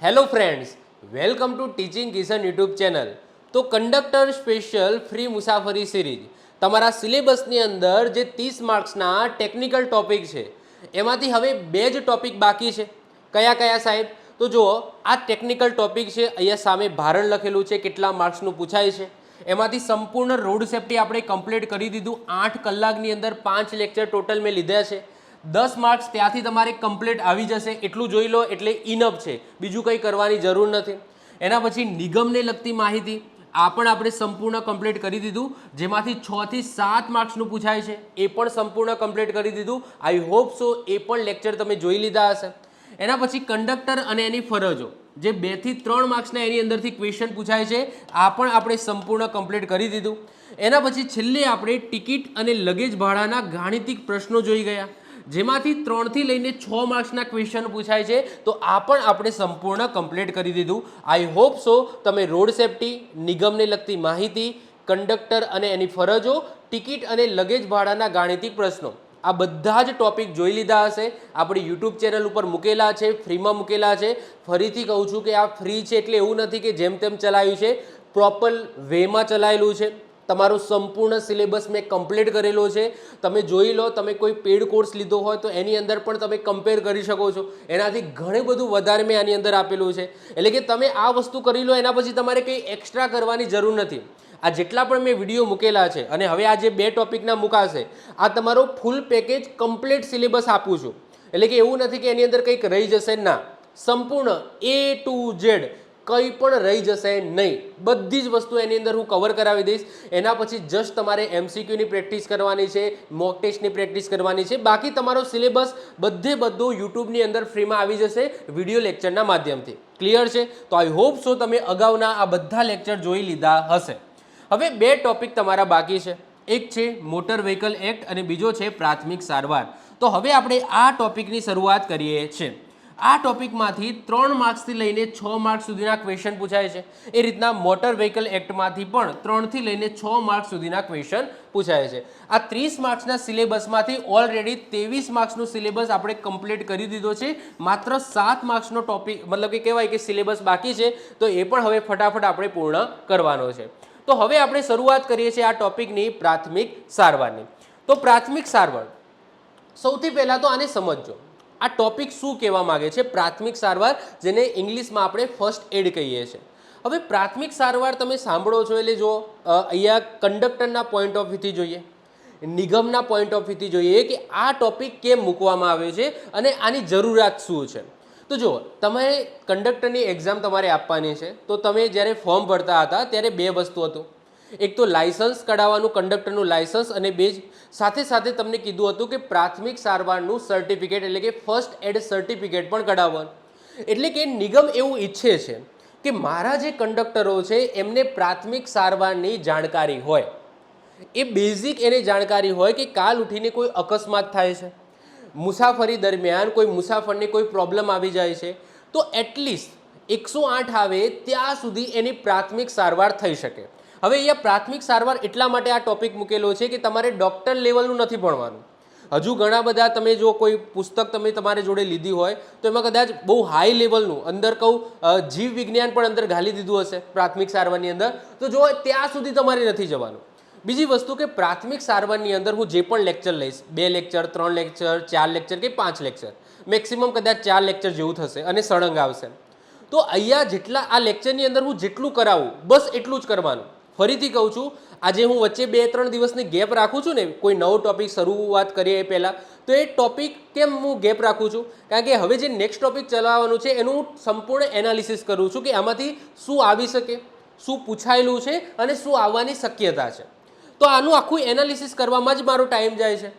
Hello friends, welcome to teaching Kishan YouTube channel. તો conductor special free મુસાફરી series તમારા સિલેબસની અંદર જે 30 માર્ક્સના ટેકનિકલ ટોપિક છે એમાંથી હવે બે જ ટોપિક બાકી છે। કયા કયા સાહેબ? તો જુઓ, આ ટેકનિકલ ટોપિક છે, અહીંયા સામે ભારણ લખેલું છે, કેટલા માર્ક્સનું પૂછાય છે। એમાંથી સંપૂર્ણ રોડ સેફ્ટી આપણે કમ્પ્લીટ કરી દીધું। 8 કલાકની અંદર 5 લેક્ચર ટોટલ મેં લીધા છે। 10 માર્ક્સ ત્યાંથી તમારે કમ્પ્લીટ આવી જશે, એટલું જોઈ લો એટલે ઇનફ છે, બીજું કંઈ કરવાની જરૂર નથી। એના પછી નિગમને લગતી માહિતી આ પણ આપણે સંપૂર્ણ કમ્પ્લીટ કરી દીધું, જેમાંથી 6 થી 7 માર્ક્સનું પૂછાય છે, એ પણ સંપૂર્ણ કમ્પ્લીટ કરી દીધું। આઈ હોપ સો એ પણ લેક્ચર તમે જોઈ લીધા હશે। એના પછી કંડક્ટર અને એની ફરજો જે 2 થી 3 માર્ક્સના એની અંદરથી ક્વેશ્ચન પૂછાય છે, આ પણ આપણે સંપૂર્ણ કમ્પ્લીટ કરી દીધું। એના પછી છેલ્લે આપણે ટિકિટ અને લગેજ ભાડાના ગાણિતિક પ્રશ્નો જોઈ ગયા, જેમાંથી 3 થી લઈને 6 માર્ક્સના ક્વેશ્ચન પૂછાય છે, તો આ પણ આપણે સંપૂર્ણ કમ્પ્લીટ કરી દીધું। આઈ હોપ સો તમે રોડ સેફ્ટી, નિગમને લગતી માહિતી, કંડક્ટર અને એની ફરજો, ટિકિટ અને લગેજ ભાડાના ગાણિતિક પ્રશ્નો આ બધા જ ટોપિક જોઈ લીધા હશે। આપણી યુટ્યુબ ચેનલ ઉપર મૂકેલા છે, ફ્રીમાં મૂકેલા છે। ફરીથી કહું છું કે આ ફ્રી છે એટલે એવું નથી કે જેમ તેમ ચલાવ્યું છે, પ્રોપર વેમાં ચલાવેલું છે। તમારું સંપૂર્ણ સિલેબસ મેં કમ્પ્લીટ કરેલો છે, તમે જોઈ લો। તમે કોઈ પેડ કોર્સ લીધો હોય તો એની અંદર પણ તમે કમ્પેર કરી શકો છો, એનાથી ઘણું બધું વધારે મેં આની અંદર આપેલું છે। એટલે કે તમે આ વસ્તુ કરી લો, એના પછી તમારે કંઈ એક્સ્ટ્રા કરવાની જરૂર નથી। આ જેટલા પણ મેં વિડીયો મૂકેલા છે અને હવે આ જે બે ટોપિકના મૂકાશે, આ તમારો ફૂલ પેકેજ કમ્પ્લીટ સિલેબસ આપું છું। એટલે કે એવું નથી કે એની અંદર કંઈક રહી જશે, ના, સંપૂર્ણ A to Z કંઈ પણ રહી જશે નહીં, બધી જ વસ્તુ એની અંદર હું કવર કરાવી દઈશ। એના પછી જસ્ટ તમારે MCQની પ્રેક્ટિસ કરવાની છે, મોક ટેસ્ટની પ્રેક્ટિસ કરવાની છે, બાકી તમારો સિલેબસ બધું યુટ્યુબની અંદર ફ્રીમાં આવી જશે વિડીયો લેક્ચરના માધ્યમથી। ક્લિયર છે? તો આઈ હોપ સો તમે અગાઉના આ બધા લેક્ચર જોઈ લીધા હશે। હવે બે ટોપિક તમારા બાકી છે, એક છે મોટર વ્હીકલ એક્ટ અને બીજો છે પ્રાથમિક સારવાર। તો હવે આપણે આ ટોપિકની શરૂઆત કરીએ છીએ। આ ટોપિકમાંથી 3 માર્ક્સથી લઈને 6 માર્ક્સ સુધીના ક્વેશ્ચન પૂછાય છે, એ રીતના મોટર વ્હીકલ એક્ટમાંથી પણ 3 થી લઈને 6 માર્ક્સ સુધીના ક્વેશ્ચન પૂછાય છે। આ 30 માર્ક્સના સિલેબસમાંથી ઓલરેડી 23 માર્ક્સનું સિલેબસ આપણે કમ્પ્લીટ કરી દીધો છે, માત્ર 7 માર્ક્સનો ટોપિક મતલબ કે કહેવાય કે સિલેબસ બાકી છે, તો એ પણ હવે ફટાફટ આપણે પૂર્ણ કરવાનો છે। તો હવે આપણે શરૂઆત કરીએ છીએ આ ટોપિકની પ્રાથમિક સારવારની। તો પ્રાથમિક સારવાર, સૌથી પહેલાં તો આને સમજો, આ ટોપિક શું કહેવા માંગે છે। પ્રાથમિક સારવાર, જેને ઇંગ્લિશમાં આપણે ફર્સ્ટ એડ કહીએ છીએ। હવે પ્રાથમિક સારવાર તમે સાંભળો છો એટલે જો અહીંયા કંડક્ટરના પોઈન્ટ ઓફ વ્યૂથી જોઈએ, નિગમના પોઈન્ટ ઓફ વ્યૂથી જોઈએ કે આ ટોપિક કેમ મૂકવામાં આવ્યો છે અને આની જરૂરિયાત શું છે। તો જુઓ, તમે કંડક્ટરની એક્ઝામ તમારે આપવાની છે, તો તમે જ્યારે ફોર્મ ભરતા હતા ત્યારે બે વસ્તુ હતું, એક તો લાયસન્સ કઢાવવાનું, કંડક્ટરનું લાયસન્સ, અને બે સાથે સાથે તમને કીધું હતું કે પ્રાથમિક સારવારનું સર્ટિફિકેટ એટલે કે ફર્સ્ટ એડ સર્ટિફિકેટ પણ કઢાવવાનું। એટલે કે નિગમ એવું ઈચ્છે છે કે મારા જે કંડક્ટરો છે એમને પ્રાથમિક સારવારની જાણકારી હોય, એ બેઝિક એને જાણકારી હોય કે કાલ ઉઠીને કોઈ અકસ્માત થાય છે, મુસાફરી દરમિયાન કોઈ મુસાફરને કોઈ પ્રોબ્લેમ આવી જાય છે, તો એટલીસ્ટ 108 આવે ત્યાં સુધી એની પ્રાથમિક સારવાર થઈ શકે। હવે અહીંયા પ્રાથમિક સારવાર એટલા માટે આ ટોપિક મૂકેલો છે કે તમારે ડૉક્ટર લેવલનું નથી ભણવાનું। હજુ ઘણા બધા તમે જો કોઈ પુસ્તક તમે તમારી જોડે લીધી હોય તો એમાં કદાચ બહુ હાઈ લેવલનું અંદર કહું જીવ વિજ્ઞાન પણ અંદર ઘાલી દીધું હશે પ્રાથમિક સારવારની અંદર, તો જો ત્યાં સુધી તમારે નથી જવાનું। બીજી વસ્તુ કે પ્રાથમિક સારવારની અંદર હું જે પણ લેક્ચર લઈશ, 2 લેક્ચર, 3 લેક્ચર, 4 લેક્ચર કે 5 લેક્ચર, મેક્સિમમ કદાચ 4 લેક્ચર જેવું થશે અને સળંગ આવશે, તો અહીંયા જેટલા આ લેક્ચરની અંદર હું જેટલું કરાવું બસ એટલું જ કરવાનું। ફરીથી કહું છું, આજે હું વચ્ચે 2-3 દિવસની ગેપ રાખું છું ને કોઈ નવો ટોપિક શરૂઆત કરીએ એ પહેલાં, તો એ ટોપિક કેમ હું ગેપ રાખું છું? કારણ કે હવે જે નેક્સ્ટ ટોપિક ચલાવવાનું છે એનું હું સંપૂર્ણ એનાલિસિસ કરું છું કે આમાંથી શું આવી શકે, શું પૂછાયેલું છે અને શું આવવાની શક્યતા છે। તો આનું આખું એનાલિસિસ કરવામાં જ મારો ટાઈમ જાય છે।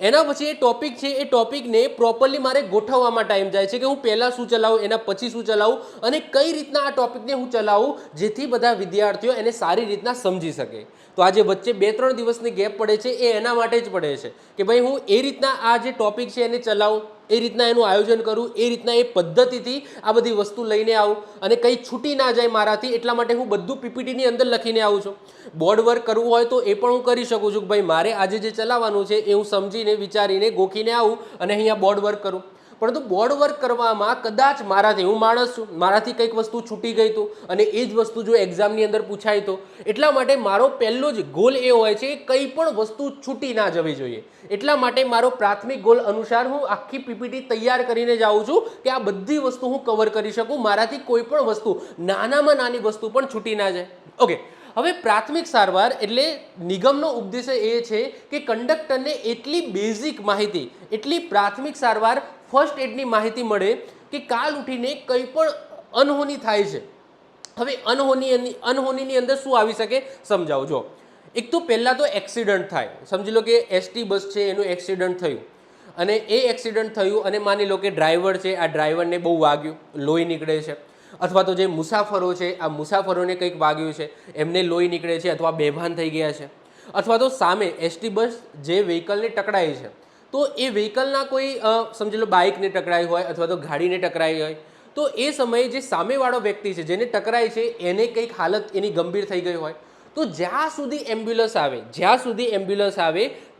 એના પછી એ ટોપિક છે, એ ટોપિકને પ્રોપરલી મારે ગોઠવવામાં ટાઈમ જાય છે કે હું પહેલાં શું ચલાવું, એના પછી શું ચલાવું અને કઈ રીતના આ ટોપિકને હું ચલાવું જેથી બધા વિદ્યાર્થીઓ એને સારી રીતના સમજી શકે। તો આજે વચ્ચે 2-3 દિવસની ગેપ પડે છે એ એના માટે જ પડે છે કે ભાઈ હું એ રીતના આ જે ટોપિક છે એને ચલાવું, એ રીતના એનું આયોજન કરું, એ રીતના એ પદ્ધતિથી આ બધી વસ્તુ લઈને આવું અને કંઈ છૂટી ના જાય મારાથી, એટલા માટે હું બધું PPTની અંદર લખીને આવું છું। બોર્ડ વર્ક કરવું હોય તો એ પણ હું કરી શકું છું કે ભાઈ મારે આજે જે ચલાવવાનું છે એ હું સમજીને વિચારીને ગોખીને આવું અને અહીંયા બોર્ડ વર્ક કરું। પરંતુ બોર્ડ વર્ક કરવામાં કદાચ મારાથી, હું માણસ છું, મારાથી કંઈક વસ્તુ છૂટી ગઈ તો અને એ જ વસ્તુ જો એક્ઝામની અંદર પૂછાય તો, એટલા માટે મારો પહેલો જ ગોલ એ હોય છે કે કંઈ પણ વસ્તુ છૂટી ના જવી જોઈએ. એટલા માટે મારો પ્રાથમિક ગોલ અનુસાર હું આખી પીપીટી તૈયાર કરીને જાઉં છું કે આ બધી વસ્તુ હું કવર કરી શકું, મારાથી કોઈ પણ વસ્તુ, નાનામાં નાની વસ્તુ પણ છૂટી ના જાય. ઓકે, હવે પ્રાથમિક સારવાર એટલે નિગમનો ઉદ્દેશ્ય એ છે કે કંડક્ટરને એટલી બેઝિક માહિતી, એટલી પ્રાથમિક સારવાર, ફર્સ્ટ એડની માહિતી મળે કે કાલ ઉઠીને કંઈ પણ અનહોની થાય છે. હવે અનહોનીની અંદર શું આવી શકે સમજાવું. જો એક તો પહેલાં તો એક્સિડન્ટ થાય. સમજી લો કે એસટી બસ છે, એનું એક્સિડન્ટ થયું અને એ એક્સિડન્ટ થયું અને માની લો કે ડ્રાઈવર છે, આ ડ્રાઈવરને બહુ વાગ્યું, લોહી નીકળે છે. અથવા તો જે મુસાફરો છે, આ મુસાફરોને કંઈક વાગ્યું છે, એમને લોહી નીકળે છે અથવા બેભાન થઈ ગયા છે. અથવા તો સામે એસટી બસ જે વ્હીકલને ટકરાઈ છે, તો એ વ્હીકલના કોઈ સમજી લો બાઇકને ટકરાઈ હોય અથવા તો ગાડીને ટકરાઈ હોય, તો એ સમયે જે સામેવાળો વ્યક્તિ છે જેને ટકરાય છે એને કંઈક હાલત એની ગંભીર થઈ ગઈ હોય, તો જ્યાં સુધી એમ્બ્યુલન્સ આવે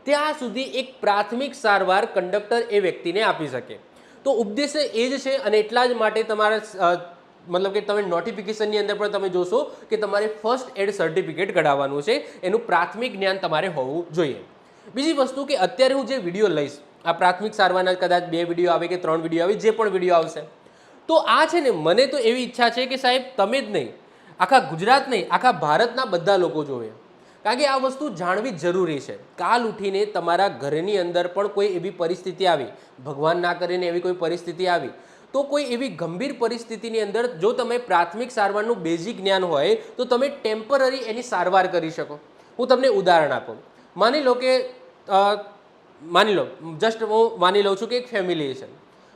ત્યાં સુધી એક પ્રાથમિક સારવાર કંડક્ટર એ વ્યક્તિને આપી શકે. તો ઉદ્દેશ્ય એ જ છે અને એટલા જ માટે તમારા મતલબ કે તમે નોટિફિકેશનની અંદર પણ તમે જોશો કે તમારે ફર્સ્ટ એડ સર્ટિફિકેટ કઢાવવાનું છે, એનું પ્રાથમિક જ્ઞાન તમારે હોવું જોઈએ. બીજી વસ્તુ કે અત્યારે હું જે વિડીયો લઈશ, આ પ્રાથમિક સારવારના કદાચ 2 વિડીયો આવે કે 3 વિડીયો આવે, જે પણ વિડીયો આવશે, તો આ છે ને, મને તો એવી ઈચ્છા છે કે સાહેબ તમે જ નહીં, આખા ગુજરાત નહીં, આખા ભારતના બધા લોકો જોવે. કારણ કે આ વસ્તુ જાણવી જરૂરી છે. કાલ ઉઠીને તમારા ઘરની અંદર પણ કોઈ એવી પરિસ્થિતિ આવી, ભગવાન ના કરીને એવી કોઈ પરિસ્થિતિ આવી, તો કોઈ એવી ગંભીર પરિસ્થિતિની અંદર જો તમે પ્રાથમિક સારવારનું બેઝિક જ્ઞાન હોય તો તમે ટેમ્પરરી એની સારવાર કરી શકો. હું તમને ઉદાહરણ આપું. માની લો કે જસ્ટ હું માની લઉં છું કે એક ફેમિલી છે.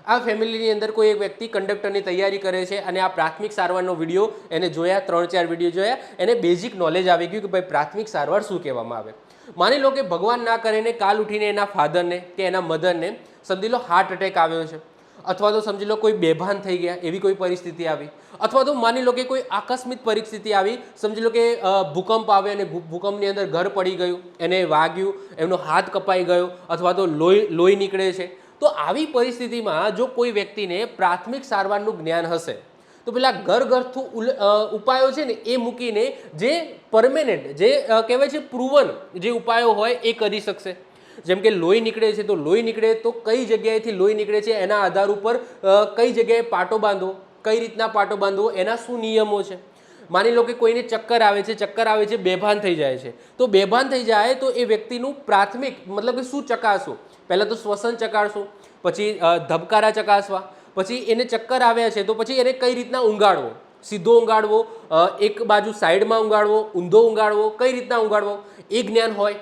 આ ફેમિલીની અંદર કોઈ એક વ્યક્તિ કંડક્ટરની તૈયારી કરે છે અને આ પ્રાથમિક સારવારનો વિડીયો એને જોયા, 3-4 વિડીયો જોયા, એને બેઝિક નોલેજ આવી ગયું કે ભાઈ પ્રાથમિક સારવાર શું કહેવામાં આવે. માની લો કે ભગવાન ના કરીને કાલ ઉઠીને એના ફાધરને કે એના મધરને સમજી લો હાર્ટ એટેક આવ્યો છે, અથવા તો સમજી લો કોઈ બેભાન થઈ ગયા, એવી કોઈ પરિસ્થિતિ આવી, અથવા તો માની લો કે કોઈ આકસ્મિક પરિસ્થિતિ આવી, સમજી લો કે ભૂકંપ આવે અને ભૂકંપની અંદર ઘર પડી ગયું, એને વાગ્યું, એમનો હાથ કપાઈ ગયો, અથવા તો લોહી નીકળે છે. તો આવી પરિસ્થિતિમાં જો કોઈ વ્યક્તિને પ્રાથમિક સારવારનું જ્ઞાન હશે તો પેલા ઘરગથ્થુ ઉપાયો છે ને એ મૂકીને જે પરમેનન્ટ, જે કહેવાય છે પ્રૂવન જે ઉપાયો હોય એ કરી શકશે. જેમ કે લોહી નીકળે છે તો લોહી નીકળે તો કઈ જગ્યાએથી લોહી નીકળે છે એના આધાર ઉપર કઈ જગ્યાએ પાટો બાંધવો, કઈ રીતના પાટો બાંધવો, એના શું નિયમો છે. માની લો કે કોઈને ચક્કર આવે છે, બેભાન થઈ જાય છે, તો બેભાન થઈ જાય તો એ વ્યક્તિનું પ્રાથમિક મતલબ કે શું ચકાસવું, પહેલાં તો શ્વસન ચકાસવું, પછી ધબકારા ચકાસવા, પછી એને ચક્કર આવ્યા છે તો પછી એને કઈ રીતના ઊંઘાડવો, સીધો ઊંઘાડવો, એક બાજુ સાઈડમાં ઊંઘાડવો, ઊંધો ઊંઘાડવો, કઈ રીતના ઊંઘાડવો, એ જ્ઞાન હોય.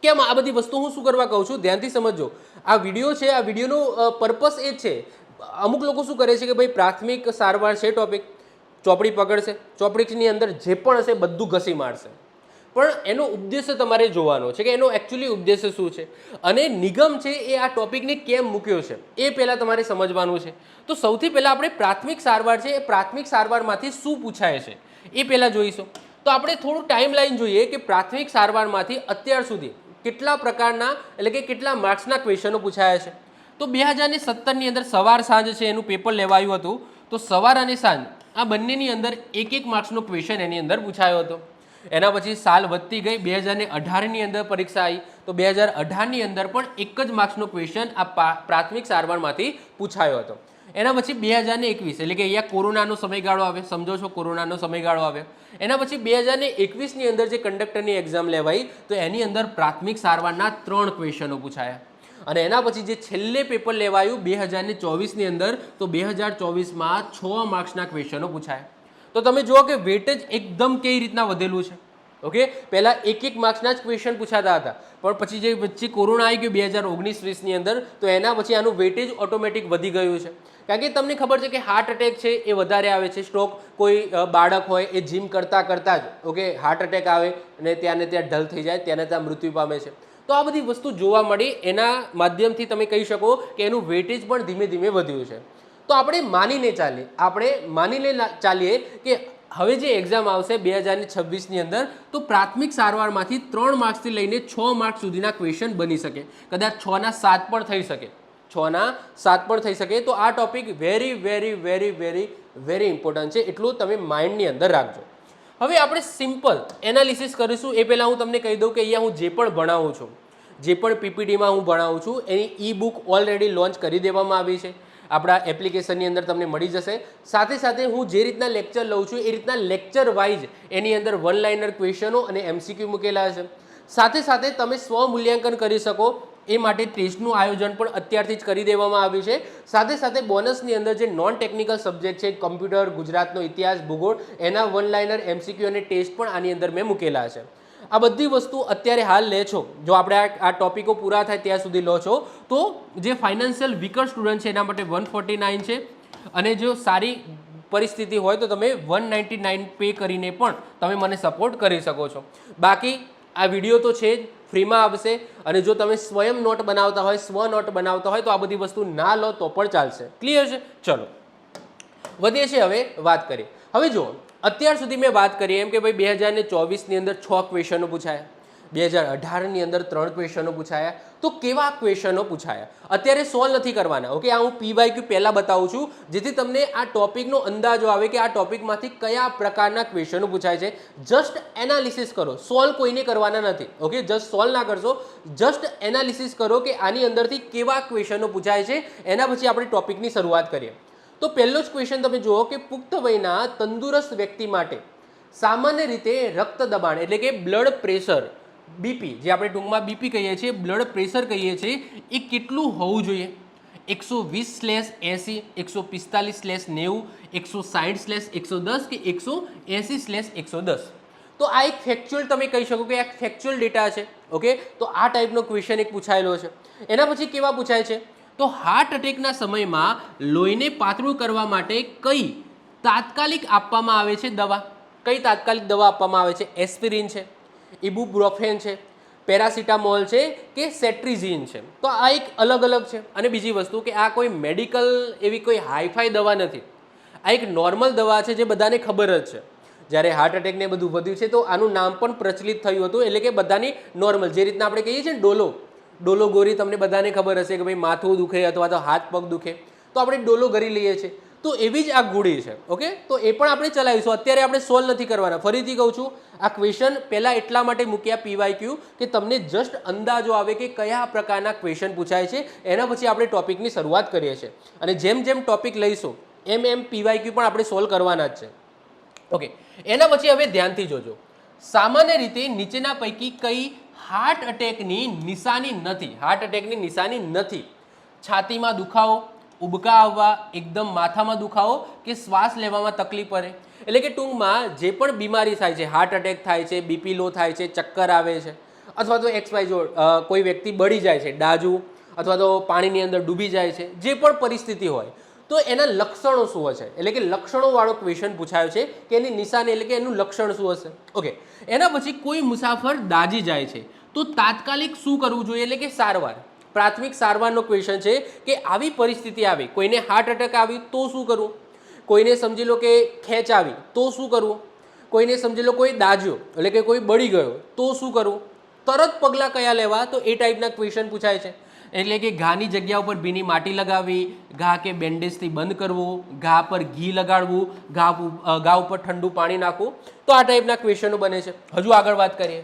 કેમ આ બધી વસ્તુ હું શું કરવા કહું છું, ધ્યાનથી સમજો. આ વિડીયો છે, આ વિડીયોનો પર્પસ એ જ છે. અમુક લોકો શું કરે છે કે ભાઈ પ્રાથમિક સારવાર છે ટોપિક, ચોપડી પકડશે, ચોપડીની અંદર જે પણ હશે બધું ઘસી મારશે. પણ એનો ઉદ્દેશ્ય તમારે જોવાનો છે કે એનો એકચ્યુઅલી ઉદ્દેશ્ય શું છે અને નિગમ છે એ આ ટોપિકને કેમ મૂક્યો છે એ પહેલાં તમારે સમજવાનું છે. તો સૌથી પહેલાં આપણે પ્રાથમિક સારવાર છે, એ પ્રાથમિક સારવારમાંથી શું પૂછાય છે એ પહેલાં જોઈશું. તો આપણે થોડું ટાઈમલાઈન જોઈએ કે પ્રાથમિક સારવારમાંથી અત્યાર સુધી કેટલા પ્રકારના એટલે કે કેટલા માર્ક્સના ક્વેશ્ચનો પૂછાયા છે. તો 2017ની અંદર સવાર સાંજ છે એનું પેપર લેવાયું હતું. તો સવાર અને સાંજ આ બંનેની અંદર 1-1 માર્ક્સનો ક્વેશ્ચન એની અંદર પૂછાયો હતો. એના પછી સાલ વધતી ગઈ, 2018ની અંદર પરીક્ષા આવી, તો 2018ની અંદર પણ 1 જ માર્ક્સનો ક્વેશ્ચન આ પ્રાથમિક સારવારમાંથી પૂછાયો હતો. એના પછી 2021 એટલે કે અહીંયા કોરોનાનો સમયગાળો આવે, સમજો છો કોરોનાનો સમયગાળો આવે. એના પછી 2021ની અંદર જે કંડક્ટરની એક્ઝામ લેવાઈ તો એની અંદર પ્રાથમિક સારવારના 3 ક્વેશ્ચનો પૂછાયા. અને એના પછી જે છેલ્લે પેપર લેવાયું 2024ની અંદર તો 2024માં 6 માર્ક્સના ક્વેશ્ચનો પૂછાયા. તો તમે જુઓ કે વેટેજ એકદમ કઈ રીતના વધેલું છે. ઓકે, પહેલાં 1-1 માર્ક્સના જ ક્વેશ્ચન પૂછાતા હતા, પણ પછી જે વચ્ચે કોરોના આવી ગયો 2019-20ની અંદર તો એના પછી આનું વેટેજ ઓટોમેટિક વધી ગયું છે. કારણ કે તમને ખબર છે કે હાર્ટ એટેક છે એ વધારે આવે છે, સ્ટ્રોક કોઈ બાળક હોય એ જીમ કરતાં કરતાં જ ઓકે હાર્ટ એટેક આવે અને ત્યાં ને ત્યાં ઢલ થઈ જાય, ત્યાં ને ત્યાં મૃત્યુ પામે છે. તો આ બધી વસ્તુ જોવા મળી, એના માધ્યમથી તમે કહી શકો કે એનું વેટેજ પણ ધીમે ધીમે વધ્યું છે. તો આપણે માનીને ચાલીએ કે હવે જે એક્ઝામ આવશે 2026ની અંદર તો પ્રાથમિક સારવારમાંથી 3 માર્ક્સથી લઈને 6 માર્ક્સ સુધીના ક્વેશ્ચન બની શકે, કદાચ 6ના 7 પણ થઈ શકે. 6 ના 7 પણ થઈ શકે. તો આ topic very very very very very important છે, એટલું તમે માઇન્ડની અંદર રાખજો. હવે આપણે સિમ્પલ એનાલિસિસ કરીશું. એ પહેલાં હું તમને કહી દઉં કે અહીંયા હું જે પણ ભણાવું છું, જે પણ પીપીટીમાં હું ભણાવું છું, એની ઈ બુક ઓલરેડી લોન્ચ કરી દેવામાં આવી છે. આપણા એપ્લિકેશનની અંદર તમને મળી જશે. સાથે સાથે હું જે રીતના લેક્ચર લઉં છું એ રીતના લેક્ચર વાઇઝ એની અંદર વન લાઇનર ક્વેશ્ચનો અને એમસીક્યુ મૂકેલા છે. સાથે સાથે તમે સ્વમૂલ્યાંકન કરી શકો એ માટે ટેસ્ટનું આયોજન પણ અત્યારથી જ કરી દેવામાં આવ્યું છે. સાથે સાથે બોનસની અંદર જે નોન ટેકનિકલ સબ્જેક્ટ છે, કમ્પ્યુટર, ગુજરાતનો ઇતિહાસ, ભૂગોળ, એના વન લાઇનર, એમસીક્યુ અને ટેસ્ટ પણ આની અંદર મેં મૂકેલા છે. આ બધી વસ્તુ અત્યારે હાલ લે છો, જો આપણે આ ટોપિકો પૂરા થાય ત્યાં સુધી લો છો, તો જે ફાઇનાન્શિયલ વીકર સ્ટુડન્ટ છે એના માટે 149 છે, અને જો સારી પરિસ્થિતિ હોય તો તમે 199 પે કરીને પણ તમે મને સપોર્ટ કરી શકો છો. બાકી આ વિડીયો તો છે જ, ફ્રીમાં આવશે. અને જો તમે સ્વયં નોટ બનાવતા હોય, સ્વ નોટ બનાવતા હોય તો આ બધી વસ્તુ ના લો તો પણ ચાલશે. ક્લિયર છે? ચલો વધીએ છીએ, હવે વાત કરીએ. હવે જુઓ, અત્યાર સુધી મેં વાત કરી એમ કે ભાઈ 2024ની અંદર 6 ક્વેશ્ચનો પૂછાયા, 2018ની અંદર 3 ક્વેશ્ચનો પૂછાયા. તો કેવા ક્વેશ્ચનો પૂછાયા અત્યારે સોલ્વ નથી કરવાના. ઓકે, આ હું પીવાયક્યુ પહેલાં બતાવું છું, જેથી તમને આ ટોપિકનો અંદાજો આવે કે આ ટોપિકમાંથી કયા પ્રકારના ક્વેશ્ચનો પૂછાય છે. જસ્ટ એનાલિસિસ કરો, સોલ્વ કોઈને કરવાના નથી. ઓકે, જસ્ટ સોલ્વ ના કરશો, જસ્ટ એનાલિસિસ કરો કે આની અંદરથી કેવા ક્વેશ્ચનો પૂછાય છે. એના પછી આપણે ટોપિકની શરૂઆત કરીએ. તો પહેલો જ ક્વેશ્ચન તમે જુઓ કે પુખ્ત વયના તંદુરસ્ત વ્યક્તિ માટે સામાન્ય રીતે રક્ત દબાણ એટલે કે બ્લડ પ્રેશર, બીપી, જે આપણે ટૂંકમાં બીપી કહીએ છીએ, બ્લડ પ્રેશર કહીએ છીએ, એ કેટલું હોવું જોઈએ? 120/80, 145/90, 160/110 કે 180/110. તો આ એક ફેક્ચ્યુઅલ તમે કહી શકો કે આ ફેક્ચ્યુઅલ ડેટા છે. ઓકે, તો આ ટાઈપનો ક્વેશ્ચન એક પૂછાયેલો છે. એના પછી કેવા પૂછાય છે? તો હાર્ટ એટેકના સમયમાં લોહીને પાતળું કરવા માટે કઈ તાત્કાલિક આપવામાં આવે છે દવા? કઈ તાત્કાલિક દવા આપવામાં આવે છે? એસ્પિરિન છે, ઇબુપ્રોફેન છે, પેરાસિટામોલ છે કે સેટ્રીઝિન છે? તો આ એક અલગ અલગ છે. અને બીજી વસ્તુ કે આ કોઈ મેડિકલ એવી કોઈ હાઈફાઈ દવા નથી, આ એક નોર્મલ દવા છે જે બધાને ખબર જ છે. જ્યારે હાર્ટ એટેકને બધું વધ્યું છે તો આનું નામ પણ પ્રચલિત થયું હતું, એટલે કે બધાની નોર્મલ, જે રીતના આપણે કહીએ છીએ ને ડોલો ગોરી, તમને બધાને ખબર હશે કે ભાઈ માથું દુખે અથવા તો હાથ પગ દુખે તો આપણે ડોલો ગરી લઈએ છીએ. તો એવી જ આ ગોળી છે. ઓકે, તો એ પણ આપણે ચલાવીશું. અત્યારે આપણે સોલ્વ નથી કરવાના. ફરીથી કહું છું, આ ક્વેશ્ચન પહેલાં એટલા માટે મૂક્યા પીવાયક્યુ કે તમને જસ્ટ અંદાજો આવે કે કયા પ્રકારના ક્વેશ્ચન પૂછાય છે. એના પછી આપણે ટોપિકની શરૂઆત કરીએ છીએ, અને જેમ જેમ ટોપિક લઈશું એમ પીવાયક્યુ પણ આપણે સોલ્વ કરવાના જ છે. ઓકે, એના પછી હવે ધ્યાનથી જોજો. સામાન્ય રીતે નીચેના પૈકી કઈ હાર્ટ એટેકની નિશાની નથી? હાર્ટ એટેકની નિશાની નથી. છાતીમાં દુખાવો, ઉબકા આવવા, એકદમ માથામાં દુખાવો કે શ્વાસ લેવામાં તકલીફ પડે. એટલે કે ટૂંકમાં જે પણ બીમારી થાય છે, હાર્ટ એટેક થાય છે, બીપી લો થાય છે, ચક્કર આવે છે, અથવા તો XY જો કોઈ વ્યક્તિ બળી જાય છે, ડાજુ, અથવા તો પાણીની અંદર ડૂબી જાય છે, જે પણ પરિસ્થિતિ હોય, તો એના લક્ષણો શું હશે? એટલે કે લક્ષણોવાળો ક્વેશ્ચન પૂછાયો છે કે એની નિશાની એટલે કે એનું લક્ષણ શું હશે. ઓકે, એના પછી કોઈ મુસાફર દાઝી જાય છે તો તાત્કાલિક શું કરવું જોઈએ? એટલે કે સારવાર, પ્રાથમિક સારવારનો ક્વેશ્ચન છે કે આવી પરિસ્થિતિ આવી, કોઈને હાર્ટ એટેક આવી તો શું કરવું, કોઈને સમજી લો કે ખેંચ આવી તો શું કરવું, કોઈને સમજી લો કોઈ દાઝ્યો એટલે કે કોઈ બળી ગયો તો શું કરવું, તરત પગલાં કયા લેવા? તો એ ટાઈપના ક્વેશ્ચન પૂછાય છે. એટલે કે ઘાની જગ્યા ઉપર ભીની માટી લગાવવી, ઘા કે બેન્ડેજથી બંધ કરવું, ઘા પર ઘી લગાડવું, ઘા ઉપર ઠંડુ પાણી નાખવું. તો આ ટાઈપના ક્વેશ્ચનો બને છે. હજુ આગળ વાત કરીએ.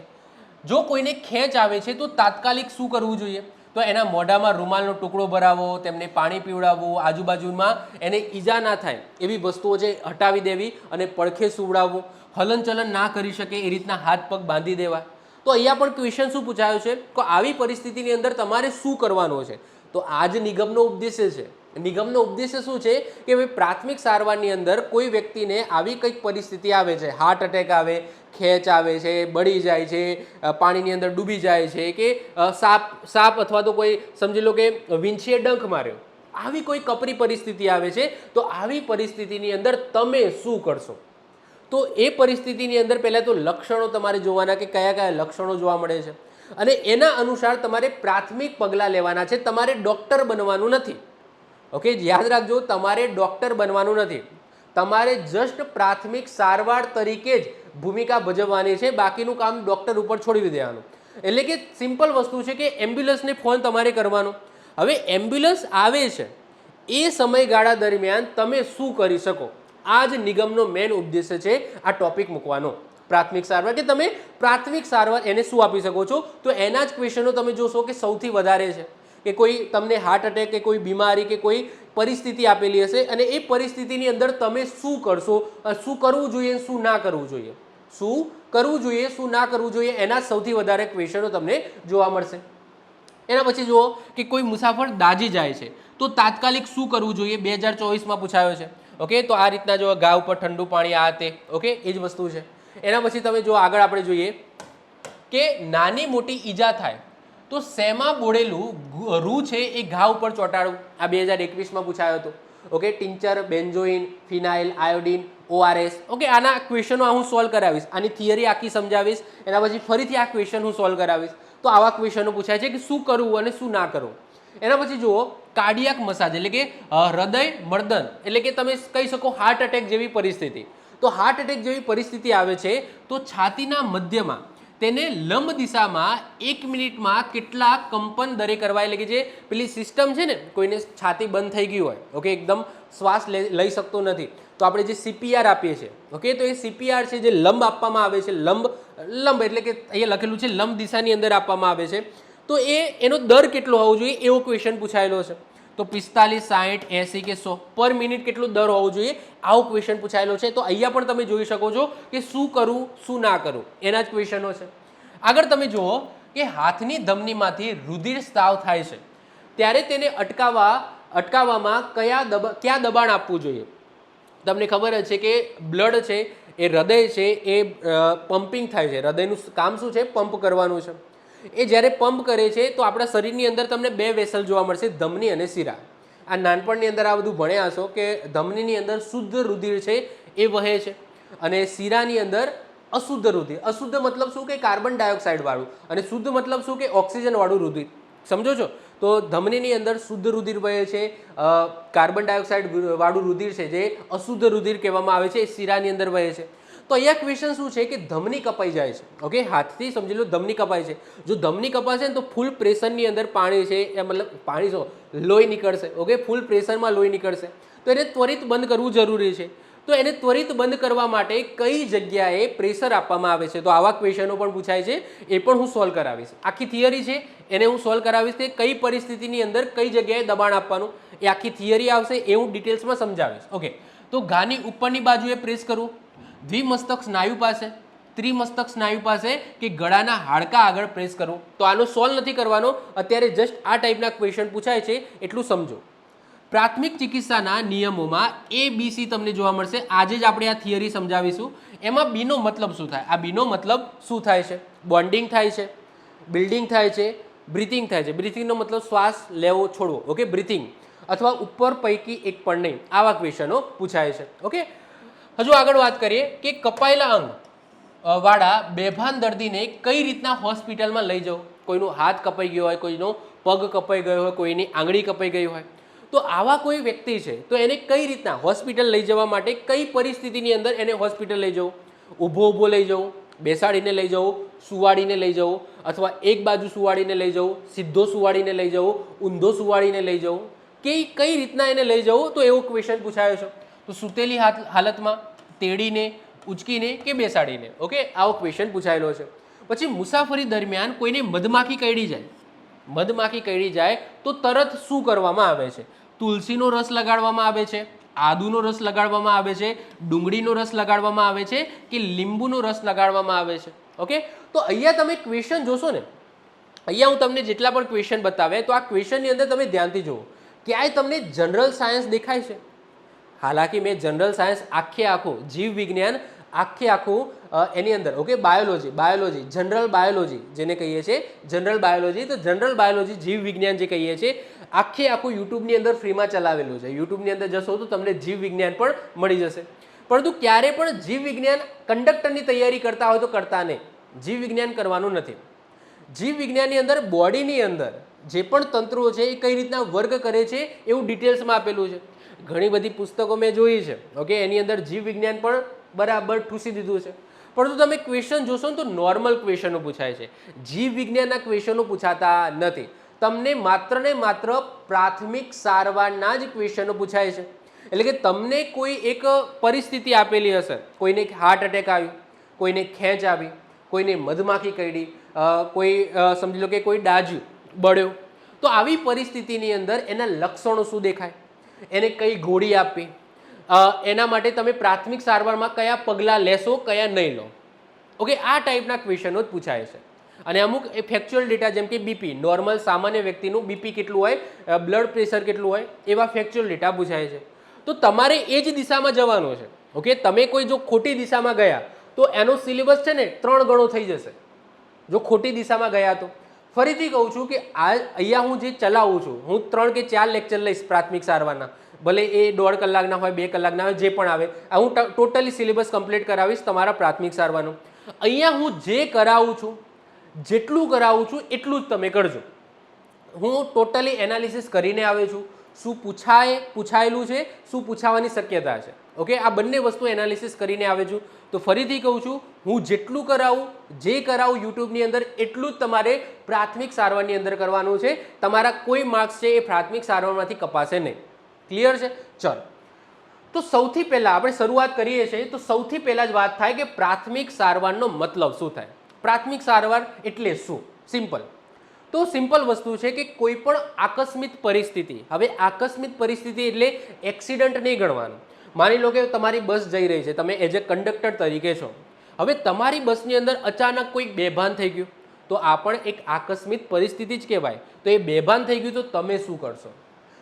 જો કોઈને ખેંચ આવે છે તો તાત્કાલિક શું કરવું જોઈએ? તો એના મોઢામાં રૂમાલનો ટુકડો ભરાવો, તેમને પાણી પીવડાવવું, આજુબાજુમાં એને ઈજા ના થાય એવી વસ્તુઓ છે હટાવી દેવી, અને પડખે સુવડાવવું, હલનચલન ના કરી શકે એ રીતના હાથ પગ બાંધી દેવા. તો અહીંયા પણ ક્વેશ્ચન શું પૂછાયો છે કે આવી પરિસ્થિતિની અંદર તમારે શું કરવાનું છે? તો આ જ નિગમનો ઉદ્દેશ્ય છે. નિગમનો ઉદ્દેશ્ય શું છે કે ભાઈ પ્રાથમિક સારવારની અંદર કોઈ વ્યક્તિને આવી કંઈક પરિસ્થિતિ આવે છે, હાર્ટ એટેક આવે, ખેંચ આવે છે, બળી જાય છે, પાણીની અંદર ડૂબી જાય છે, કે સાપ અથવા તો કોઈ સમજી લો કે વીંછીએ ડંખ માર્યો, આવી કોઈ કપરી પરિસ્થિતિ આવે છે, તો આવી પરિસ્થિતિની અંદર તમે શું કરશો? તો એ પરિસ્થિતિની અંદર પહેલાં તો લક્ષણો તમારે જોવાના કે કયા કયા લક્ષણો જોવા મળે છે, અને એના અનુસાર તમારે પ્રાથમિક પગલાં લેવાના છે. તમારે ડૉક્ટર બનવાનું નથી. ઓકે, યાદ રાખજો, તમારે ડૉક્ટર બનવાનું નથી. તમારે જસ્ટ પ્રાથમિક સારવાર તરીકે જ ભૂમિકા ભજવવાની છે. બાકીનું કામ ડૉક્ટર ઉપર છોડી દેવાનું. એટલે કે સિમ્પલ વસ્તુ છે કે એમ્બ્યુલન્સને ફોન તમારે કરવાનો, હવે એમ્બ્યુલન્સ આવે છે એ સમયગાળા દરમિયાન તમે શું કરી શકો, આ જ નિગમનો મેઇન ઉદ્દેશ્ય છે આ ટોપિક મૂકવાનો. પ્રાથમિક સારવાર કે તમે પ્રાથમિક સારવાર એને શું આપી શકો છો, તો એના જ ક્વેશ્ચનો તમે જોશો કે સૌથી વધારે છે કે કોઈ તમને હાર્ટ એટેક કે કોઈ બીમારી કે કોઈ પરિસ્થિતિ આપેલી હશે અને એ પરિસ્થિતિની અંદર તમે શું કરશો, શું કરવું જોઈએ, શું ના કરવું જોઈએ, શું કરવું જોઈએ, શું ના કરવું જોઈએ, એના સૌથી વધારે ક્વેશ્ચનો તમને જોવા મળશે. એના પછી જુઓ કે કોઈ મુસાફર દાઝી જાય છે તો તાત્કાલિક શું કરવું જોઈએ, 2024માં પૂછાયો છે. ઓકે, તો આ રીતના જો ઘા ઉપર ઠંડુ પાણી આ તે, ઓકે, એ જ વસ્તુ છે. એના પછી તમે જો આગળ આપણે જોઈએ કે નાની મોટી ઈજા થાય તો શેમાં બોળેલું રૂ છે એ ઘા ઉપર ચોંટાડવું, આ 2021માં પૂછાયો હતો. ઓકે, ટિંચર, બેન્ઝોઇન, ફિનાઇલ, આયોડિન, ORS. ઓકે, આના ક્વેશ્ચનો હું સોલ્વ કરાવીશ, આની થિયરી આખી સમજાવીશ, એના પછી ફરીથી આ ક્વેશ્ચન હું સોલ્વ કરાવીશ. તો આવા ક્વેશ્ચનો પૂછાય છે કે શું કરવું અને શું ના કરવું. એના પછી જુઓ કાર્ડિયાક મસાજ એટલે કે હૃદય મર્દન, એટલે કે તમે કહી શકો હાર્ટ એટેક જેવી પરિસ્થિતિ. તો હાર્ટ એટેક જેવી પરિસ્થિતિ આવે છે તો છાતીના મધ્યમાં તેને લંબ દિશામાં 1 મિનિટમાં કેટલા કંપન દરે કરવા, એટલે કે જે પેલી સિસ્ટમ છે ને, કોઈને છાતી બંધ થઈ ગઈ હોય, ઓકે, એકદમ શ્વાસ લઈ શકતો નથી, તો આપણે જે CPR આપીએ છીએ, ઓકે, તો એ CPR છે જે લંબ આપવામાં આવે છે, લંબ એટલે કે અહીંયા લખેલું છે લંબ દિશાની અંદર આપવામાં આવે છે. તો એનો દર કેટલો હોવો જોઈએ એવો ક્વેશ્ચન પૂછાયેલો છે. તો 45, 60, 80 કે 100 પર મિનિટ કેટલો દર હોવો જોઈએ આવો ક્વેશ્ચન પૂછાયેલો છે. તો અહીંયા પણ તમે જોઈ શકો છો કે શું કરવું શું ના કરવું એના જ ક્વેશ્ચનો છે. આગળ તમે જુઓ કે હાથની ધમનીમાંથી રુધિર સ્ત્રાવ થાય છે ત્યારે તેને અટકાવવામાં કયા દબાણ આપવું જોઈએ. તમને ખબર જ છે કે બ્લડ છે એ હૃદય છે એ પમ્પિંગ થાય છે, હૃદયનું કામ શું છે, પંપ કરવાનું છે. એ જ્યારે પંપ કરે છે તો આપણા શરીરની અંદર તમને 2 વેસલ જોવા મળશે, ધમની અને શિરા. આ નાનપણની અંદર આ બધું ભણ્યા હશો કે ધમનીની અંદર શુદ્ધ રુધિર છે એ વહે છે અને શિરાની અંદર અશુદ્ધ રુધિર. અશુદ્ધ મતલબ શું કે કાર્બન ડાયોક્સાઇડ વાળું, અને શુદ્ધ મતલબ શું કે ઓક્સિજન વાળું રુધિર. સમજો છો? તો ધમનીની અંદર શુદ્ધ રુધિર વહે છે, કાર્બન ડાયોક્સાઇડ વાળું રુધિર છે જે અશુદ્ધ રુધિર કહેવામાં આવે છે એ શિરાની અંદર વહે છે. તો અહીંયા ક્વેશ્ચન શું છે કે ધમની કપાઈ જાય છે, ઓકે, હાથથી સમજી લો ધમની કપાય છે. જો ધમની કપાશે ને તો ફૂલ પ્રેશરની અંદર પાણી છે એ મતલબ પાણી શું લોહી નીકળશે, ઓકે, ફૂલ પ્રેશરમાં લોહી નીકળશે. તો એને ત્વરિત બંધ કરવું જરૂરી છે. તો એને ત્વરિત બંધ કરવા માટે કઈ જગ્યાએ પ્રેશર આપવામાં આવે છે, તો આવા ક્વેશ્ચનો પણ પૂછાય છે, એ પણ હું સોલ્વ કરાવીશ. આખી થિયરી છે એને હું સોલ્વ કરાવીશ કે કઈ પરિસ્થિતિની અંદર કઈ જગ્યાએ દબાણ આપવાનું, એ આખી થિયરી આવશે, એ હું ડિટેલ્સમાં સમજાવીશ. ઓકે, તો ઘાની ઉપરની બાજુએ પ્રેસ કરવું, દ્વિમસ્તક સ્નાયુ પાસે, ત્રિમસ્તક સ્નાયુ પાસે કે ગળાના હાડકા આગળ પ્રેસ કરવું. તો આનો સોલ્વ નથી કરવાનો અત્યારે, જસ્ટ આ ટાઈપના ક્વેશ્ચન પૂછાય છે એટલું સમજો. પ્રાથમિક ચિકિત્સાના નિયમોમાં ABC તમને જોવા મળશે. આજે જ આપણે આ થિયરી સમજાવીશું. એમાં બીનો મતલબ શું થાય, આ બીનો મતલબ શું થાય છે, બોન્ડિંગ થાય છે, બિલ્ડિંગ થાય છે, બ્રીથિંગ થાય છે. બ્રીથિંગનો મતલબ શ્વાસ લેવો છોડવો, ઓકે, બ્રીથિંગ, અથવા ઉપર પૈકી એક પણ નહીં, આવા ક્વેશ્ચનો પૂછાય છે. ઓકે, હજુ આગળ વાત કરીએ કે કપાયેલા અંગ વાળા બેભાન દર્દીને કઈ રીતના હોસ્પિટલમાં લઈ જવું. કોઈનો હાથ કપાઈ ગયો હોય, કોઈનો પગ કપાઈ ગયો હોય, કોઈની આંગળી કપાઈ ગઈ હોય, તો આવા કોઈ વ્યક્તિ છે તો એને કઈ રીતના હોસ્પિટલ લઈ જવા માટે કઈ પરિસ્થિતિની અંદર એને હોસ્પિટલ લઈ જવું. ઊભો લઈ જવું, બેસાડીને લઈ જવું, સુવાડીને લઈ જવું, અથવા એક બાજુ સુવાડીને લઈ જવું, સીધો સુવાડીને લઈ જવું, ઊંધો સુવાડીને લઈ જવું, કે કઈ રીતના એને લઈ જવું, તો એવો ક્વેશ્ચન પૂછાયો છે. તો સૂતેલી હાલતમાં, તેડીને, ઉચકીને કે બેસાડીને, ઓકે, આવો ક્વેશ્ચન પૂછાયેલો છે. પછી મુસાફરી દરમિયાન કોઈને મધમાખી કરડી જાય તો તરત શું કરવામાં આવે છે. તુલસીનો રસ લગાડવામાં આવે છે, આદુનો રસ લગાડવામાં આવે છે, ડુંગળીનો રસ લગાડવામાં આવે છે કે લીંબુનો રસ લગાડવામાં આવે છે. ઓકે, તો અહીંયા તમે ક્વેશ્ચન જોશો ને, અહીંયા હું તમને જેટલા પણ ક્વેશ્ચન બતાવે તો આ ક્વેશ્ચનની અંદર તમે ધ્યાનથી જુઓ, ક્યાંય તમને જનરલ સાયન્સ દેખાય છે. હાલાકી મેં જનરલ સાયન્સ આખું જીવ વિજ્ઞાન આખું એની અંદર, ઓકે, બાયોલોજી જનરલ બાયોલોજી જેને કહીએ છીએ જનરલ બાયોલોજી, તો જનરલ બાયોલોજી જીવ વિજ્ઞાન જે કહીએ છીએ આખું યુટ્યુબની અંદર ફ્રીમાં ચલાવેલું છે. યુટ્યુબની અંદર જશો તો તમને જીવ વિજ્ઞાન પણ મળી જશે. પરંતુ ક્યારે પણ જીવ વિજ્ઞાન કંડક્ટરની તૈયારી કરતા હોય તો કરતા નહીં, જીવ વિજ્ઞાન કરવાનું નથી. જીવ વિજ્ઞાનની અંદર બોડીની અંદર જે પણ તંત્રો છે એ કઈ રીતના વર્ક કરે છે એવું ડિટેલ્સમાં આપેલું છે. ઘણી બધી પુસ્તકો મેં જોઈ છે, ઓકે, એની અંદર જીવ વિજ્ઞાન પણ બરાબર ઠૂસી દીધું છે. પરંતુ તમે ક્વેશ્ચન જોશો ને તો નોર્મલ ક્વેશ્ચનો પૂછાય છે, જીવ વિજ્ઞાનના ક્વેશ્ચનો પૂછાતા નથી. તમને માત્ર ને માત્ર પ્રાથમિક સારવારના જ ક્વેશ્ચનો પૂછાય છે. એટલે કે તમને કોઈ એક પરિસ્થિતિ આપેલી હશે, કોઈને હાર્ટ એટેક આવ્યું, કોઈને ખેંચ આવી, કોઈને મધમાખી કરડી, કોઈ સમજી લો કે કોઈ ડાજ્યું, બળ્યો, તો આવી પરિસ્થિતિની અંદર એના લક્ષણો શું દેખાય, એને કઈ ગોળી આપવી, એના માટે તમે પ્રાથમિક સારવારમાં કયા પગલાં લેશો, કયા નહીં લો. ઓકે, આ ટાઈપના ક્વેશ્ચનો જ પૂછાય છે. અને અમુક ફેક્ચ્યુઅલ ડેટા જેમ કે બીપી, નોર્મલ સામાન્ય વ્યક્તિનું બીપી કેટલું હોય, બ્લડ પ્રેશર કેટલું હોય, એવા ફેક્ચ્યુઅલ ડેટા પૂછાય છે. તો તમારે એ જ દિશામાં જવાનું છે. ઓકે, તમે કોઈ જો ખોટી દિશામાં ગયા તો એનો સિલેબસ છે ને 3 ગણો થઈ જશે. જો ખોટી દિશામાં ગયા તો ફરીથી કહું છું કે અહીંયા હું જે ચલાવું છું, હું 3 કે 4 લેક્ચર લઈશ પ્રાથમિક સારવારના, ભલે એ 1.5 કલાકના હોય, 2 કલાકના હોય, જે પણ આવે, હું ટોટલી સિલેબસ કમ્પ્લીટ કરાવીશ તમારા પ્રાથમિક સારવારનું. અહીંયા હું જે કરાવું છું, જેટલું કરાવું છું એટલું જ તમે કરજો. હું ટોટલી એનાલિસિસ કરીને આવે છું, શું પૂછાયેલું છે, શું પૂછાવાની શક્યતા છે. ઓકે, આ બંને વસ્તુ એનાલિસિસ કરીને આવે છું. તો ફરીથી કહું છું, હું જેટલું કરાવું, જે કરાવું યુટ્યુબની અંદર, એટલું જ તમારે પ્રાથમિક સારવારની અંદર કરવાનું છે. તમારા કોઈ માર્ક્સ છે એ પ્રાથમિક સારવારમાંથી કપાશે નહીં. ક્લિયર છે? ચલો, તો સૌથી પહેલાં આપણે શરૂઆત કરીએ છીએ. તો સૌથી પહેલાં જ વાત થાય કે પ્રાથમિક સારવારનો મતલબ શું થાય. પ્રાથમિક સારવાર એટલે શું? સિમ્પલ. તો સિમ્પલ વસ્તુ છે કે કોઈ પણ આકસ્મિક પરિસ્થિતિ, હવે આકસ્મિક પરિસ્થિતિ એટલે એક્સિડન્ટ નહીં ગણવાનું. માની લો કે તમારી બસ જઈ રહી છે, તમે એઝ એ કંડક્ટર તરીકે છો, હવે તમારી બસની અંદર અચાનક કોઈ બેભાન થઈ ગયું, તો આ પણ એક આકસ્મિક પરિસ્થિતિ જ કહેવાય. તો એ બેભાન થઈ ગયું તો તમે શું કરશો?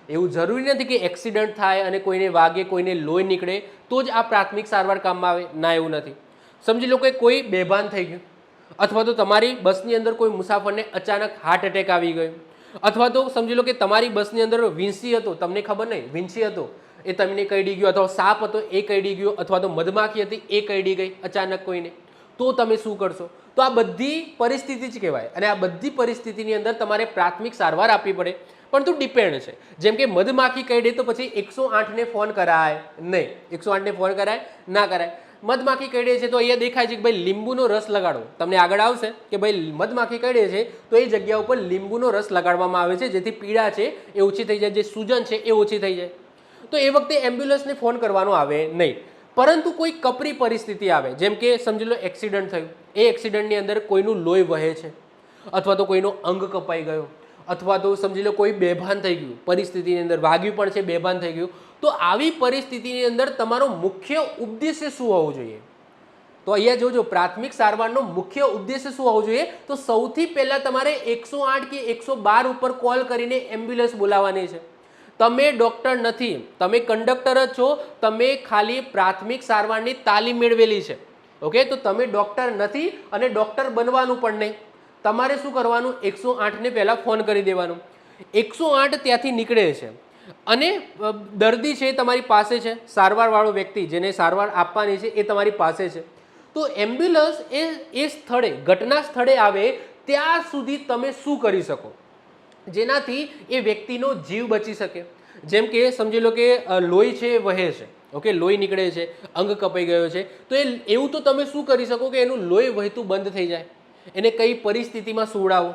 એવું જરૂરી નથી કે એક્સિડન્ટ થાય અને કોઈને વાગે, કોઈને લોહી નીકળે તો જ આ પ્રાથમિક સારવાર કામમાં આવે. ના, એવું નથી. સમજી લો કે કોઈ બેભાન થઈ ગયું, અથવા તો તમારી બસની અંદર કોઈ મુસાફરને અચાનક હાર્ટ એટેક આવી ગયો, અથવા તો સમજી લો કે તમારી બસની અંદર વિંછી હતો, તમને ખબર નહીં, વિંછી હતો એ તમને કરડી ગયો, અથવા સાપ હતો એ કરડી ગયો, અથવા તો મધમાખી હતી એ કરડી ગઈ અચાનક કોઈને, તો તમે શું કરશો? તો આ બધી પરિસ્થિતિ જ કહેવાય. અને આ બધી પરિસ્થિતિની અંદર તમારે પ્રાથમિક સારવાર આપવી પડે. પણ તો ડિપેન્ડ છે. જેમ કે મધમાખી કરડે તો પછી 108ને ફોન કરાય નહીં, 108ને ફોન કરાય ના કરાય. મધમાખી કરડે છે તો અહીંયા દેખાય છે કે ભાઈ લીંબુનો રસ લગાડો. તમને આગળ આવશે કે ભાઈ મધમાખી કરડે છે તો એ જગ્યા ઉપર લીંબુનો રસ લગાડવામાં આવે છે, જેથી પીડા છે એ ઓછી થઈ જાય, જે સૂજન છે એ ઓછી થઈ જાય. તો એ વખતે એમ્બ્યુલન્સને ફોન કરવાનો આવે નહીં. પરંતુ કોઈ કપરી પરિસ્થિતિ આવે, જેમ કે સમજી લો એક્સિડન્ટ થયું, એ એક્સિડન્ટની અંદર કોઈનું લોહી વહે છે, અથવા તો કોઈનો અંગ કપાઈ ગયો, અથવા તો સમજી લો કોઈ બેભાન થઈ ગયું, પરિસ્થિતિની અંદર વાગ્યું પણ છે, બેભાન થઈ ગયું, તો આવી પરિસ્થિતિની અંદર તમારો મુખ્ય ઉદ્દેશ્ય શું હોવું જોઈએ? તો અહીંયા જોજો, પ્રાથમિક સારવારનો મુખ્ય ઉદ્દેશ્ય શું હોવું જોઈએ? તો સૌથી પહેલાં તમારે 108 કે 112 ઉપર કોલ કરીને એમ્બ્યુલન્સ બોલાવવાની છે. તમે ડૉક્ટર નથી, તમે કંડક્ટર જ છો, તમે ખાલી પ્રાથમિક સારવારની તાલીમ મેળવેલી છે. ઓકે, તો તમે ડૉક્ટર નથી અને ડૉક્ટર બનવાનું પણ નહીં. તમારે શું કરવાનું? 108ને પહેલાં ફોન કરી દેવાનું. 108 ત્યાંથી નીકળે છે અને દર્દી છે તમારી પાસે છે, સારવારવાળો વ્યક્તિ જેને સારવાર આપવાની છે એ તમારી પાસે છે. તો એમ્બ્યુલન્સ એ સ્થળે, ઘટના સ્થળે આવે ત્યાં સુધી તમે શું કરી શકો જેનાથી એ વ્યક્તિનો જીવ બચી શકે? જેમ કે સમજી લો કે લોહી છે એ વહે છે, ઓકે, લોહી નીકળે છે, અંગ કપાઈ ગયો છે, તો એવું તો તમે શું કરી શકો કે એનું લોહી વહેતું બંધ થઈ જાય? એને કઈ પરિસ્થિતિમાં સુવડાવો,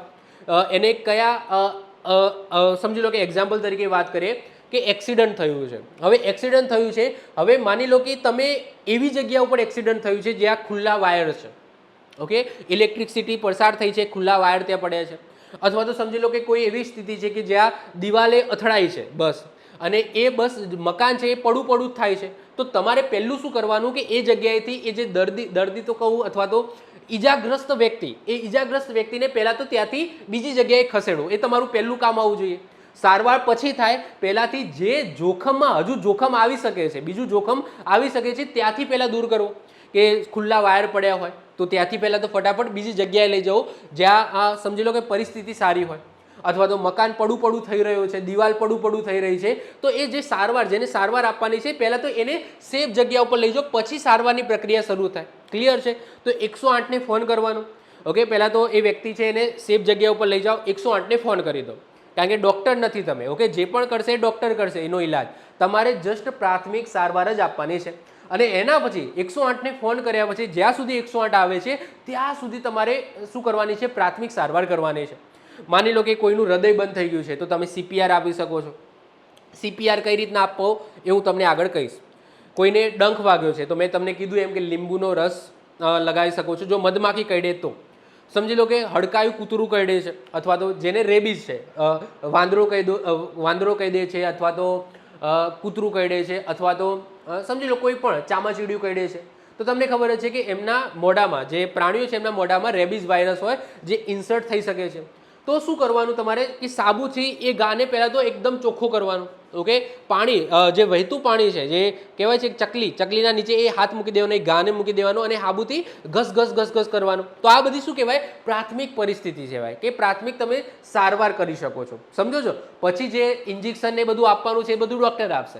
એને કયા સમજી લો કે એક્ઝામ્પલ તરીકે વાત કરીએ કે એક્સિડન્ટ થયું છે. હવે એક્સિડન્ટ થયું છે, હવે માની લો કે તમે એવી જગ્યા ઉપર એક્સિડન્ટ થયું છે જ્યાં ખુલ્લા વાયર છે, ઓકે, ઇલેક્ટ્રિસિટી પસાર થઈ છે, ખુલ્લા વાયર ત્યાં પડ્યા છે, અથવા તો સમજી લો કે કોઈ એવી સ્થિતિ છે કે જ્યાં દિવાલે અથડાઈ છે બસ, અને એ બસ મકાન છે એ પડું જ થાય છે. તો તમારે પહેલું શું કરવાનું કે એ જગ્યાએથી એ જે દર્દી તો કહું, અથવા તો ઈજાગ્રસ્ત વ્યક્તિ, એ ઈજાગ્રસ્ત વ્યક્તિને પહેલાં તો ત્યાંથી બીજી જગ્યાએ ખસેડો. એ તમારું પહેલું કામ આવવું જોઈએ. સારવાર પછી થાય, પહેલાંથી જે જોખમમાં હજુ જોખમ આવી શકે છે, બીજું જોખમ આવી શકે છે, ત્યાંથી પહેલાં દૂર કરવો. કે ખુલ્લા વાયર પડ્યા હોય તો ત્યાંથી પહેલાં તો ફટાફટ બીજી જગ્યાએ લઈ જાઓ જ્યાં સમજી લો કે પરિસ્થિતિ સારી હોય, અથવા તો મકાન પડું થઈ રહ્યું છે, દિવાલ પડું થઈ રહી છે, તો એ જે સારવાર, જેને સારવાર આપવાની છે, પહેલાં તો એને સેફ જગ્યા ઉપર લઈ જાઓ, પછી સારવારની પ્રક્રિયા શરૂ થાય. ક્લિયર છે? તો 108ને ફોન કરવાનો. ઓકે, પહેલાં તો એ વ્યક્તિ છે એને સેફ જગ્યા ઉપર લઈ જાઓ, 108ને ફોન કરી દો. કારણ કે ડૉક્ટર નથી તમે, ઓકે, જે પણ કરશે એ ડૉક્ટર કરશે એનો ઈલાજ. તમારે જસ્ટ પ્રાથમિક સારવાર જ આપવાની છે. અને એના પછી 108ને ફોન કર્યા પછી જ્યાં સુધી 108 આવે છે ત્યાં સુધી તમારે શું કરવાની છે? પ્રાથમિક સારવાર કરવાની છે. માની લો કે કોઈનું હૃદય બંધ થઈ ગયું છે તો તમે CPR આપી શકો છો. CPR કઈ રીતના આપવો એ હું તમને આગળ કહીશ. કોઈને ડંખ વાગ્યો છે તો મેં તમને કીધું એમ કે લીંબુનો રસ લગાવી શકો છો. જો મધમાખી કરડે તો સમજી લો કે હડકાયું કૂતરું કરડે છે, અથવા તો જેને રેબીઝ છે, વાંદરો કહી દે છે, અથવા તો કૂતરું કરડે છે, અથવા તો સમજી લો કોઈ પણ ચામાચીડિયું કરડે છે, તો તમને ખબર જ છે કે એમના મોઢામાં, જે પ્રાણીઓ છે એમના મોઢામાં રેબીઝ વાયરસ હોય જે ઇન્સર્ટ થઈ શકે છે. તો શું કરવાનું તમારે કે સાબુથી એ ગાને પહેલાં તો એકદમ ચોખ્ખું કરવાનું. ઓકે, પાણી જે વહેતું પાણી છે, જે કહેવાય છે ચકલીના નીચે એ હાથ મૂકી દેવાનો, એ ગાને મૂકી દેવાનો અને સાબુથી ઘસ કરવાનું. તો આ બધી શું કહેવાય? પ્રાથમિક પરિસ્થિતિ કહેવાય, કે પ્રાથમિક તમે સારવાર કરી શકો છો. સમજો છો? પછી જે ઇન્જેક્શન ને બધું આપવાનું છે એ બધું ડૉક્ટર આપશે.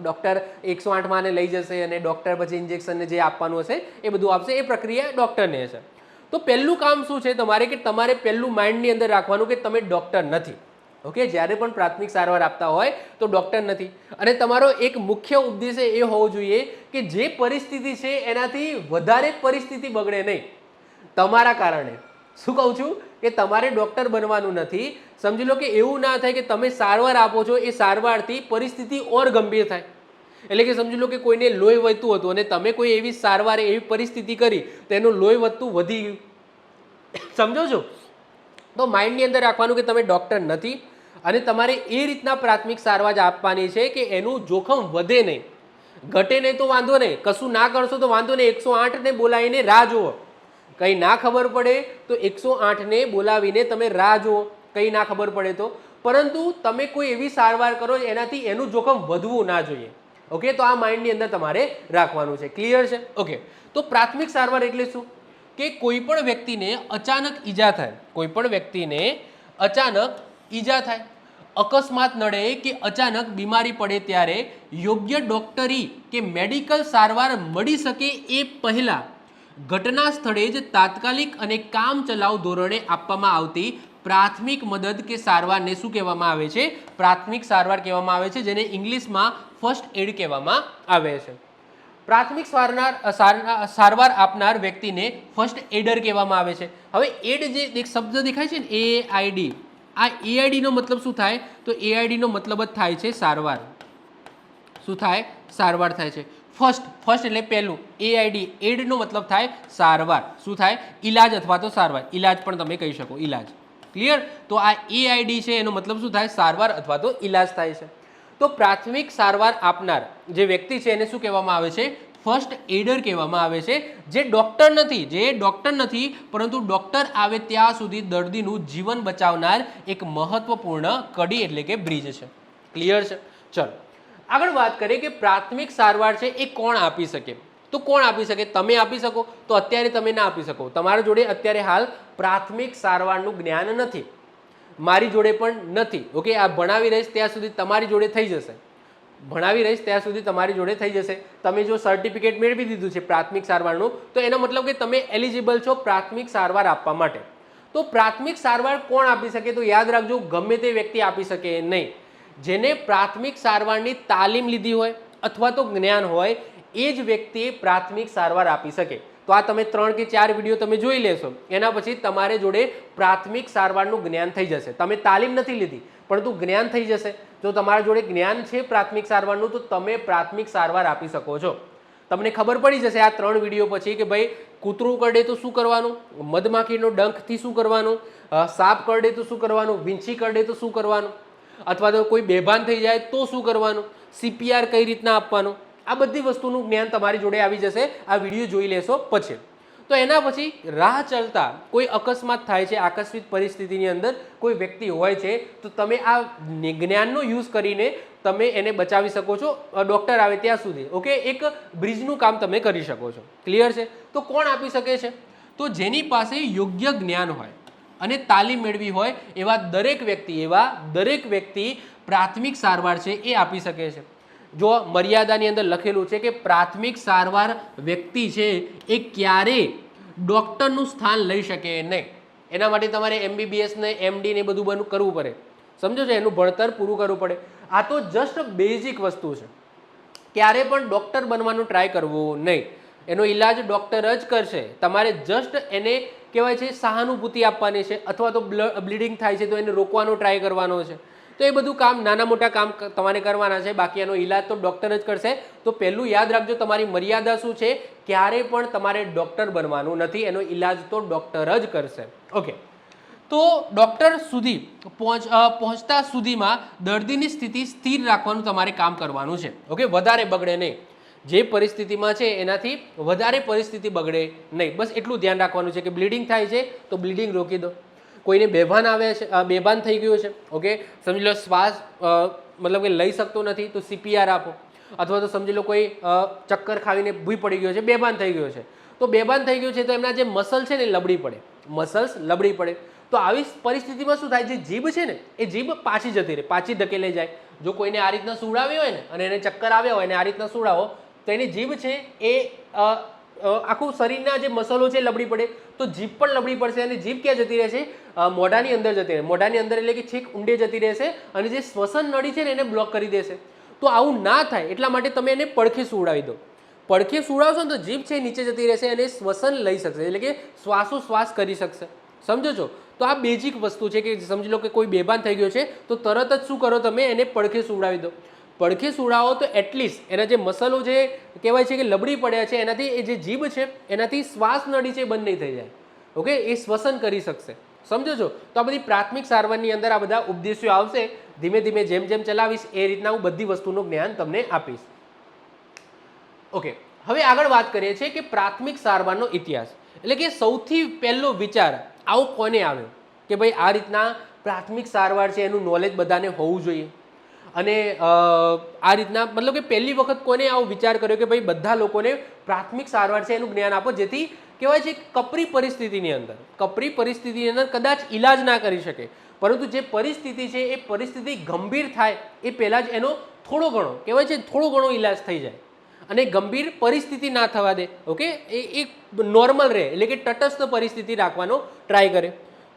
ડૉક્ટર 108 માં લઈ જશે અને ડૉક્ટર પછી ઇન્જેક્શનને જે આપવાનું હશે એ બધું આપશે. એ પ્રક્રિયા ડૉક્ટરને હશે. તો પહેલું કામ શું છે તમારે, કે તમારે પહેલું માઇન્ડની અંદર રાખવાનું કે તમે ડૉક્ટર નથી. ઓકે, જ્યારે પણ પ્રાથમિક સારવાર આપતા હોય તો ડૉક્ટર નથી. અને તમારો એક મુખ્ય ઉદ્દેશ્ય એ હોવો જોઈએ કે જે પરિસ્થિતિ છે એનાથી વધારે પરિસ્થિતિ બગડે નહીં તમારા કારણે. શું કહું છું કે તમારે ડૉક્ટર બનવાનું નથી. સમજી લો કે એવું ના થાય કે તમે સારવાર આપો છો, એ સારવારથી પરિસ્થિતિ ઓર ગંભીર થાય. એટલે કે સમજી લો કે કોઈને લોહી વધતું હતું અને તમે કોઈ એવી સારવાર, એવી પરિસ્થિતિ કરી તો એનું લોહી વધતું વધી ગયું. સમજો છો? તો માઇન્ડની અંદર રાખવાનું કે તમે ડૉક્ટર નથી અને તમારે એ રીતના પ્રાથમિક સારવાર આપવાની છે કે એનું જોખમ વધે નહીં, ઘટે નહીં તો વાંધો નહીં, કશું ના કરશો તો વાંધો નહીં. 108 ને બોલાવીને રાહ જુઓ. કંઈ ના ખબર પડે તો 108 ને બોલાવીને તમે રાહ જુઓ, કંઈ ના ખબર પડે તો. પરંતુ તમે કોઈ એવી સારવાર કરો એનાથી એનું જોખમ વધવું ના જોઈએ. ઓકે, તો આ માઇન્ડની અંદર તમારે રાખવાનું છે. ક્લિયર છે? ઓકે, તો પ્રાથમિક સારવાર એટલે શું? કે કોઈ પણ વ્યક્તિને અચાનક ઈજા થાય, કોઈ પણ વ્યક્તિને અચાનક ઈજા થાય, અકસ્માત નડે કે અચાનક બીમારી પડે ત્યારે યોગ્ય ડોક્ટરી કે મેડિકલ સારવાર મળી શકે એ પહેલાં ઘટના સ્થળે જ તાત્કાલિક અને કામચલાઉ ધોરણે આપવામાં આવતી પ્રાથમિક મદદ કે સારવારને શું કહેવામાં આવે છે? પ્રાથમિક સારવાર કહેવામાં આવે છે, જેને ઇંગ્લિશમાં ફર્સ્ટ એડ કહેવામાં આવે છે. પ્રાથમિક સારવાર આપનાર વ્યક્તિને ફર્સ્ટ એડર કહેવામાં આવે છે. હવે એડ જે એક શબ્દ દેખાય છે ને, AID, આ AID નો મતલબ શું થાય? તો AID નો મતલબ જ થાય છે સારવાર. શું થાય? સારવાર થાય છે. ફર્સ્ટ એટલે પહેલું, AID, એડ નો મતલબ થાય સારવાર. શું થાય? ઇલાજ અથવા તો સારવાર. ઇલાજ પણ તમે કહી શકો, ઇલાજ. ક્લિયર? તો આ AID છે એનો મતલબ શું થાય? સારવાર અથવા તો ઇલાજ થાય છે. તો પ્રાથમિક સારવાર આપનાર જે વ્યક્તિ છે એને શું કહેવામાં આવે છે? ફર્સ્ટ એડર કહેવામાં આવે છે, જે ડૉક્ટર નથી, પરંતુ ડૉક્ટર આવે ત્યાં સુધી દર્દીનું જીવન બચાવનાર એક મહત્વપૂર્ણ કડી એટલે કે બ્રિજ છે. ક્લિયર છે? ચલો આગળ વાત કરીએ કે પ્રાથમિક સારવાર છે એ કોણ આપી શકે? તો કોણ આપી શકે? તમે આપી શકો તો અત્યારે તમે ના આપી શકો. તમારા જોડે અત્યારે હાલ પ્રાથમિક સારવારનું જ્ઞાન નથી, મારી જોડે પણ નથી. ઓકે, આ ભણાવી રહીશ ત્યાં સુધી તમારી જોડે થઈ જશે. તમે જો સર્ટિફિકેટ મેળવી દીધું છે પ્રાથમિક સારવારનું, તો એનો મતલબ કે તમે એલિજિબલ છો પ્રાથમિક સારવાર આપવા માટે. તો પ્રાથમિક સારવાર કોણ આપી શકે? તો યાદ રાખજો, ગમે તે વ્યક્તિ આપી શકે નહીં. જેને પ્રાથમિક સારવારની તાલીમ લીધી હોય અથવા તો જ્ઞાન હોય એ જ વ્યક્તિ પ્રાથમિક સારવાર આપી શકે. તો આ તમે 3 કે 4 વિડીયો તમે જોઈ લેશો, એના પછી તમારે જોડે પ્રાથમિક સારવારનું જ્ઞાન થઈ જશે. તમે તાલીમ નથી લીધી પરંતુ જ્ઞાન થઈ જશે. જો તમારા જોડે જ્ઞાન છે પ્રાથમિક સારવારનું તો તમે પ્રાથમિક સારવાર આપી શકો છો. તમને ખબર પડી જશે આ 3 વિડીયો પછી કે ભાઈ કૂતરું કરડે તો શું કરવાનું, મધમાખીનો ડંખથી શું કરવાનું, સાપ કરડે તો શું કરવાનું, વીંછી કરડે તો શું કરવાનું, અથવા તો કોઈ બેભાન થઈ જાય તો શું કરવાનું, CPR કઈ રીતના આપવાનું. આ બધી વસ્તુનું જ્ઞાન તમારી જોડે આવી જશે આ વિડીયો જોઈ લેશો પછી. તો એના પછી રાહ ચાલતા કોઈ અકસ્માત થાય છે, આકસ્મિક પરિસ્થિતિની અંદર કોઈ વ્યક્તિ હોય છે, તો તમે આ જ્ઞાનનો યુઝ કરીને તમે એને બચાવી શકો છો ડૉક્ટર આવે ત્યાં સુધી. ઓકે, એક બ્રિજનું કામ તમે કરી શકો છો. ક્લિયર છે? તો કોણ આપી શકે છે? તો જેની પાસે યોગ્ય જ્ઞાન હોય અને તાલીમ મેળવી હોય એવા દરેક વ્યક્તિ પ્રાથમિક સારવાર છે એ આપી શકે છે. જો મર્યાદાની અંદર લખેલું છે કે પ્રાથમિક સારવાર વ્યક્તિ છે એ ક્યારેય ડૉક્ટરનું સ્થાન લઈ શકે નહીં. એના માટે તમારે MBBS ને MD ને બધું કરવું પડે. સમજો છો? એનું ભણતર પૂરું કરવું પડે. આ તો જસ્ટ બેઝિક વસ્તુ છે. ક્યારે પણ ડૉક્ટર બનવાનું ટ્રાય કરવું નહીં. એનો ઈલાજ ડૉક્ટર જ કરશે. તમારે જસ્ટ એને કહેવાય છે સહાનુભૂતિ આપવાની છે, અથવા તો બ્લીડિંગ થાય છે તો એને રોકવાનો ટ્રાય કરવાનો છે. તો એ બધું કામ નાના મોટા કામ તમારે કરવાના છે, બાકી એનો ઈલાજ તો ડૉક્ટર જ કરશે. તો પહેલું યાદ રાખજો, તમારી મર્યાદા શું છે, ક્યારે પણ તમારે ડૉક્ટર બનવાનું નથી, એનો ઈલાજ તો ડૉક્ટર જ કરશે. ઓકે, તો ડૉક્ટર સુધી પહોંચતા સુધીમાં દર્દીની સ્થિતિ સ્થિર રાખવાનું તમારે કામ કરવાનું છે. ઓકે, વધારે બગડે નહીં, જે પરિસ્થિતિમાં છે એનાથી વધારે પરિસ્થિતિ બગડે નહીં, બસ એટલું ધ્યાન રાખવાનું છે કે બ્લીડિંગ થાય છે તો બ્લીડિંગ રોકી દો. કોઈને બેભાન આવે છે, બેભાન થઈ ગયું છે, ઓકે, સમજી લો શ્વાસ મતલબ કે લઈ શકતો નથી તો CPR આપો, અથવા તો સમજી લો કોઈ ચક્કર ખાવીને ભૂઈ પડી ગયો છે, બેભાન થઈ ગયો છે, તો બેભાન થઈ ગયું છે તો એમના જે મસલ છે ને લબડી પડે, મસલ્સ લબડી પડે. તો આવી પરિસ્થિતિમાં શું થાય, જે જીભ છે ને એ જીભ પાછી જતી રહે, પાછી ધકેલાઈ જાય. જો કોઈને આ રીતના સુવડાવી હોય ને અને એને ચક્કર આવ્યા હોય અને આ રીતના સુવડાવો તો એની જીભ છે એ આખું શરીરના જે મસલો છે લબડી પડે, તો જીભ પણ લબડી પડશે અને જીભ ક્યાં જતી રહેશે, મોઢાની અંદર જતી રહે. મોઢાની અંદર એટલે કે છેક ઊંડે જતી રહેશે અને જે શ્વસન નળી છે ને એને બ્લોક કરી દેશે. તો આવું ના થાય એટલા માટે તમે એને પડખે સુવડાવી દો. પડખે સુવડાવશો ને તો જીભ છે નીચે જતી રહેશે અને શ્વસન લઈ શકશે, એટલે કે શ્વાસોશ્વાસ કરી શકશે. સમજો છો? તો આ બેઝિક વસ્તુ છે કે સમજી લો કે કોઈ બેભાન થઈ ગયો છે તો તરત જ શું કરો, તમે એને પડખે સુવડાવી દો. પડખે સુવડાવો તો એટલીસ્ટ એના જે મસલો જે કહેવાય છે કે લબડી પડ્યા છે એનાથી એ જે જીભ છે એનાથી શ્વાસ નળી છે બંધ નહીં થઈ જાય. ઓકે, એ શ્વસન કરી શકશે. સમજો છો? તો આ બધી પ્રાથમિક સારવારની અંદર આ બધા ઉપદેશો આવશે. ધીમે ધીમે જેમ જેમ ચલાવીશ એ રીતના હું બધી વસ્તુનું જ્ઞાન તમને આપીશ. ઓકે, હવે આગળ વાત કરીએ છીએ કે પ્રાથમિક સારવારનો ઇતિહાસ, એટલે કે સૌથી પહેલો વિચાર આવો કોને આવ્યો કે ભાઈ આ રીતના પ્રાથમિક સારવાર છે એનું નોલેજ બધાને હોવું જોઈએ. અને આ રીતના મતલબ કે પહેલી વખત કોને આવો વિચાર કર્યો કે ભાઈ બધા લોકોને પ્રાથમિક સારવાર છે એનું જ્ઞાન આપો, જેથી કહેવાય છે કપરી પરિસ્થિતિની અંદર કદાચ ઈલાજ ના કરી શકે, પરંતુ જે પરિસ્થિતિ છે એ પરિસ્થિતિ ગંભીર થાય એ પહેલાં જ એનો થોડો ઘણો ઈલાજ થઈ જાય અને ગંભીર પરિસ્થિતિ ના થવા દે. ઓકે, એ નોર્મલ રહે, એટલે કે તટસ્થ પરિસ્થિતિ રાખવાનો ટ્રાય કરે.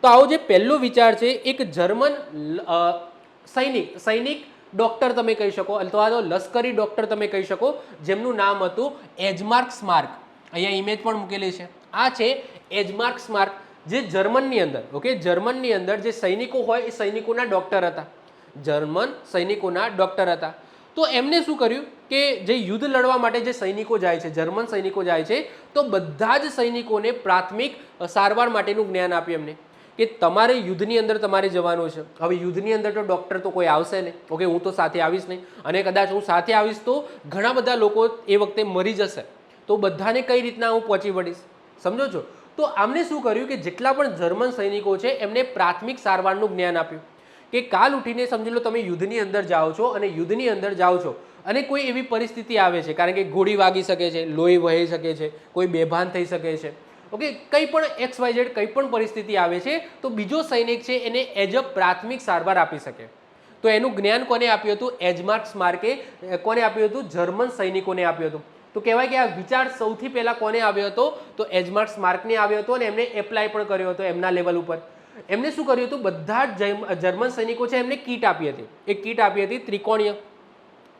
તો આવો જે પહેલો વિચાર છે, એક જર્મન સૈનિક ડૉક્ટર તમે કહી શકો, અથવા તો લશ્કરી ડૉક્ટર તમે કહી શકો, જેમનું નામ હતું એજમાર્ક સ્માર્ક. અહીંયા ઇમેજ પણ મૂકેલી છે. આ છે એજમાર્ક સ્માર્ક, જે જર્મનની અંદર, ઓકે, જર્મનની અંદર જે સૈનિકો હોય એ સૈનિકોના ડૉક્ટર હતા, જર્મન સૈનિકોના ડૉક્ટર હતા. તો એમને શું કર્યું કે જે યુદ્ધ લડવા માટે જે સૈનિકો જાય છે, જર્મન સૈનિકો જાય છે, તો બધા જ સૈનિકોને પ્રાથમિક સારવાર માટેનું જ્ઞાન આપ્યું એમને કે તમારે યુદ્ધની અંદર તમારે જવાનું છે. હવે યુદ્ધની અંદર તો ડૉક્ટર તો કોઈ આવશે નહીં, ઓકે, હું તો સાથે આવીશ નહીં, અને કદાચ હું સાથે આવીશ તો ઘણા બધા લોકો એ વખતે મરી જશે, તો બધાને કઈ રીતના હું પહોંચી વળીશ. સમજો છો? તો આમને શું કર્યું કે જેટલા પણ જર્મન સૈનિકો છે એમને પ્રાથમિક સારવારનું જ્ઞાન આપ્યું કે કાલ ઉઠીને સમજી લો તમે યુદ્ધની અંદર જાઓ છો અને યુદ્ધની અંદર જાઓ છો અને કોઈ એવી પરિસ્થિતિ આવે છે, કારણ કે ગોળી વાગી શકે છે, લોહી વહી શકે છે, કોઈ બેભાન થઈ શકે છે, ઓકે, કંઈ પણ XYZ કંઈ પણ પરિસ્થિતિ આવે છે તો બીજો સૈનિક છે એને એઝ અ પ્રાથમિક સારવાર આપી શકે. તો એનું જ્ઞાન કોને આપ્યું હતું? એજમાર્ક સ્માર્કે કોને આપ્યું હતું? જર્મન સૈનિકોને આપ્યું હતું. તો કહેવાય કે આ વિચાર સૌથી પહેલાં કોને આવ્યો હતો? તો એજમાર્ક સ્માર્કને આવ્યો હતો અને એમને એપ્લાય પણ કર્યો હતો એમના લેવલ ઉપર. એમને શું કર્યું હતું? બધા જ જર્મન સૈનિકો છે એમને કીટ આપી હતી. એક કીટ આપી હતી ત્રિકોણીય,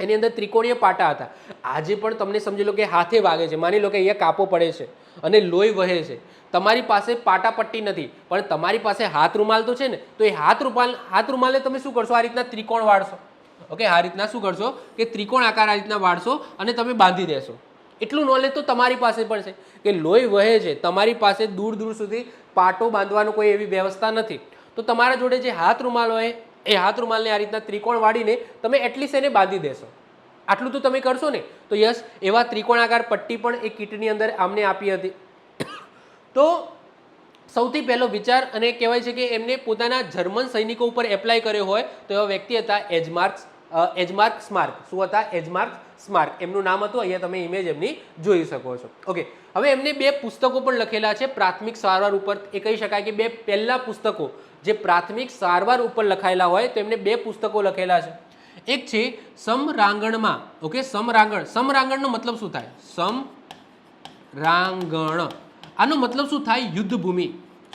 એની અંદર ત્રિકોણીય પાટા હતા. આજે પણ તમને સમજી લો કે હાથે વાગે છે, માની લો કે અહીંયા કાપો પડે છે અને લોહી વહે છે, તમારી પાસે પાટાપટ્ટી નથી પણ તમારી પાસે હાથ રૂમાલ તો છે ને, તો એ હાથ રૂમાલને તમે શું કરશો? આ રીતના ત્રિકોણ વાળશો. ઓકે, આ રીતના શું કરશો કે ત્રિકોણ આકાર આ રીતના વાળશો અને તમે બાંધી દેશો. એટલું નોલેજ તો તમારી પાસે પણ છે કે લોહી વહે છે, તમારી પાસે દૂર દૂર સુધી પાટો બાંધવાનો કોઈ એવી વ્યવસ્થા નથી, તો તમારા જોડે જે હાથ રૂમાલ હોય એ હાથ રૂમાલને આ રીતના ત્રિકોણ વાળીને તમે એટલીસ્ટ એને બાંધી દેશો. આટલું તો તમે કરશો ને, તો યસ, એવા ત્રિકોણાકાર પટ્ટી પણ એ કીટની અંદર આમને આપી હતી. તો સૌથી પહેલો વિચાર, અને કહેવાય છે કે એમને પોતાના જર્મન સૈનિકો ઉપર એપ્લાય કર્યો હોય તો એવા વ્યક્તિ હતા એજમાર્ક સ્માર્ક. શું હતા? એજમાર્ક સ્માર્ક એમનું નામ હતું. અહીંયા તમે ઇમેજ એમની જોઈ શકો છો. ઓકે, હવે એમને 2 પુસ્તકો પણ લખેલા છે પ્રાથમિક સારવાર ઉપર. એ કહી શકાય કે 2 પહેલા પુસ્તકો જે પ્રાથમિક સારવાર ઉપર લખાયેલા હોય તો એમને 2 પુસ્તકો લખેલા છે. એક છે સમરાંગણમાં. ઓકે, સમરાંગણનો મતલબ શું થાય? સમરાંગણ, આનો મતલબ શું થાય? યુદ્ધ ભૂમિ.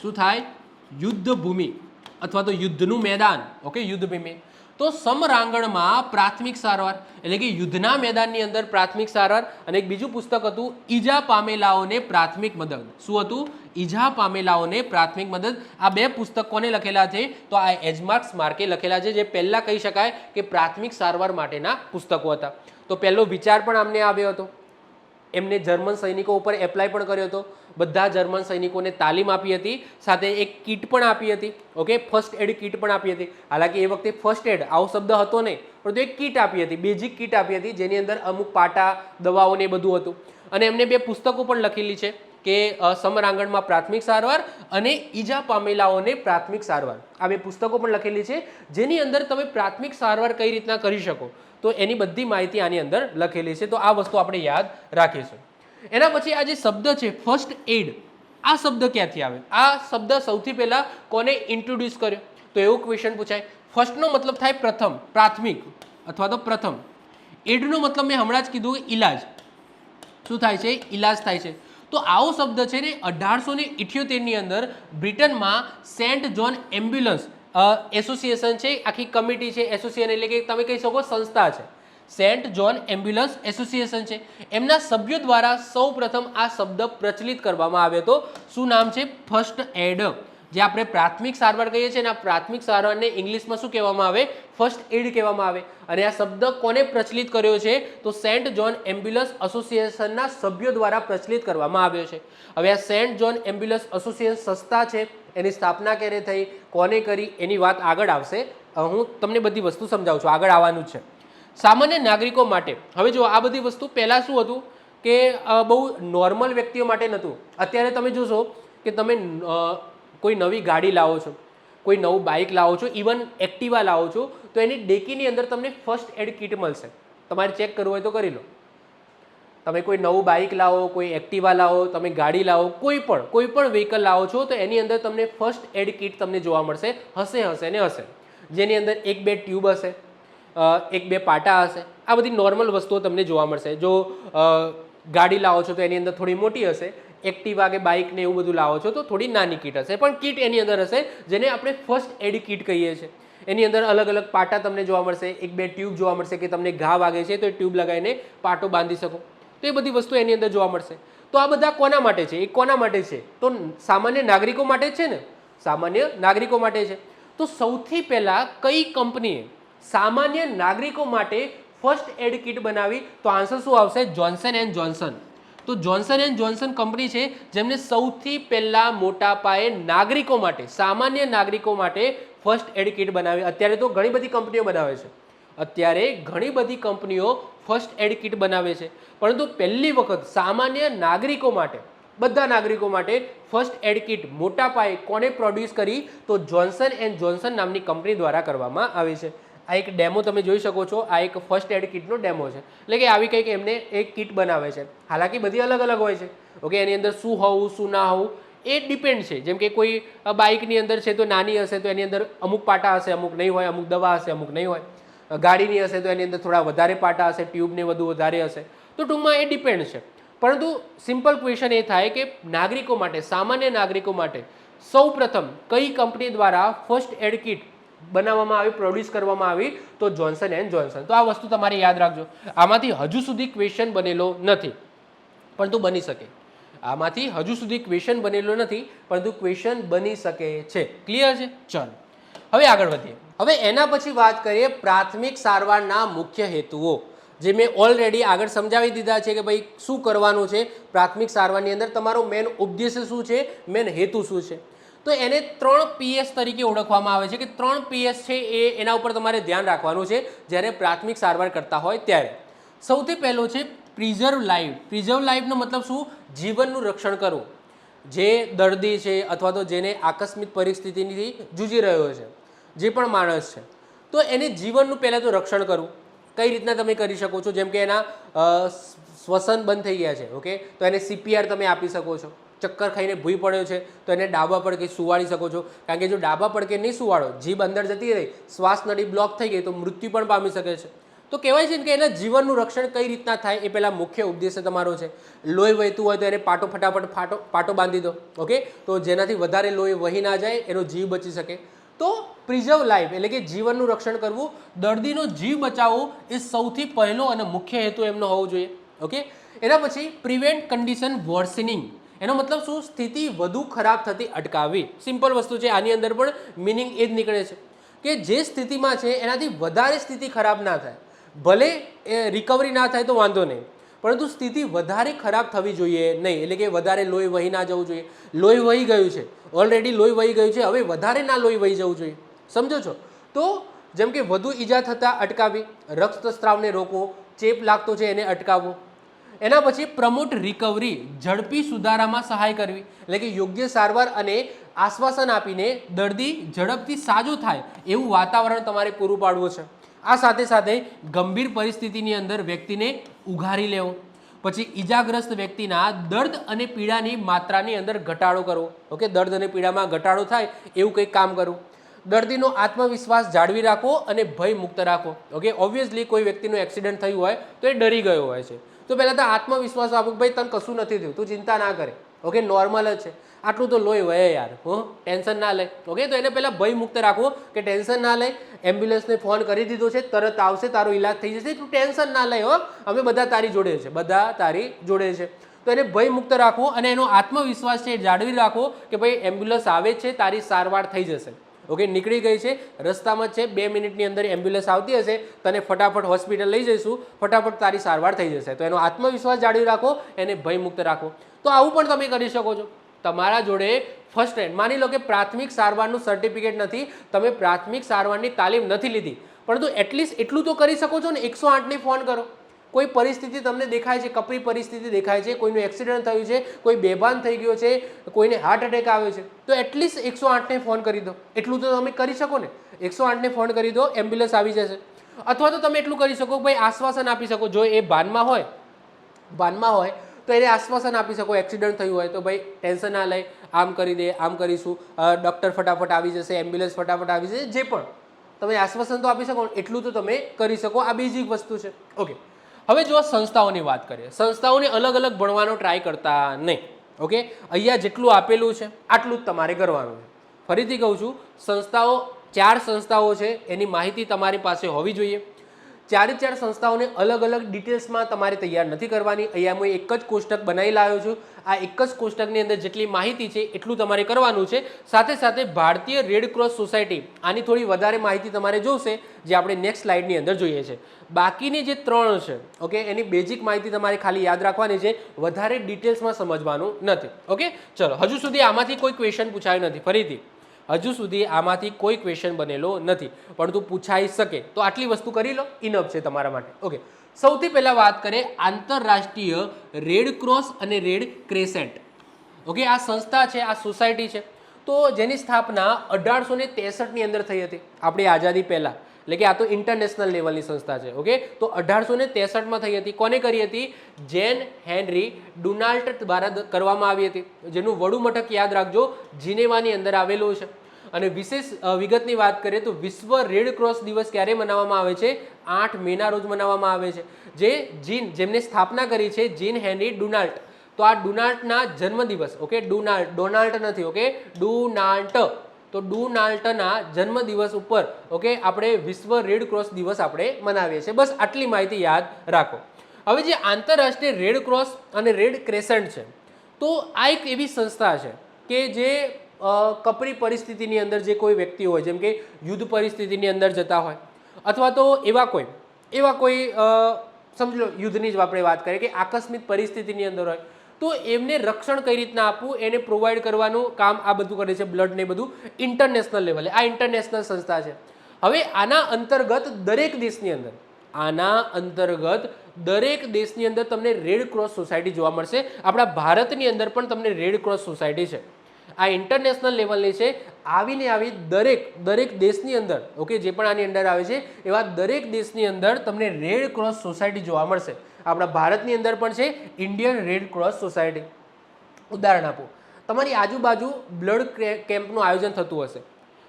શું થાય? યુદ્ધ ભૂમિ અથવા તો યુદ્ધનું મેદાન. ઓકે, યુદ્ધ ભૂમિ. તો સમરાંગણમાં પ્રાથમિક સારવાર એટલે કે યુદ્ધના મેદાનની અંદર પ્રાથમિક સારવાર, અને એક બીજું પુસ્તક હતું ઈજા પામેલાઓને પ્રાથમિક મદદ. શું હતું? ઈજા પામેલાઓને પ્રાથમિક મદદ. આ બે પુસ્તક કોને લખેલા છે? તો આ એજમાર્ક સ્માર્કે લખેલા છે, જે પહેલા કહી શકાય કે પ્રાથમિક સારવાર માટેના પુસ્તકો હતા. તો પહેલો વિચાર પણ આમને આવ્યો હતો. એમને જર્મન સૈનિકો ઉપર એપ્લાય પણ કર્યો હતો. બધા જર્મન સૈનિકોને તાલીમ આપી હતી, સાથે એક કીટ પણ આપી હતી. ઓકે, ફર્સ્ટ એડ કીટ પણ આપી હતી. હાલાકી એ વખતે ફર્સ્ટ એડ આવો શબ્દ હતો નહીં, પરંતુ એક કીટ આપી હતી, બેઝિક કીટ આપી હતી, જેની અંદર અમુક પાટા, દવાઓ ને એ બધું હતું. અને એમને બે પુસ્તકો પણ લખેલી છે કે સમરાંગણમાં પ્રાથમિક સારવાર અને ઈજા પામેલાઓને પ્રાથમિક સારવાર. આ બે પુસ્તકો પણ લખેલી છે, જેની અંદર તમે પ્રાથમિક સારવાર કઈ રીતના કરી શકો તો એની બધી માહિતી આની અંદર લખેલી છે. તો આ વસ્તુ આપણે યાદ રાખીશું. એના પછી આ જે શબ્દ છે ફર્સ્ટ એડ, આ શબ્દ ક્યાંથી આવે? આ શબ્દ સૌથી પહેલા કોને ઇન્ટ્રોડ્યુસ કર્યો? તો એવો ક્વેશ્ચન પૂછાય. ફર્સ્ટનો મતલબ થાય પ્રથમ, પ્રાથમિક અથવા તો પ્રથમ. એડનો મતલબ મેં હમણાં જ કીધું ઇલાજ. શું થાય છે? ઇલાજ થાય છે. તો આવો શબ્દ છે ને 1878ની અંદર બ્રિટનમાં સેન્ટ જોન એમ્બ્યુલન્સ એસોસિએશન છે, આખી કમિટી છે, એસોસિએશન એટલે કે તમે કહી શકો સંસ્થા છે, સેન્ટ જોન એમ્બ્યુલન્સ એસોસિએશન છે, એમના સભ્યો દ્વારા સૌ પ્રથમ આ શબ્દ પ્રચલિત કરવામાં આવ્યો હતો. શું નામ છે? First aid. જે આપણે પ્રાથમિક સારવાર કહીએ છીએ ને, આ પ્રાથમિક સારવારને ઇંગ્લિશમાં શું કહેવામાં આવે? ફર્સ્ટ એડ કહેવામાં આવે. અને આ શબ્દ કોને પ્રચલિત કર્યો છે? તો સેન્ટ જોન એમ્બ્યુલન્સ એસોસિએશનના સભ્યો દ્વારા પ્રચલિત કરવામાં આવ્યો છે. હવે આ સેન્ટ જોન એમ્બ્યુલન્સ એસોસિએશન સંસ્થા છે, એની સ્થાપના ક્યારે થઈ, કોને કરી, એની વાત આગળ આવશે. હું તમને બધી વસ્તુ સમજાવું છું, આગળ આવવાનું જ છે. સામાન્ય નાગરિકો માટે, હવે જો આ બધી વસ્તુ પહેલાં શું હતું કે બહુ નોર્મલ વ્યક્તિઓ માટે નહોતું. અત્યારે તમે જોશો કે તમે કોઈ નવી ગાડી લાવો છો, કોઈ નવું બાઇક લાવો છો, ઇવન એક્ટિવા લાવો છો, તો એની ડેકીની અંદર તમને ફર્સ્ટ એડ કિટ મળશે. તમારે ચેક કરવું હોય તો કરી લો. તમે કોઈ નવું બાઇક લાવો, કોઈ એક્ટિવા લાવો, તમે ગાડી લાવો, કોઈ પણ વ્હીકલ લાવો છો, તો એની અંદર તમને ફર્સ્ટ એડ કિટ તમને જોવા મળશે. હશે ને હશે, જેની અંદર એક બે ટ્યુબ હશે, એક બે પાટા હશે. આ બધી નોર્મલ વસ્તુઓ તમને જોવા મળશે. જો ગાડી લાવો છો તો એની અંદર થોડી મોટી હશે, એક્ટિવા કે બાઇક ને એવું બધું લાવો છો તો થોડી નાની કીટ હશે, પણ કીટ એની અંદર હશે, જેને આપણે ફર્સ્ટ એડ કીટ કહીએ છીએ. એની અંદર અલગ અલગ પાટા તમને જોવા મળશે, એક બે ટ્યુબ જોવા મળશે કે તમને ઘા વાગે છે તો એ ટ્યુબ લગાવીને પાટો બાંધી શકો. તો એ બધી વસ્તુ એની અંદર જોવા મળશે. તો આ બધા કોના માટે છે? એ કોના માટે છે? તો સામાન્ય નાગરિકો માટે જ છે ને, સામાન્ય નાગરિકો માટે છે. તો સૌથી પહેલા કઈ કંપનીએ સામાન્ય નાગરિકો માટે ફર્સ્ટ એડ કિટ બનાવી? તો આન્સર શું આવશે? Johnson and Johnson. તો જોન્સન એન્ડ જોન્સન કંપની છે જેમને સૌથી પહેલા મોટા પાયે નાગરિકો માટે, સામાન્ય નાગરિકો માટે ફર્સ્ટ એડ કિટ બનાવી. અત્યારે તો ઘણી બધી કંપનીઓ બનાવે છે, અત્યારે ઘણી બધી કંપનીઓ ફર્સ્ટ એડ કિટ બનાવે છે, પરંતુ પહેલી વખત સામાન્ય નાગરિકો માટે, બધા નાગરિકો માટે ફર્સ્ટ એડ કિટ મોટા પાયે કોને પ્રોડ્યુસ કરી? તો જોન્સન એન્ડ જોન્સન નામની કંપની દ્વારા કરવામાં આવી છે. આ એક ડેમો તમે જોઈ શકો છો. આ એક ફર્સ્ટ એડ કિટનો ડેમો છે, એટલે કે આવી કંઈક એમને એક કિટ બનાવે છે. હાલાકી બધી અલગ અલગ હોય છે. ઓકે, એની અંદર શું હોવું શું ના હોવું એ ડિપેન્ડ છે. જેમ કે કોઈ બાઇકની અંદર છે તો નાની હશે તો એની અંદર અમુક પાટા હશે, અમુક નહીં હોય, અમુક દવા હશે, અમુક નહીં હોય. ગાડીની હશે તો એની અંદર થોડા વધારે પાટા હશે, ટ્યુબને વધુ વધારે હશે. તો ટૂંકમાં એ ડિપેન્ડ છે. પરંતુ સિમ્પલ ક્વેશ્ચન એ થાય કે નાગરિકો માટે, સામાન્ય નાગરિકો માટે સૌ પ્રથમ કઈ કંપની દ્વારા ફર્સ્ટ એડ કિટ બનાવવામાં આવી, પ્રોડ્યુસ કરવામાં આવી? તો જોન્સન એન્ડ જોન્સન. તો આ વસ્તુ તમારે યાદ રાખજો. આમાંથી હજુ સુધી ક્વેશ્ચન બનેલો નથી, પરંતુ બની શકે. આમાંથી હજુ સુધી ક્વેશ્ચન બનેલો નથી, પરંતુ ક્વેશ્ચન બની શકે છે. ક્લિયર છે? ચાલો હવે આગળ વધીએ. હવે એના પછી વાત કરીએ પ્રાથમિક સારવારના મુખ્ય હેતુઓ, જે મેં ઓલરેડી આગળ સમજાવી દીધા છે કે ભાઈ શું કરવાનું છે પ્રાથમિક સારવારની અંદર, તમારો મેન ઉદ્દેશ્ય શું છે, મેન હેતુ શું છે. તો એને 3 PS તરીકે ઓળખવામાં આવે છે કે 3 PS છે એના ઉપર તમારે ધ્યાન રાખવાનું છે જ્યારે પ્રાથમિક સારવાર કરતા હોય ત્યારે. સૌથી પહેલો છે પ્રિઝર્વ લાઈફ. પ્રિઝર્વ લાઈફનો મતલબ શું? જીવનનું રક્ષણ કરવું. જે દર્દી છે અથવા તો જેને આકસ્મિક પરિસ્થિતિથી જૂજી રહ્યો છે, જે પણ માણસ છે, તો એને જીવનનું પહેલાં તો રક્ષણ કરવું. કઈ રીતના તમે કરી શકો છો? જેમ કે એના શ્વસન બંધ થઈ ગયા છે, ઓકે, તો એને CPR તમે આપી શકો છો. ચક્કર ખાઈને ભૂઈ પડ્યો છે તો એને ડાબા પડકે સુવાડી શકો છો, કારણ કે જો ડાબા પડકે નહીં સુવાડો, જીભ અંદર જતી રહી, શ્વાસ નળી બ્લોક થઈ ગઈ તો મૃત્યુ પણ પામી શકે છે. તો કહેવાય છે કે એના જીવનનું રક્ષણ કઈ રીતના થાય એ પહેલાં મુખ્ય ઉદ્દેશ્ય તમારો છે. લોહી વહેતું હોય તો એને ફટાફટ પાટો બાંધી દો, ઓકે, તો જેનાથી વધારે લોહી વહી ના જાય, એનો જીવ બચી શકે. તો પ્રિઝર્વ લાઈફ એટલે કે જીવનનું રક્ષણ કરવું, દર્દીનો જીવ બચાવવો એ સૌથી પહેલો અને મુખ્ય હેતુ એમનો હોવો જોઈએ. ઓકે, એના પછી પ્રિવેન્ટ કન્ડિશન વર્સનિંગ, એનો મતલબ શું? સ્થિતિ વધુ ખરાબ થતી અટકાવવી. સિમ્પલ વસ્તુ છે, આની અંદર પણ મિનિંગ એ જ નીકળે છે કે જે સ્થિતિમાં છે એનાથી વધારે સ્થિતિ ખરાબ ના થાય. ભલે રિકવરી ના થાય તો વાંધો નહીં, પરંતુ સ્થિતિ વધારે ખરાબ થવી જોઈએ નહીં. એટલે કે વધારે લોહી વહી ના જવું જોઈએ. લોહી વહી ગયું છે, ઓલરેડી લોહી વહી ગયું છે, હવે વધારે ના લોહી વહી જવું જોઈએ. સમજો છો? તો જેમ કે વધુ ઈજા થતાં અટકાવવી, રક્તસ્રાવને રોકવો, ચેપ લાગતો છે એને અટકાવવો. એના પછી પ્રમોટ રિકવરી, ઝડપી સુધારામાં સહાય કરવી. એટલે કે યોગ્ય સારવાર અને આશ્વાસન આપીને દર્દી ઝડપથી સાજો થાય એવું વાતાવરણ તમારે પૂરું પાડવું છે. આ સાથે સાથે ગંભીર પરિસ્થિતિની અંદર વ્યક્તિને ઉઘારી લેવો. પછી ઈજાગ્રસ્ત વ્યક્તિના દર્દ અને પીડાની માત્રાની અંદર ઘટાડો કરવો. ઓકે, દર્દ અને પીડામાં ઘટાડો થાય એવું કંઈક કામ કરવું. દર્દીનો આત્મવિશ્વાસ જાળવી રાખવો અને ભય મુક્ત રાખવો. ઓકે, ઓબ્વિયસલી કોઈ વ્યક્તિનું એક્સિડન્ટ થયું હોય તો એ ડરી ગયો હોય છે, તો પહેલાં તો આત્મવિશ્વાસ આપો, ભાઈ તને કશું નથી થયું, તું ચિંતા ના કરે. ઓકે, નોર્મલ જ છે, આટલું તો લોહી વહે યાર, ટેન્શન ના લે. ઓકે, તો એને પહેલાં ભય મુક્ત રાખવો કે ટેન્શન ના લે, એમ્બ્યુલન્સને ફોન કરી દીધો છે, તરત આવશે, તારો ઇલાજ થઈ જશે, તું ટેન્શન ના લે. અમે બધા તારી જોડે છે, બધા તારી જોડે છે. તો એને ભય મુક્ત રાખવો અને એનો આત્મવિશ્વાસ છે એ જાળવી રાખવો કે ભાઈ એમ્બ્યુલન્સ આવે જ છે, તારી સારવાર થઈ જશે. ઓકે, નીકળી ગઈ છે, રસ્તામાં જ છે, 2 મિનિટની અંદર એમ્બ્યુલન્સ આવતી હશે, તને ફટાફટ હોસ્પિટલ લઈ જઈશું, ફટાફટ તારી સારવાર થઈ જશે. તો એનો આત્મવિશ્વાસ જાળવી રાખો, એને ભય મુક્ત રાખો. તો આવું પણ તમે કરી શકો છો. તમારા જોડે ફર્સ્ટ એડ, માની લો કે પ્રાથમિક સારવારનું સર્ટિફિકેટ નથી, તમે પ્રાથમિક સારવારની તાલીમ નથી લીધી, પરંતુ એટલીસ્ટ એટલું તો કરી શકો છો ને, 108ને ફોન કરો. કોઈ પરિસ્થિતિ તમને દેખાય છે, કપરી પરિસ્થિતિ દેખાય છે, કોઈનું એક્સિડન્ટ થયું છે, કોઈ બેભાન થઈ ગયો છે, કોઈને હાર્ટ એટેક આવ્યો છે, તો એટલીસ્ટ 108ને ફોન કરી દો. એટલું તો તમે કરી શકો ને, 108ને ફોન કરી દો, એમ્બ્યુલન્સ આવી જશે. અથવા તો તમે એટલું કરી શકો, ભાઈ આશ્વાસન આપી શકો, જો એ ભાનમાં હોય તો એને આશ્વાસન આપી શકો, એક્સિડન્ટ થયું હોય તો ભાઈ ટેન્શન ના લઈ, આમ કરી દે, આમ કરીશું, ડૉક્ટર ફટાફટ આવી જશે, એમ્બ્યુલન્સ ફટાફટ આવી જશે, જે પણ તમે આશ્વાસન તો આપી શકો, એટલું તો તમે કરી શકો. આ બેઝિક વસ્તુ છે. ઓકે, હવે જો સંસ્થાઓની વાત કરીએ, સંસ્થાઓને અલગ અલગ ભણવાનો ટ્રાય કરતા નહીં. ઓકે, અહીંયા જેટલું આપેલું છે આટલું જ તમારે કરવાનું છે. ફરીથી કહું છું, સંસ્થાઓ 4 સંસ્થાઓ છે, એની માહિતી તમારી પાસે હોવી જોઈએ. 4 સંસ્થાઓને અલગ અલગ ડિટેલ્સમાં તમારે તૈયાર નથી કરવાની. અહીંયા હું એક જ કોષ્ટક બનાવી લાવ્યો છું. આ એક જ કોષ્ટકની અંદર જેટલી માહિતી છે એટલું તમારે કરવાનું છે. સાથે સાથે ભારતીય રેડ ક્રોસ સોસાયટી, આની થોડી વધારે માહિતી તમારે જોશે, જે આપણે નેક્સ્ટ સ્લાઇડની અંદર જોઈએ છે. બાકીની જે 3 છે, ઓકે, એની બેઝિક માહિતી તમારે ખાલી યાદ રાખવાની છે, વધારે ડિટેલ્સમાં સમજવાનું નથી. ઓકે, ચલો, હજુ સુધી આમાંથી કોઈ ક્વેશ્ચન પૂછાયું નથી. ફરીથી, હજુ સુધી આમાંથી કોઈ ક્વેશ્ચન બનેલો નથી, પરંતુ પૂછાઈ શકે. તો આટલી વસ્તુ કરી લો, ઇનફ છે તમારા માટે. ઓકે, સૌથી પહેલાં વાત કરીએ આંતરરાષ્ટ્રીય રેડ ક્રોસ અને રેડ ક્રેસેન્ટ. ઓકે, આ સંસ્થા છે, આ સોસાયટી છે, તો જેની સ્થાપના 1863ની અંદર થઈ હતી, આપણી આઝાદી પહેલાં. એટલે કે આ તો ઇન્ટરનેશનલ લેવલની સંસ્થા છે. ઓકે, તો 1863માં થઈ હતી. કોને કરી હતી? જેન હેનરી ડુનાલ્ટ દ્વારા કરવામાં આવી હતી, જેનું વડું મથક યાદ રાખજો, જીનેવાની અંદર આવેલું છે. અને વિશેષ વિગતની વાત કરીએ તો વિશ્વ રેડ ક્રોસ દિવસ ક્યારે મનાવવામાં આવે છે? 8 મેના રોજ મનાવવામાં આવે છે. જેમને સ્થાપના કરી છે જીન હેનરી ડુનાલ્ટ. તો આ ડુનાલ્ટના જન્મદિવસ, ઓકે, ડોનાલ્ટ નથી, ઓકે, ડુનાલ્ટ, તો ડુનાલ્ટના જન્મદિવસ ઉપર, ઓકે, આપણે વિશ્વ રેડ ક્રોસ દિવસ આપણે મનાવીએ છીએ. બસ આટલી માહિતી યાદ રાખો. હવે જે આંતરરાષ્ટ્રીય રેડ ક્રોસ અને રેડ ક્રેસન્ટ છે, તો આ એક એવી સંસ્થા છે કે જે કપરી પરિસ્થિતિની અંદર જે કોઈ વ્યક્તિ હોય, જેમ કે યુદ્ધ પરિસ્થિતિની અંદર જતા હોય, અથવા તો એવા કોઈ સમજી લો યુદ્ધની જ આપણે વાત કરીએ કે આકસ્મિક પરિસ્થિતિની અંદર હોય, તો એમને રક્ષણ કઈ રીતના આપવું, એને પ્રોવાઈડ કરવાનું કામ આ બધું કરે છે, બ્લડ ને બધું ઇન્ટરનેશનલ લેવલે. આ ઇન્ટરનેશનલ સંસ્થા છે. હવે આના અંતર્ગત દરેક દેશની અંદર તમને રેડ ક્રોસ સોસાયટી જોવા મળશે. આપણા ભારતની અંદર પણ તમને રેડ ક્રોસ સોસાયટી છે. આ ઇન્ટરનેશનલ લેવલની છે. આવી દરેક દેશની અંદર, ઓકે, જે પણ આની અંદર આવે છે એવા દરેક દેશની અંદર તમને રેડ ક્રોસ સોસાયટી જોવા મળશે. આપણા ભારતની અંદર પણ છે ઇન્ડિયન રેડ ક્રોસ સોસાયટી. ઉદાહરણ આપો, તમારી આજુબાજુ બ્લડ કેમ્પનું આયોજન થતું હશે,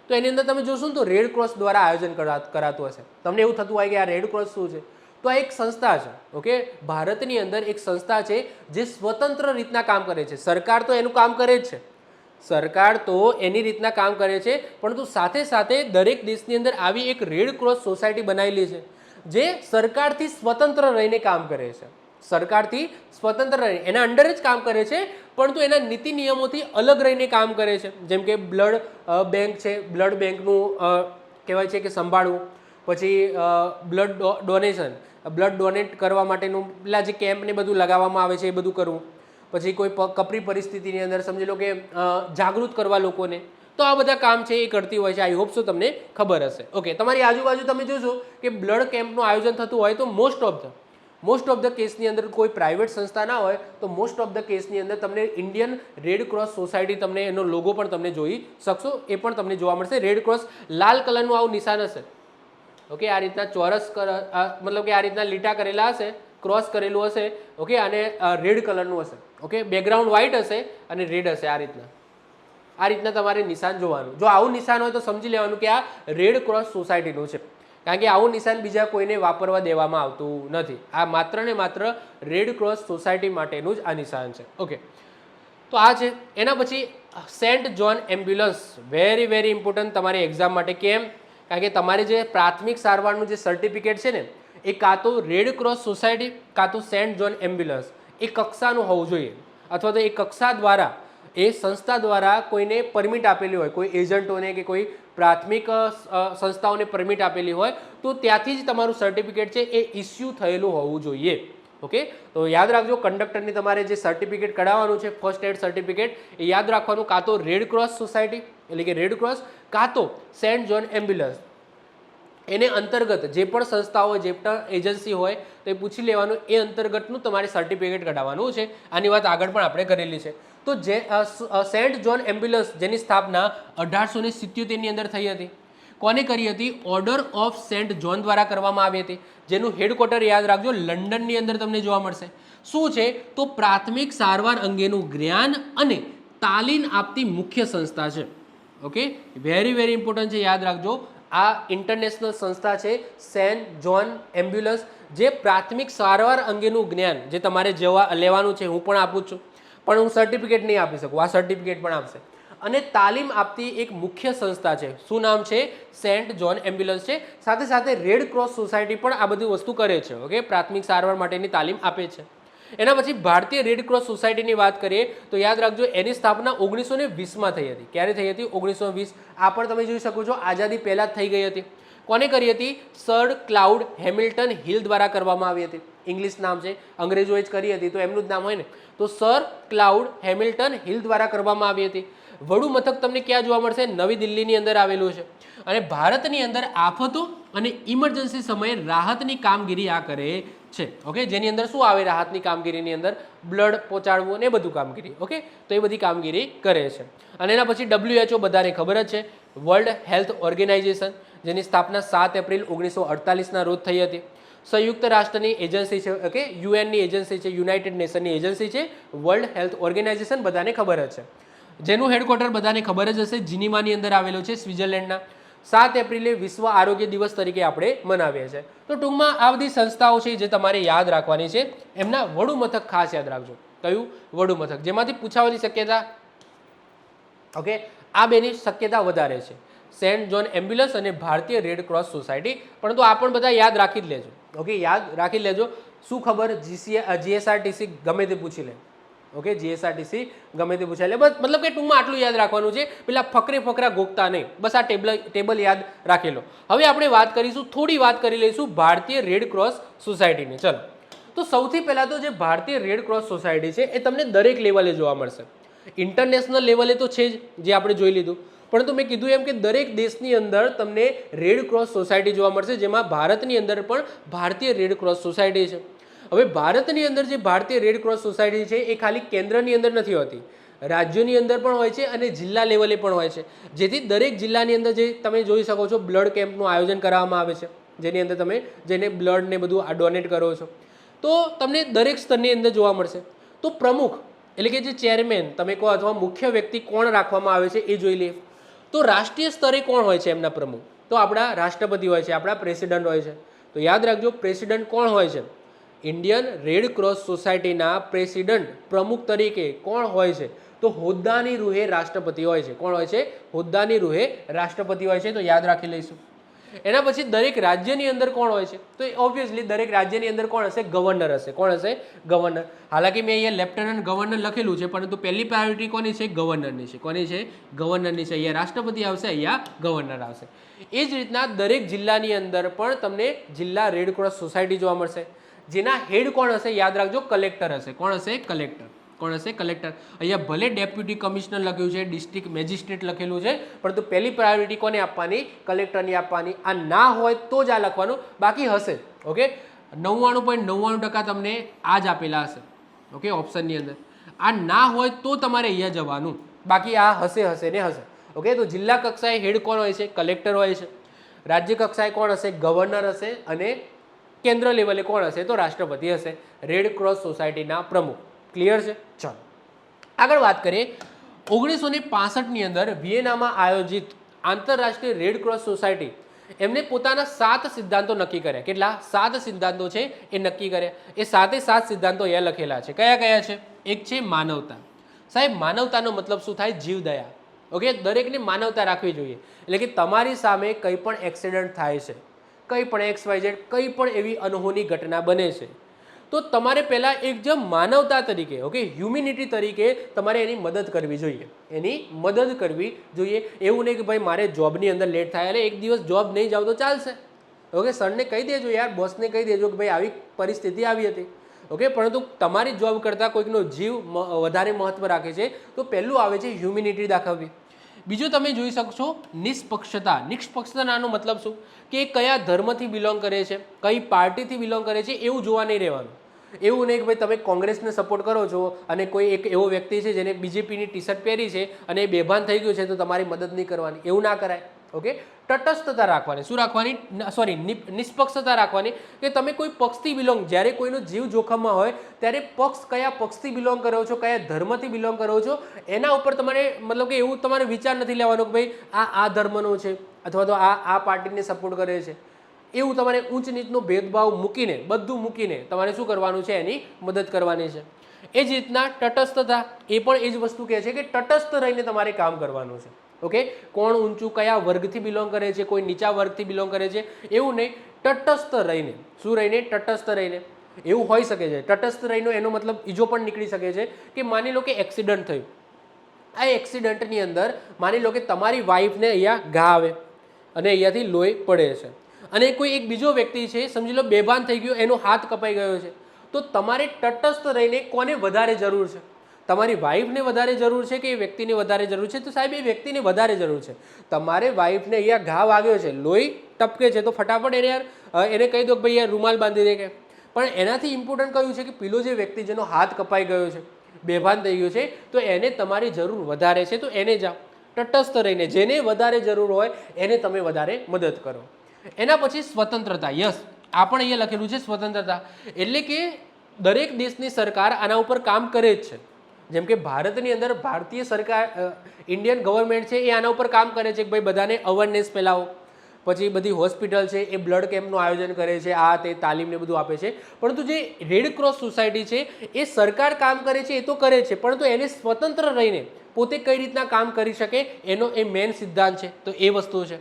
તો એની અંદર તમે જોશો ને તો રેડ ક્રોસ દ્વારા આયોજન કરાતું હશે. તમને એવું થતું હોય કે આ રેડ ક્રોસ શું છે? તો આ એક સંસ્થા છે. ઓકે, ભારતની અંદર એક સંસ્થા છે જે સ્વતંત્ર રીતના કામ કરે છે. સરકાર તો એનું કામ કરે જ છે, સરકાર તો એની રીતના કામ કરે છે, પરંતુ સાથે સાથે દરેક દેશની અંદર આવી એક રેડ ક્રોસ સોસાયટી બનાવેલી છે જે સરકારથી સ્વતંત્ર રહીને કામ કરે છે. સરકારથી સ્વતંત્ર રહીને એના અંડર જ કામ કરે છે, પરંતુ એના નીતિ નિયમોથી અલગ રહીને કામ કરે છે. જેમ કે બ્લડ બેંક છે, બ્લડ બેંકનું કહેવાય છે કે સંભાળવું, પછી બ્લડ ડોનેશન, બ્લડ ડોનેટ કરવા માટેનું પેલા જે કેમ્પ ને બધું લગાવવામાં આવે છે એ બધું કરવું, પછી કોઈ કપરી પરિસ્થિતિની અંદર સમજી લો કે જાગૃત કરવા લોકોને. તો આ બધા કામ છે એ કરતી હોય છે. આઈ હોપ સો તમને ખબર હશે. ઓકે, તમારી આજુબાજુ તમે જોશો કે બ્લડ કેમ્પનું આયોજન થતું હોય તો મોસ્ટ ઓફ ધ કેસની અંદર કોઈ પ્રાઇવેટ સંસ્થા ના હોય તો મોસ્ટ ઓફ ધ કેસની અંદર તમને ઇન્ડિયન રેડ ક્રોસ સોસાયટી તમને એનો લોગો પણ તમને જોઈ શકશો, એ પણ તમને જોવા મળશે. રેડ ક્રોસ લાલ કલરનું આવું નિશાન હશે. ઓકે, આ રીતના ચોરસ મતલબ કે આ રીતના લીટા કરેલા હશે, ક્રોસ કરેલું હશે. ઓકે, અને રેડ કલરનું હશે. ઓકે, બેકગ્રાઉન્ડ વ્હાઇટ હશે અને રેડ હશે. આ રીતના તમારે નિશાન જોવાનું. જો આવું નિશાન હોય તો સમજી લેવાનું કે આ રેડ ક્રોસ સોસાયટીનું છે, કારણ કે આવું નિશાન બીજા કોઈને વાપરવા દેવામાં આવતું નથી. આ માત્ર ને માત્ર રેડ ક્રોસ સોસાયટી માટેનું જ આ નિશાન છે. ઓકે, તો આ છે. એના પછી Saint John Ambulance, very very important તમારી એક્ઝામ માટે. કેમ? કારણ કે તમારી જે પ્રાથમિક સારવારનું જે સર્ટિફિકેટ છે ને એ કાં તો રેડ ક્રોસ સોસાયટી કાં તો સેન્ટ જોન એમ્બ્યુલન્સ એ કક્ષાનું હોવું જોઈએ, અથવા તો એ કક્ષા દ્વારા, એ સંસ્થા દ્વારા કોઈને પરમિટ આપેલી હોય, કોઈ એજન્ટોને કે કોઈ પ્રાથમિક સંસ્થાઓને પરમિટ આપેલી હોય તો ત્યાંથી જ તમારું સર્ટિફિકેટ છે એ ઇસ્યુ થયેલું હોવું જોઈએ. ઓકે, તો યાદ રાખજો, કંડક્ટરની તમારે જે સર્ટિફિકેટ કઢાવવાનું છે, ફર્સ્ટ એડ સર્ટિફિકેટ, એ યાદ રાખવાનું કાં તો રેડ ક્રોસ સોસાયટી એટલે કે રેડ ક્રોસ કાં તો સેન્ટ જોન એમ્બ્યુલન્સ. એને અંતર્ગત જે પણ સંસ્થા હોય, જે પણ એજન્સી હોય તો એ પૂછી લેવાનું, એ અંતર્ગતનું તમારે સર્ટિફિકેટ કઢાવવાનું છે. આની વાત આગળ પણ આપણે કરેલી છે. તો જે સેન્ટ જોન એમ્બ્યુલન્સ જેની સ્થાપના 1877ની અંદર થઈ હતી, કોને કરી હતી? ઓર્ડર ઓફ સેન્ટ જોન દ્વારા કરવામાં આવી હતી, જેનું હેડક્વાર્ટર યાદ રાખજો લંડનની અંદર તમને જોવા મળશે. શું છે? તો પ્રાથમિક સારવાર અંગેનું જ્ઞાન અને તાલીમ આપતી મુખ્ય સંસ્થા છે. ઓકે, વેરી વેરી ઇમ્પોર્ટન્ટ છે, યાદ રાખજો. આ ઇન્ટરનેશનલ સંસ્થા છે સેન્ટ જોન એમ્બ્યુલન્સ, જે પ્રાથમિક સારવાર અંગેનું જ્ઞાન જે તમારે લેવાનું છે, હું પણ આપું છું, પણ હું સર્ટિફિકેટ નહીં આપી શકું, આ સર્ટિફિકેટ પણ આપશે. અને તાલીમ આપતી એક મુખ્ય સંસ્થા છે. શું નામ છે? સેન્ટ જોન એમ્બ્યુલન્સ છે. સાથે સાથે રેડ ક્રોસ સોસાયટી પણ આ બધી વસ્તુ કરે છે. ઓકે, પ્રાથમિક સારવાર માટેની તાલીમ આપે છે. એના પછી ભારતીય રેડ ક્રોસ સોસાયટીની વાત કરીએ તો યાદ રાખજો એની સ્થાપના 1920માં થઈ હતી. ક્યારે થઈ હતી? 1920. આ પણ તમે જોઈ શકો છો આઝાદી પહેલાં જ થઈ ગઈ હતી. કોને કરી હતી? સર ક્લાઉડ હેમિલ્ટન હિલ દ્વારા કરવામાં આવી હતી. ઇંગ્લિશ નામ છે, અંગ્રેજોએ જ કરી હતી તો એમનું જ નામ હોય ને, તો સર ક્લાઉડ હેમિલ્ટન હિલ દ્વારા કરવામાં આવી હતી. વડુ મથક તમને ક્યાં જોવા મળશે? નવી દિલ્હીની અંદર આવેલું છે. અને ભારતની અંદર આફતો અને ઇમરજન્સી સમયે રાહતની કામગીરી આ કરે છે. ઓકે, જેની અંદર શું આવે? રાહતની કામગીરીની અંદર બ્લડ પહોંચાડવું ને બધું કામગીરી. ઓકે, તો એ બધી કામગીરી કરે છે. અને એના પછી WHO બધાને ખબર જ છે, વર્લ્ડ હેલ્થ ઓર્ગેનાઇઝેશન, જેની સ્થાપના 7 એપ્રિલ 1948ના રોજ થઈ હતી. સંયુક્ત રાષ્ટ્રની એજન્સી છે. ઓકે, યુએનની એજન્સી છે, યુનાઇટેડ નેશનની એજન્સી છે વર્લ્ડ હેલ્થ ઓર્ગેનાઇઝેશન, બધાને ખબર જ છે. જેનું હેડક્વાર્ટર બધાને ખબર જ હશે, જીનીવાની અંદર આવેલું છે, સ્વિટ્ઝરલેન્ડના. 7 એપ્રિલે વિશ્વ આરોગ્ય દિવસ તરીકે આપણે મનાવીએ છીએ. તો ટૂંકમાં આ બધી સંસ્થાઓ છે જે તમારે યાદ રાખવાની છે. એમના વડુ મથક ખાસ યાદ રાખજો. કયું? વડુ મથક, જેમાંથી પૂછાવાની શક્યતા, ઓકે, આ બેની શક્યતા વધારે છે, સેન્ટ જોન એમ્બ્યુલન્સ અને ભારતીય રેડ ક્રોસ સોસાયટી. પરંતુ આ પણ બધા યાદ રાખી જ લેજો. ઓકે, યાદ રાખી લેજો. શું ખબર? GSRTC ગમે તે પૂછી લે. ઓકે, GSRTC ગમે તે પૂછાય લે. બસ મતલબ કે ટૂંકમાં આટલું યાદ રાખવાનું છે, પેલા ફકરા ગોખતા નહીં. બસ આ ટેબલ યાદ રાખી લો. હવે આપણે વાત કરીશું, થોડી વાત કરી લઈશું ભારતીય રેડ ક્રોસ સોસાયટીની. ચલો, તો સૌથી પહેલાં તો જે ભારતીય રેડ ક્રોસ સોસાયટી છે એ તમને દરેક લેવલે જોવા મળશે. ઇન્ટરનેશનલ લેવલે તો છે જ, જે આપણે જોઈ લીધું, પરંતુ મેં કીધું એમ કે દરેક દેશની અંદર તમને રેડ ક્રોસ સોસાયટી જોવા મળશે, જેમાં ભારતની અંદર પણ ભારતીય રેડ ક્રોસ સોસાયટી છે. હવે ભારતની અંદર જે ભારતીય રેડ ક્રોસ સોસાયટી છે એ ખાલી કેન્દ્રની અંદર નથી હોતી, રાજ્યોની અંદર પણ હોય છે અને જિલ્લા લેવલે પણ હોય છે. જેથી દરેક જિલ્લાની અંદર જે તમે જોઈ શકો છો બ્લડ કેમ્પનું આયોજન કરવામાં આવે છે, જેની અંદર તમે જેને બ્લડ ને બધું ડોનેટ કરો છો, તો તમને દરેક સ્તરની અંદર જોવા મળશે. તો પ્રમુખ એટલે કે જે ચેરમેન તમે કહો અથવા મુખ્ય વ્યક્તિ કોણ રાખવામાં આવે છે એ જોઈ લઈએ. તો રાષ્ટ્રીય સ્તરે કોણ હોય છે એમના પ્રમુખ? તો આપણા રાષ્ટ્રપતિ હોય છે, આપણા પ્રેસિડન્ટ હોય છે. તો યાદ રાખજો પ્રેસિડન્ટ કોણ હોય છે? ઇન્ડિયન રેડ ક્રોસ સોસાયટીના પ્રેસિડન્ટ પ્રમુખ તરીકે કોણ હોય છે? તો હોદ્દાની રૂહે રાષ્ટ્રપતિ હોય છે. કોણ હોય છે? હોદ્દાની રૂહે રાષ્ટ્રપતિ હોય છે. તો યાદ રાખી લઈશું. એના પછી દરેક રાજ્યની અંદર કોણ હોય છે? તો ઓબ્વિયસલી દરેક રાજ્યની અંદર કોણ હશે? ગવર્નર હશે. કોણ હશે? ગવર્નર. હાલાકી મેં અહીંયા લેફ્ટનન્ટ ગવર્નર લખેલું છે, પરંતુ પહેલી પ્રાયોરિટી કોની છે? ગવર્નરની છે. કોની છે? ગવર્નરની છે. અહીંયા રાષ્ટ્રપતિ આવશે, અહીંયા ગવર્નર આવશે. એ જ રીતના દરેક જિલ્લાની અંદર પણ તમને જિલ્લા રેડ ક્રોસ સોસાયટી જોવા મળશે, જેના હેડ કોણ હશે? યાદ રાખજો, કલેક્ટર હશે. કોણ હશે? કલેક્ટર. કોણ હશે? કલેક્ટર. અહીંયા ભલે ડેપ્યુટી કમિશનર લખ્યું છે, ડિસ્ટ્રિક્ટ મેજિસ્ટ્રેટ લખેલું છે, પરંતુ પહેલી પ્રાયોરિટી કોને આપવાની? કલેક્ટરની આપવાની. આ ના હોય તો જ આ લખવાનું, બાકી હશે. ઓકે, 99.99% તમને આ જ આપેલા હશે. ઓકે, ઓપ્શનની અંદર આ ના હોય તો તમારે અહીંયા જવાનું, બાકી આ હશે ને હશે. ઓકે, તો જિલ્લા કક્ષાએ હેડ કોણ હોય છે? કલેક્ટર હોય છે. રાજ્ય કક્ષાએ કોણ હશે? ગવર્નર હશે. અને કેન્દ્ર લેવલે કોણ હશે? તો રાષ્ટ્રપતિ હશે. રેડ ક્રોસ સોસાયટીના પ્રમુખ. ક્લિયર છે? ચાલો આગળ વાત કરીએ. 1965ની અંદર વિયેનામાં આયોજિત આંતરરાષ્ટ્રીય રેડ ક્રોસ સોસાયટી એમને પોતાના 7 સિદ્ધાંતો નક્કી કર્યા. કેટલા? 7 સિદ્ધાંતો છે એ નક્કી કર્યા. એ 7 સિદ્ધાંતો અહીંયા લખેલા છે. કયા કયા છે? એક છે માનવતા. સાહેબ, માનવતાનો મતલબ શું થાય? જીવદયા. ઓકે, દરેકને માનવતા રાખવી જોઈએ. એટલે કે તમારી સામે કંઈ પણ એક્સિડન્ટ થાય છે, કંઈ પણ XYZ કંઈ પણ એવી અનહોની ઘટના બને છે, તો તમારે પહેલાં એક જે માનવતા તરીકે, ઓકે, હ્યુમિનિટી તરીકે તમારે એની મદદ કરવી જોઈએ. એની મદદ કરવી જોઈએ. એવું નહીં કે ભાઈ મારે જોબની અંદર લેટ થાય અને એક દિવસ જોબ નહીં જાવ તો ચાલશે. ઓકે, સરને કહી દેજો યાર, બોસને કહી દેજો કે ભાઈ આવી પરિસ્થિતિ આવી હતી. ઓકે, પરંતુ તમારી જોબ કરતાં કોઈકનો જીવ વધારે મહત્વ રાખે છે, તો પહેલું આવે છે હ્યુમિનિટી દાખવવી. બીજું તમે જોઈ શકશો નિષ્પક્ષતા. નિષ્પક્ષતાનો મતલબ શું? કે કયા ધર્મથી બિલોંગ કરે છે, કઈ પાર્ટીથી બિલોંગ કરે છે, એવું જોવા નહીં રહેવાનું. એવું નહીં કે ભાઈ તમે કોંગ્રેસને સપોર્ટ કરો છો અને કોઈ એક એવો વ્યક્તિ છે જેને બીજેપીની ટી શર્ટ પહેરી છે અને એ બેભાન થઈ ગયું છે તો તમારી મદદ નહીં કરવાની, એવું ના કરાય. ઓકે, તટસ્થતા રાખવાની. શું રાખવાની? સોરી, નિષ્પક્ષતા રાખવાની. કે તમે કોઈ પક્ષથી બિલોંગ, જ્યારે કોઈનો જીવ જોખમમાં હોય ત્યારે પક્ષ કયા પક્ષથી બિલોંગ કરો છો, કયા ધર્મથી બિલોંગ કરો છો, એના ઉપર તમારે મતલબ કે એવું તમારે વિચાર નથી લેવાનો કે ભાઈ આ ધર્મનો છે અથવા તો આ પાર્ટીને સપોર્ટ કરે છે. એવું તમારે ઊંચ નીચનો ભેદભાવ મૂકીને, બધું મૂકીને તમારે શું કરવાનું છે? એની મદદ કરવાની છે. એ જ રીતના તટસ્થતા, એ પણ એ જ વસ્તુ કહે છે કે તટસ્થ રહીને તમારે કામ કરવાનું છે. ઓકે, કોણ ઊંચું કયા વર્ગથી બિલોંગ કરે છે, કોઈ નીચા વર્ગથી બિલોંગ કરે છે, એવું નહીં. તટસ્થ રહીને. શું રહીને? તટસ્થ રહીને. એવું હોઈ શકે છે. તટસ્થ રહીને એનો મતલબ બીજો પણ નીકળી શકે છે કે માની લો કે એક્સિડન્ટ થયું. આ એક્સિડન્ટની અંદર માની લો કે તમારી વાઈફને અહીંયા ઘા આવે અને અહીંયાથી લોહી પડે છે, અને કોઈ એક બીજો વ્યક્તિ છે, સમજી લો બેભાન થઈ ગયો, એનો હાથ કપાઈ ગયો છે, તો તમારે તટસ્થ રહીને કોને વધારે જરૂર છે? તમારી વાઈફને વધારે જરૂર છે કે એ વ્યક્તિને વધારે જરૂર છે? તો સાહેબ એ વ્યક્તિને વધારે જરૂર છે. તમારે વાઈફને અહીંયા ઘા વાગ્યો છે, લોહી ટપકે છે, તો ફટાફટ એને યાર એને કહી દો કે ભાઈ યાર રૂમાલ બાંધી દે કે. પણ એનાથી ઇમ્પોર્ટન્ટ કયું છે કે પેલો જે વ્યક્તિ જેનો હાથ કપાઈ ગયો છે, બેભાન થઈ ગયો છે, તો એને તમારી જરૂર વધારે છે, તો એને જાઓ. તટસ્થ રહીને જેને વધારે જરૂર હોય એને તમે વધારે મદદ કરો. એના પછી સ્વતંત્રતા. યસ, આ પણ અહીંયા લખેલું છે સ્વતંત્રતા. એટલે કે દરેક દેશની સરકાર આના ઉપર કામ કરે જ છે. જેમ કે ભારતની અંદર ભારતીય સરકાર, ઇન્ડિયન ગવર્મેન્ટ છે, એ આના ઉપર કામ કરે છે કે ભાઈ બધાને અવેરનેસ ફેલાવો. પછી બધી હોસ્પિટલ છે એ બ્લડ કેમ્પનું આયોજન કરે છે, આ તે તાલીમને બધું આપે છે. પરંતુ જે રેડ ક્રોસ સોસાયટી છે એ સરકાર કામ કરે છે, એ તો કરે છે, પરંતુ એને સ્વતંત્ર રહીને પોતે કઈ રીતના કામ કરી શકે એનો એ મેઇન સિદ્ધાંત છે. તો એ વસ્તુ છે.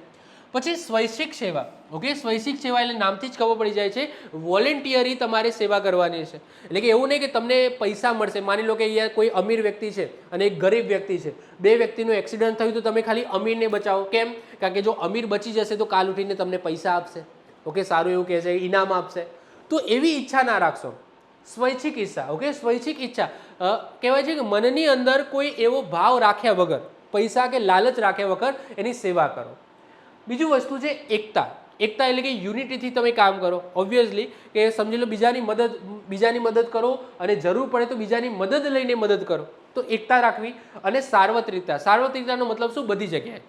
પછી સ્વૈચ્છિક સેવા. ઓકે, સ્વૈચ્છિક સેવા એટલે નામથી જ ખબર પડી જાય છે, વોલેન્ટિયરી તમારે સેવા કરવાની છે. એટલે કે એવું નહીં કે તમને પૈસા મળશે. માની લો કે અહીંયા કોઈ અમીર વ્યક્તિ છે અને એક ગરીબ વ્યક્તિ છે, બે વ્યક્તિનું એક્સિડન્ટ થયું તો તમે ખાલી અમીરને બચાવો. કેમ? કારણ કે જો અમીર બચી જશે તો કાલ ઉઠીને તમને પૈસા આપશે. ઓકે, સારું એવું કહે છે, ઇનામ આપશે. તો એવી ઈચ્છા ના રાખશો. સ્વૈચ્છિક ઈચ્છા. ઓકે, સ્વૈચ્છિક ઈચ્છા કહેવાય છે કે મનની અંદર કોઈ એવો ભાવ રાખ્યા વગર, પૈસા કે લાલચ રાખ્યા વગર એની સેવા કરો. બીજું વસ્તુ છે એકતા. એકતા એટલે કે યુનિટીથી તમે કામ કરો. ઓબ્વિયસલી કે સમજી લો બીજાની મદદ કરો અને જરૂર પડે તો બીજાની મદદ લઈને મદદ કરો. તો એકતા રાખવી. અને સાર્વત્રિકતા. સાર્વત્રિકતાનો મતલબ શું? બધી જગ્યાએ.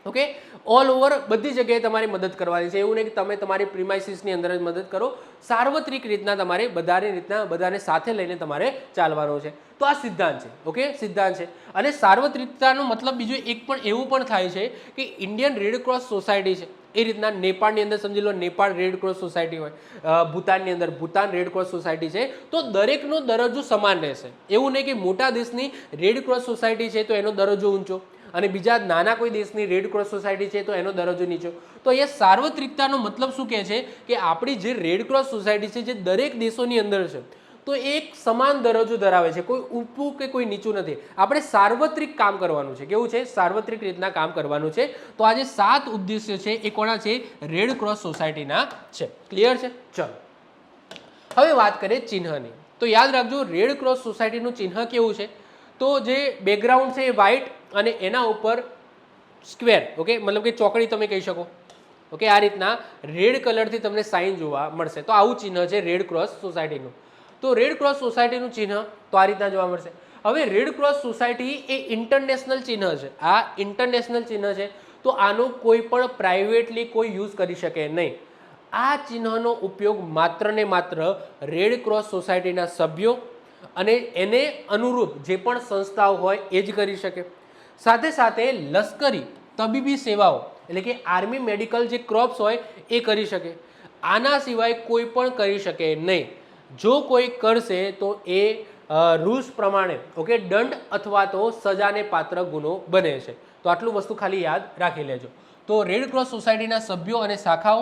ઓકે, ઓલ ઓવર બધી જગ્યાએ તમારે મદદ કરવાની છે. એવું નહીં કે તમે તમારી પ્રિમાઇસીસની અંદર જ મદદ કરો. સાર્વત્રિક રીતના તમારે બધાને સાથે લઈને તમારે ચાલવાનું છે. તો આ સિદ્ધાંત છે. ઓકે, સિદ્ધાંત છે. અને સાર્વત્રિકતાનો મતલબ બીજું એક પણ એવું પણ થાય છે કે ઇન્ડિયન રેડ ક્રોસ સોસાયટી છે એ રીતના નેપાળની અંદર સમજી લો નેપાળ રેડ ક્રોસ સોસાયટી હોય, ભૂતાનની અંદર ભૂતાન રેડ ક્રોસ સોસાયટી છે, તો દરેકનો દરજ્જો સમાન રહેશે. એવું નહીં કે મોટા દેશની રેડ ક્રોસ સોસાયટી છે તો એનો દરજ્જો ઊંચો અને બીજા નાના કોઈ દેશની રેડ ક્રોસ સોસાયટી છે તો એનો દરજ્જો નીચો. તો અહીંયા સાર્વત્રિકતાનો મતલબ શું કહે છે કે આપણી જે રેડ ક્રોસ સોસાયટી છે જે દરેક દેશોની અંદર છે તો એક સમાન દરજ્જો ધરાવે છે, કોઈ ઊંચું કે કોઈ નીચું નથી. આપણે સાર્વત્રિક કામ કરવાનું છે. કેવું છે? સાર્વત્રિક રીતના કામ કરવાનું છે. તો આ જે 7 ઉદ્દેશ્ય છે એ કોના છે? રેડ ક્રોસ સોસાયટીના છે. ક્લિયર છે? ચલો હવે વાત કરીએ ચિહ્નની. તો યાદ રાખજો રેડ ક્રોસ સોસાયટીનું ચિહ્ન કેવું છે? તો જે બેકગ્રાઉન્ડ છે એ વ્હાઇટ અને એના ઉપર સ્ક્વેર, ઓકે, મતલબ કે ચોકડી તમે કહી શકો. ઓકે, આ રીતના રેડ કલરથી તમને સાઇન જોવા મળશે. તો આવું ચિહ્ન છે રેડ ક્રોસ સોસાયટીનું. તો રેડ ક્રોસ સોસાયટીનું ચિહ્ન તો આ રીતના જોવા મળશે. હવે રેડ ક્રોસ સોસાયટી એ ઇન્ટરનેશનલ ચિહ્ન છે. આ ઇન્ટરનેશનલ ચિહ્ન છે તો આનો કોઈ પણ પ્રાઇવેટલી કોઈ યુઝ કરી શકે નહીં. આ ચિહ્નનો ઉપયોગ માત્ર ને માત્ર રેડ ક્રોસ સોસાયટીના સભ્યો અને એને અનુરૂપ જે પણ સંસ્થાઓ હોય એ જ કરી શકે. સાથે સાથે લશ્કરી તબીબી સેવાઓ એટલે કે આર્મી મેડિકલ જે ક્રોપ્સ હોય એ કરી શકે. આના સિવાય કોઈ પણ કરી શકે નહીં. જો કોઈ કરશે તો એ રૂલ્સ પ્રમાણે ઓકે દંડ અથવા તો સજાને પાત્ર ગુનો બને છે. તો આટલું વસ્તુ ખાલી યાદ રાખી લેજો. તો રેડ ક્રોસ સોસાયટીના સભ્યો અને શાખાઓ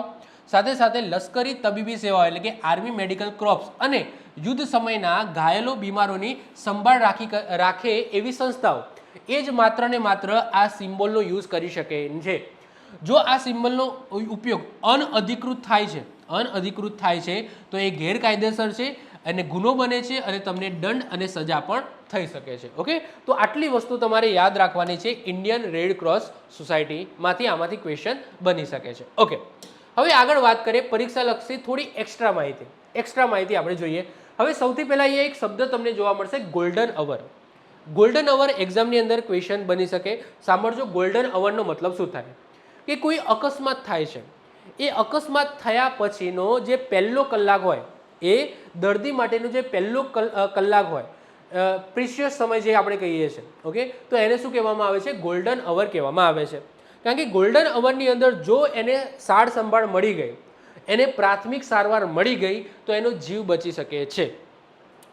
સાથે સાથે લશ્કરી તબીબી સેવાઓ એટલે કે આર્મી મેડિકલ ક્રોપ્સ અને યુદ્ધ સમયના ઘાયલો બીમારોની સંભાળ રાખે એવી સંસ્થાઓ એ જ માત્ર ને માત્ર આ સિમ્બોલનો યુઝ કરી શકે છે. જો આ સિમ્બોલનો ઉપયોગ અનઅધિકૃત થાય છે તો એ ગેરકાયદેસર છે અને ગુનો બને છે અને તમને દંડ અને સજા પણ થઈ શકે છે. ઓકે, તો આટલી વસ્તુ તમારે યાદ રાખવાની છે. ઇન્ડિયન રેડ ક્રોસ સોસાયટીમાંથી આમાંથી ક્વેશ્ચન બની શકે છે. ઓકે, હવે આગળ વાત કરીએ પરીક્ષાલક્ષી થોડી એક્સ્ટ્રા માહિતી આપણે જોઈએ. હવે સૌથી પહેલાં અહીંયા એક શબ્દ તમને જોવા મળશે ગોલ્ડન અવર. ગોલ્ડન અવર એક્ઝામની અંદર ક્વેશ્ચન બની શકે. સાંભળજો, ગોલ્ડન અવરનો મતલબ શું થાય કે કોઈ અકસ્માત થાય છે, એ અકસ્માત થયા પછીનો જે પહેલો કલાક હોય એ દર્દી માટેનો જે પહેલો કલાક હોય પ્રિશિયસ સમય જે આપણે કહીએ છીએ. ઓકે, તો એને શું કહેવામાં આવે છે? ગોલ્ડન અવર કહેવામાં આવે છે. કારણ કે ગોલ્ડન અવરની અંદર જો એને સાર સંભાળ મળી ગઈ, એને પ્રાથમિક સારવાર મળી ગઈ તો એનો જીવ બચી શકે છે.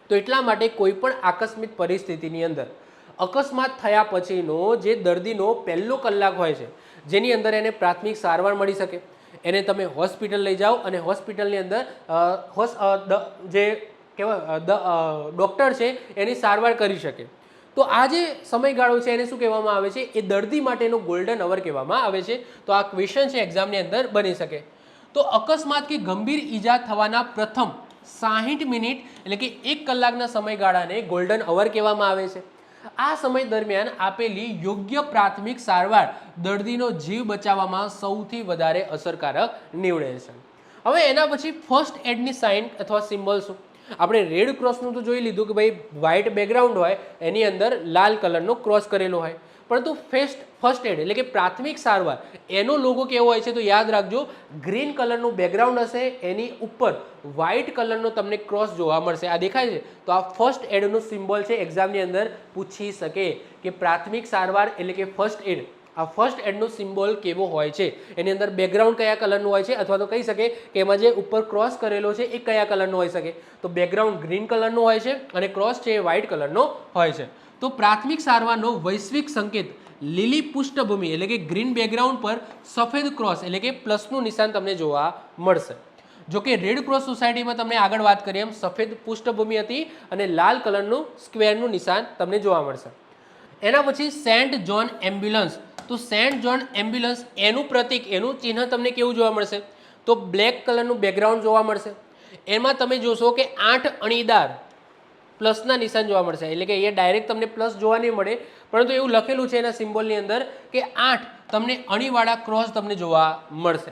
તો એટલા માટે કોઈ પણ આકસ્મિક પરિસ્થિતિની અંદર અકસ્માત થયા પછીનો જે દર્દીનો પહેલો કલાક હોય છે જેની અંદર એને પ્રાથમિક સારવાર મળી શકે, એને તમે હોસ્પિટલ લઈ જાઓ અને હોસ્પિટલની અંદર જે કહેવાય ડૉક્ટર છે એની સારવાર કરી શકે. તો આ જે સમયગાળો છે એને શું કહેવામાં આવે છે? એ દર્દી માટેનો ગોલ્ડન અવર કહેવામાં આવે છે. તો આ ક્વેશ્ચન છે એક્ઝામની અંદર બની શકે. તો અકસ્માત કે ગંભીર ઈજા થવાના પ્રથમ 60 મિનિટ એટલે કે 1 કલાકના સમયગાળાને ગોલ્ડન અવર કહેવામાં આવે છે. આ સમય દરમિયાન આપેલી યોગ્ય પ્રાથમિક સારવાર દર્દીનો જીવ બચાવવામાં સૌથી વધારે અસરકારક નીવડે છે. હવે એના પછી ફર્સ્ટ એડની સાઇન અથવા સિમ્બોલ શું? આપણે રેડ ક્રોસનું તો જોઈ લીધું કે ભાઈ વ્હાઇટ બેકગ્રાઉન્ડ હોય એની અંદર લાલ કલરનો ક્રોસ કરેલો હોય, પરંતુ ફર્સ્ટ એડ એટલે કે પ્રાથમિક સારવાર એનો લોગો કેવો હોય છે? તો યાદ રાખજો, ગ્રીન કલરનું બેકગ્રાઉન્ડ હશે, એની ઉપર વ્હાઇટ કલરનો તમને ક્રોસ જોવા મળશે. આ દેખાય છે? તો આ ફર્સ્ટ એડનું સિમ્બોલ છે. એક્ઝામની અંદર પૂછી શકે કે પ્રાથમિક સારવાર એટલે કે ફર્સ્ટ એડ, આ ફર્સ્ટ એડનો સિમ્બોલ કેવો હોય છે, એની અંદર બેકગ્રાઉન્ડ કયા કલરનું હોય છે, અથવા તો કહી શકે કે એમાં જે ઉપર ક્રોસ કરેલો છે એ કયા કલરનો હોઈ શકે? તો બેકગ્રાઉન્ડ ગ્રીન કલરનું હોય છે અને ક્રોસ છે એ વ્હાઇટ કલરનો હોય છે. તો પ્રાથમિક સારવારનો વૈશ્વિક સંકેત લીલી પૃષ્ઠભૂમિ એટલે કે ગ્રીન બેકગ્રાઉન્ડ પર સફેદ ક્રોસ એટલે કે પ્લસનું નિશાન તમને જોવા મળશે. જો કે રેડ ક્રોસ સોસાયટીમાં તમને આગળ વાત કરીએ એમ સફેદ પૃષ્ઠભૂમિ હતી અને લાલ કલરનું સ્ક્વેરનું નિશાન તમને જોવા મળશે. એના પછી સેન્ટ જોન એમ્બ્યુલન્સ. તો સેન્ટ જોન એમ્બ્યુલન્સ એનું પ્રતીક, એનું ચિહ્ન તમને કેવું જોવા મળશે? તો બ્લેક કલરનું બેકગ્રાઉન્ડ જોવા મળશે. એમાં તમે જોશો કે 8 અણીદાર પ્લસના નિશાન જોવા મળશે. એટલે કે અહીંયા ડાયરેક્ટ તમને પ્લસ જોવા નહીં મળે, પરંતુ એવું લખેલું છે એના સિમ્બોલની અંદર કે 8 તમને અણીવાળા ક્રોસ તમને જોવા મળશે.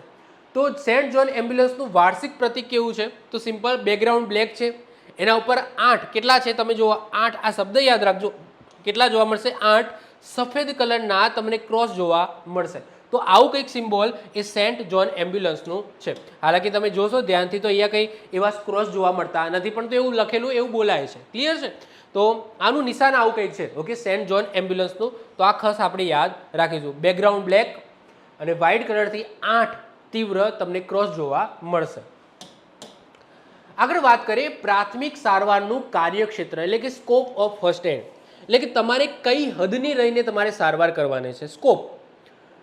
તો સેન્ટ જોન એમ્બ્યુલન્સનું વાર્ષિક પ્રતીક કેવું છે? તો સિમ્પલ બેકગ્રાઉન્ડ બ્લેક છે, એના ઉપર 8 કેટલા છે તમે જુઓ, 8 આ શબ્દ યાદ રાખજો. કેટલા જોવા મળશે? 8 સફેદ કલરના તમને ક્રોસ જોવા મળશે. તો આવું કંઈક સિમ્બોલ એ સેન્ટ જોન એમ્બ્યુલન્સનું છે. હાલાકી તમે જોશો ધ્યાનથી તો અહીંયા કંઈ એવા ક્રોસ જોવા મળતા નથી, પણ તો એવું લખેલું એવું બોલાય છે. ક્લિયર છે? તો આનું નિશાન આવું કંઈક છે. ઓકે, સેન્ટ જોન એમ્બ્યુલન્સનું. તો આ ખાસ આપણે યાદ રાખીશું. બેકગ્રાઉન્ડ બ્લેક અને વ્હાઇટ કલરથી 8 તીવ્ર તમને ક્રોસ જોવા મળશે. આગળ વાત કરીએ પ્રાથમિક સારવારનું કાર્યક્ષેત્ર એટલે કે સ્કોપ ઓફ ફર્સ્ટ એડ, એટલે કે તમારે કઈ હદની રહીને તમારે સારવાર કરવાની છે. સ્કોપ,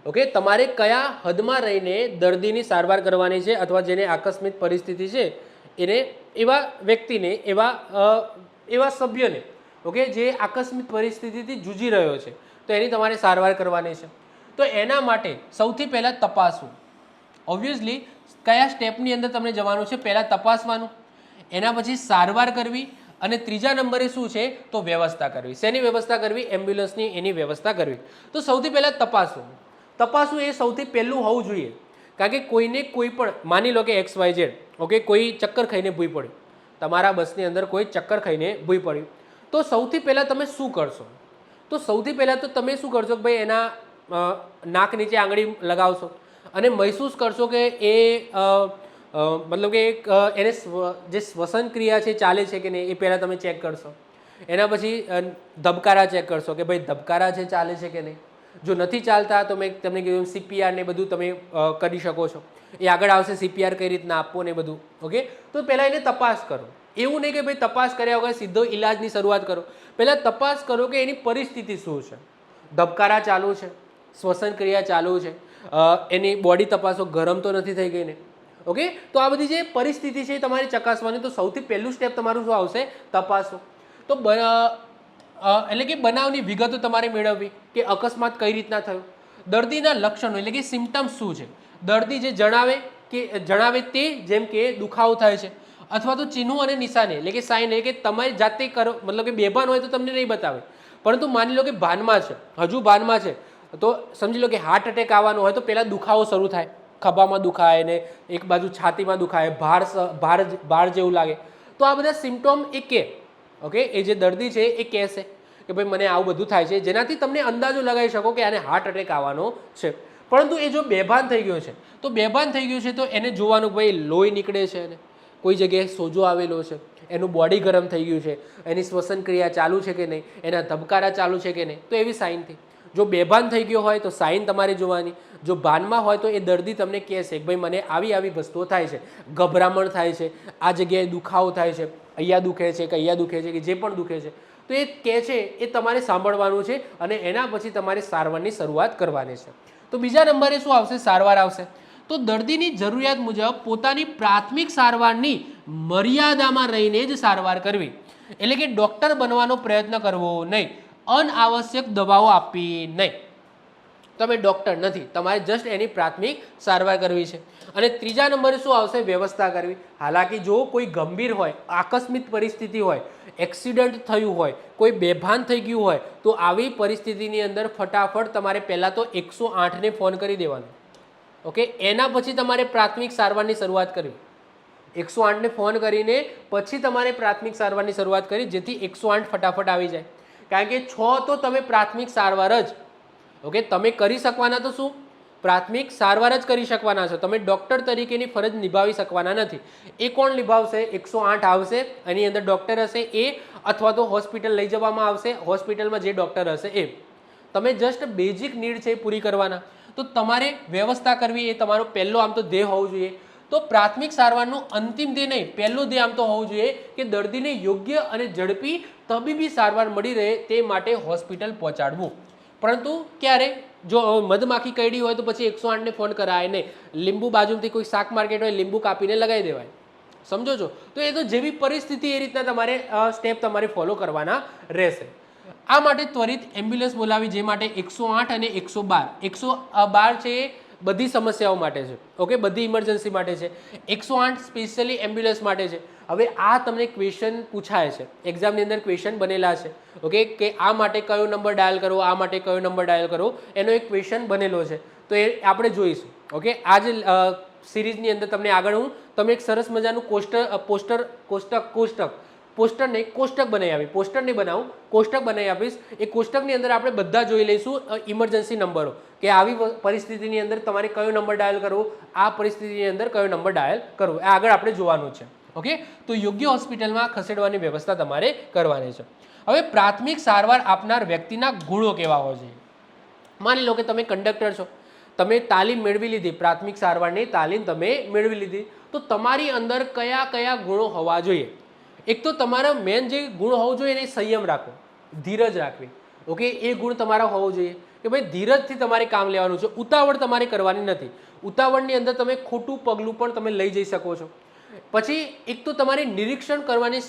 ઓકે, તમારે કયા હદમાં રહીને દર્દીની સારવાર કરવાની છે અથવા જેને આકસ્મિક પરિસ્થિતિ છે એને, એવા વ્યક્તિને, એવા સભ્યને, ઓકે, જે આકસ્મિક પરિસ્થિતિથી જૂજી રહ્યો છે તો એની તમારે સારવાર કરવાની છે. તો એના માટે સૌથી પહેલાં તપાસવું. ઓબ્વિયસલી કયા સ્ટેપની અંદર તમને જવાનું છે? પહેલાં તપાસવાનું, એના પછી સારવાર કરવી, અને ત્રીજા નંબરે શું છે તો વ્યવસ્થા કરવી. શેની વ્યવસ્થા કરવી? એમ્બ્યુલન્સની, એની વ્યવસ્થા કરવી. તો સૌથી પહેલાં તપાસવું. તપાસવું એ સૌથી પહેલું હોવું જોઈએ, કારણ કે કોઈને કોઈ પણ, માની લો કે XYZ, ઓકે, કોઈ ચક્કર ખાઈને ભૂઈ પડ્યું, તમારા બસની અંદર કોઈ ચક્કર ખાઈને ભૂઈ પડ્યું, તો સૌથી પહેલાં તમે શું કરશો? તો સૌથી પહેલાં તો તમે શું કરશો કે ભાઈ એના નાક નીચે આંગળી લગાવશો અને મહેસૂસ કરશો કે એ મતલબ કે એને જે શ્વસન ક્રિયા છે ચાલે છે કે નહીં, એ પહેલાં તમે ચેક કરશો. એના પછી ધબકારા ચેક કરશો કે ભાઈ ધબકારા છે ચાલે છે કે નહીં. જો નથી ચાલતા તો મેં તમને કીધું CPR ને બધું તમે કરી શકો છો. એ આગળ આવશે CPR કઈ રીતના આપવો ને બધું, ઓકે. તો પહેલાં એને તપાસ કરો. એવું નહીં કે ભાઈ તપાસ કર્યા વગર સીધો ઇલાજની શરૂઆત કરો. પહેલાં તપાસ કરો કે એની પરિસ્થિતિ શું છે. ધબકારા ચાલુ છે, શ્વસન ક્રિયા ચાલુ છે, એની બોડી તપાસો, ગરમ તો નથી થઈ ગઈ ને, ઓકે. તો આ બધી જે પરિસ્થિતિ છે એ તમારે ચકાસવાની. તો સૌથી પહેલું સ્ટેપ તમારું શું આવશે? તપાસો. તો એટલે કે બનાવની વિગતો તમારે મેળવવી કે અકસ્માત કઈ રીતના થયો, દર્દીના લક્ષણો એટલે કે સિમ્ટમ્સ શું છે, દર્દી જે જણાવે તે, જેમ કે દુખાવો થાય છે અથવા તો ચિહ્નો અને નિશાની એટલે કે સાઇન, એટલે કે તમારી જાતે કરો, મતલબ કે બેભાન હોય તો તમને નહીં બતાવે, પરંતુ માની લો કે ભાનમાં છે, હજુ ભાનમાં છે, તો સમજી લો કે હાર્ટ એટેક આવવાનો હોય તો પહેલાં દુખાવો શરૂ થાય, ખભામાં દુખાય ને એક બાજુ છાતીમાં દુખાય, ભાર જેવું લાગે. તો આ બધા સિમ્ટોમ એ કે, ઓકે, એ જે દર્દી છે એ કહેશે કે ભાઈ મને આવું બધું થાય છે, જેનાથી તમને અંદાજો લગાવી શકો કે આને હાર્ટ એટેક આવવાનો છે. પરંતુ એ જો બેભાન થઈ ગયો છે તો બેભાન થઈ ગયો છે તો એને જોવાનું ભાઈ લોહી નીકળે છે ને કોઈ જગ્યાએ સોજો આવેલો છે, એનું બોડી ગરમ થઈ ગયું છે, એની શ્વસન ક્રિયા ચાલુ છે કે નહીં, એના ધબકારા ચાલુ છે કે નહીં, તો એવી સાઇનથી. જો બેભાન થઈ ગયો હોય તો સાઇન તમારે જોવાની. જો ભાનમાં હોય તો એ દર્દી તમને કહેશે કે ભાઈ મને આવી વસ્તુઓ થાય છે, ગભરામણ થાય છે, આ જગ્યાએ દુખાવો થાય છે, અહીંયા દુખે છે કે અહીંયા દુખે છે કે જે પણ દુખે છે, તો એ કહે છે એ તમારે સાંભળવાનું છે અને એના પછી તમારે સારવારની શરૂઆત કરવાની છે. તો બીજા નંબરે શું આવશે? સારવાર આવશે. તો દર્દીની જરૂરિયાત મુજબ પોતાની પ્રાથમિક સારવારની મર્યાદામાં રહીને જ સારવાર કરવી, એટલે કે ડૉક્ટર બનવાનો પ્રયત્ન કરવો નહીં, અનાવશ્યક દવાઓ આપવી નહીં. તમે ડૉક્ટર નથી, તમારે જસ્ટ એની પ્રાથમિક સારવાર કરવી છે. અને ત્રીજા નંબરે શું આવશે? વ્યવસ્થા કરવી. હાલાકી જો કોઈ ગંભીર હોય, આકસ્મિક પરિસ્થિતિ હોય, એક્સિડન્ટ થયું હોય, કોઈ બેભાન થઈ ગયું હોય, તો આવી પરિસ્થિતિની અંદર ફટાફટ તમારે પહેલાં તો 108ને ફોન કરી દેવાનો, ઓકે. એના પછી તમારે પ્રાથમિક સારવારની શરૂઆત કરવી. 108ને ફોન કરીને પછી તમારે પ્રાથમિક સારવારની શરૂઆત કરી, જેથી 108 ફટાફટ આવી જાય. કારણ કે તો તમે પ્રાથમિક સારવાર જ, ઓકે, તમે કરી શકવાના તો શું? પ્રાથમિક સારવાર જ કરી શકવાના છો. તમે ડૉક્ટર તરીકેની ફરજ નિભાવી શકવાના નથી. એ કોણ નિભાવશે? 108 આવશે, એની અંદર ડૉક્ટર હશે એ, અથવા તો હોસ્પિટલ લઈ જવામાં આવશે, હોસ્પિટલમાં જે ડૉક્ટર હશે એ. તમે જસ્ટ બેઝિક નીડ છે એ પૂરી કરવાના. તો તમારે વ્યવસ્થા કરવી એ તમારો પહેલો આમ તો ધ્યેય હોવું જોઈએ. તો પ્રાથમિક સારવારનું અંતિમ ધ્યેય નહીં, પહેલું ધ્યેય આમ તો હોવું જોઈએ કે દર્દીને યોગ્ય અને ઝડપી તબીબી સારવાર મળી રહે તે માટે હોસ્પિટલ પહોંચાડવું. પરંતુ ક્યારે? જો મધમાખી કરડી હોય તો પછી 108ને ફોન કરાય નહીં. લીંબુ બાજુથી કોઈ શાક માર્કેટ હોય, લીંબુ કાપીને લગાવી દેવાય. સમજો છો? તો એ તો જેવી પરિસ્થિતિ એ રીતના તમારે સ્ટેપ તમારે ફોલો કરવાના રહેશે. આ માટે ત્વરિત એમ્બ્યુલન્સ બોલાવી, જે માટે 108 અને 112. 112 છે એ બધી સમસ્યાઓ માટે છે, ઓકે, બધી ઇમરજન્સી માટે છે. 108 સ્પેશિયલી એમ્બ્યુલન્સ માટે છે. હવે આ તમને ક્વેશ્ચન પૂછાય છે, એક્ઝામની અંદર ક્વેશ્ચન બનેલા છે, ઓકે, કે આ માટે કયો નંબર ડાયલ કરવો, આ માટે કયો નંબર ડાયલ કરવો, એનો એક ક્વેશ્ચન બનેલો છે. તો એ આપણે જોઈશું, ઓકે. આ જે સિરીઝની અંદર તમને આગળ તમે એક સરસ મજાનું કોષ્ટક બનાવી આપીશ. પોસ્ટર નહીં બનાવું, કોષ્ટક બનાવી આપીશ. એ કોષ્ટકની અંદર આપણે બધા જોઈ લઈશું ઇમરજન્સી નંબરો, કે આવી પરિસ્થિતિની અંદર તમારે કયો નંબર ડાયલ કરવો, આ પરિસ્થિતિની અંદર કયો નંબર ડાયલ કરવો, એ આગળ આપણે જોવાનું છે, ઓકે. તો યોગ્ય હોસ્પિટલમાં ખસેડવાની વ્યવસ્થા તમારે કરવાની છે. હવે પ્રાથમિક સારવાર આપનાર વ્યક્તિના ગુણો કેવા હોવા જોઈએ? માની લો કે તમે કંડક્ટર છો, તમે તાલીમ મેળવી લીધી, પ્રાથમિક સારવારની તાલીમ તમે મેળવી લીધી, તો તમારી અંદર કયા કયા ગુણો હોવા જોઈએ? એક તો તમારા મેન જે ગુણ હોવો જોઈએ એને સંયમ રાખવો, ધીરજ રાખવી. ઓકે, એ ગુણ તમારા હોવો જોઈએ કે ભાઈ ધીરજથી તમારે કામ લેવાનું છે, ઉતાવળ તમારે કરવાની નથી. ઉતાવળની અંદર તમે ખોટું પગલું પણ તમે લઈ જઈ શકો છો. પછી એક તો તમારી નિરીક્ષણ કરવાની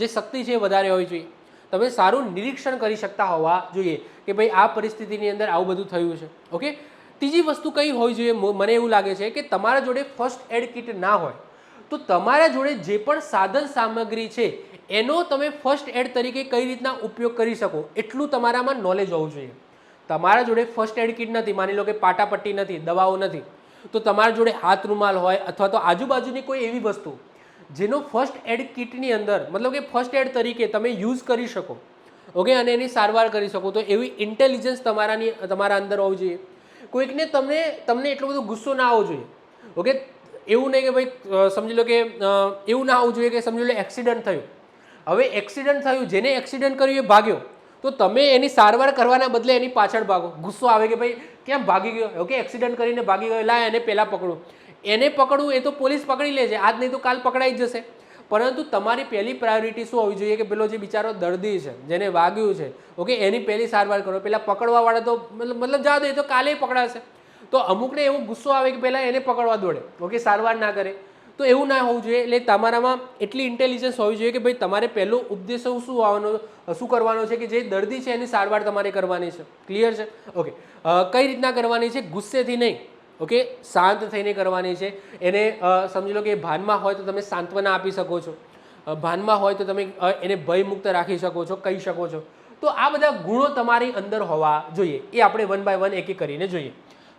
જે શક્તિ છે એ વધારે હોવી જોઈએ. તમે સારું નિરીક્ષણ કરી શકતા હોવા જોઈએ કે ભાઈ આ પરિસ્થિતિની અંદર આવું બધું થયું છે. ઓકે, ત્રીજી વસ્તુ કઈ હોવી જોઈએ? મને એવું લાગે છે કે તમારા જોડે ફર્સ્ટ એડ કિટ ના હોય તો તમારા જોડે જે પણ સાધન સામગ્રી છે એનો તમે ફર્સ્ટ એડ તરીકે કઈ રીતના ઉપયોગ કરી શકો એટલું તમારામાં નોલેજ હોવું જોઈએ. તમારા જોડે ફર્સ્ટ એડ કિટ નથી, માની લો કે પાટાપટ્ટી નથી, દવાઓ નથી, તો તમારા જોડે હાથ રૂમાલ હોય અથવા તો આજુબાજુની કોઈ એવી વસ્તુ જેનો ફર્સ્ટ એડ કિટની અંદર મતલબ કે ફર્સ્ટ એડ તરીકે તમે યુઝ કરી શકો. ઓકે, અને એની સારવાર કરી શકો, તો એવી ઇન્ટેલિજન્સ તમારા અંદર હોવી જોઈએ. કોઈકને તમને એટલો બધો ગુસ્સો ના આવવો જોઈએ. ઓકે, એવું નહીં કે ભાઈ સમજી લો કે એવું ના આવવું જોઈએ કે સમજી લો એક્સિડન્ટ થયું, હવે એક્સિડન્ટ થયું, જેને એક્સિડન્ટ કર્યું એ ભાગ્યો, તો તમે એની સારવાર કરવાના બદલે એની પાછળ ભાગો. ગુસ્સો આવે કે ભાઈ કેમ ભાગી ગયો? ઓકે, એક્સિડન્ટ કરીને ભાગી ગયો, લાય એને પહેલાં પકડું. એને પકડવું એ તો પોલીસ પકડી લે છે, આજ નહીં તો કાલ પકડાઈ જ જશે. પરંતુ તમારી પહેલી પ્રાયોરિટી શું હોવી જોઈએ કે પેલો જે બિચારો દર્દી છે, જેને વાગ્યું છે, ઓકે, એની પહેલી સારવાર કરો. પેલા પકડવાવાળા તો મતલબ જાઓ દે તો કાલે પકડાશે. તો અમુકને એવો ગુસ્સો આવે કે પહેલાં એને પકડવા દોડે, ઓકે, સારવાર ના કરે. તો એવું ના હોવું જોઈએ. એટલે તમારામાં એટલી ઇન્ટેલિજન્સ હોવી જોઈએ કે ભાઈ તમારે પહેલો ઉપદેશ શું કરવાનો છે કે જે દર્દી છે એની સારવાર તમારે કરવાની છે. ક્લિયર છે? ઓકે, કઈ રીતના કરવાની છે? ગુસ્સેથી નહીં, ઓકે, શાંત થઈને કરવાની છે. એને સમજી લો કે ભાનમાં હોય તો તમે સાંત્વના આપી શકો છો, ભાનમાં હોય તો તમે એને ભયમુક્ત રાખી શકો છો, કહી શકો છો. તો આ બધા ગુણો તમારી અંદર હોવા જોઈએ. એ આપણે વન બાય વન એક એક કરીને જોઈએ.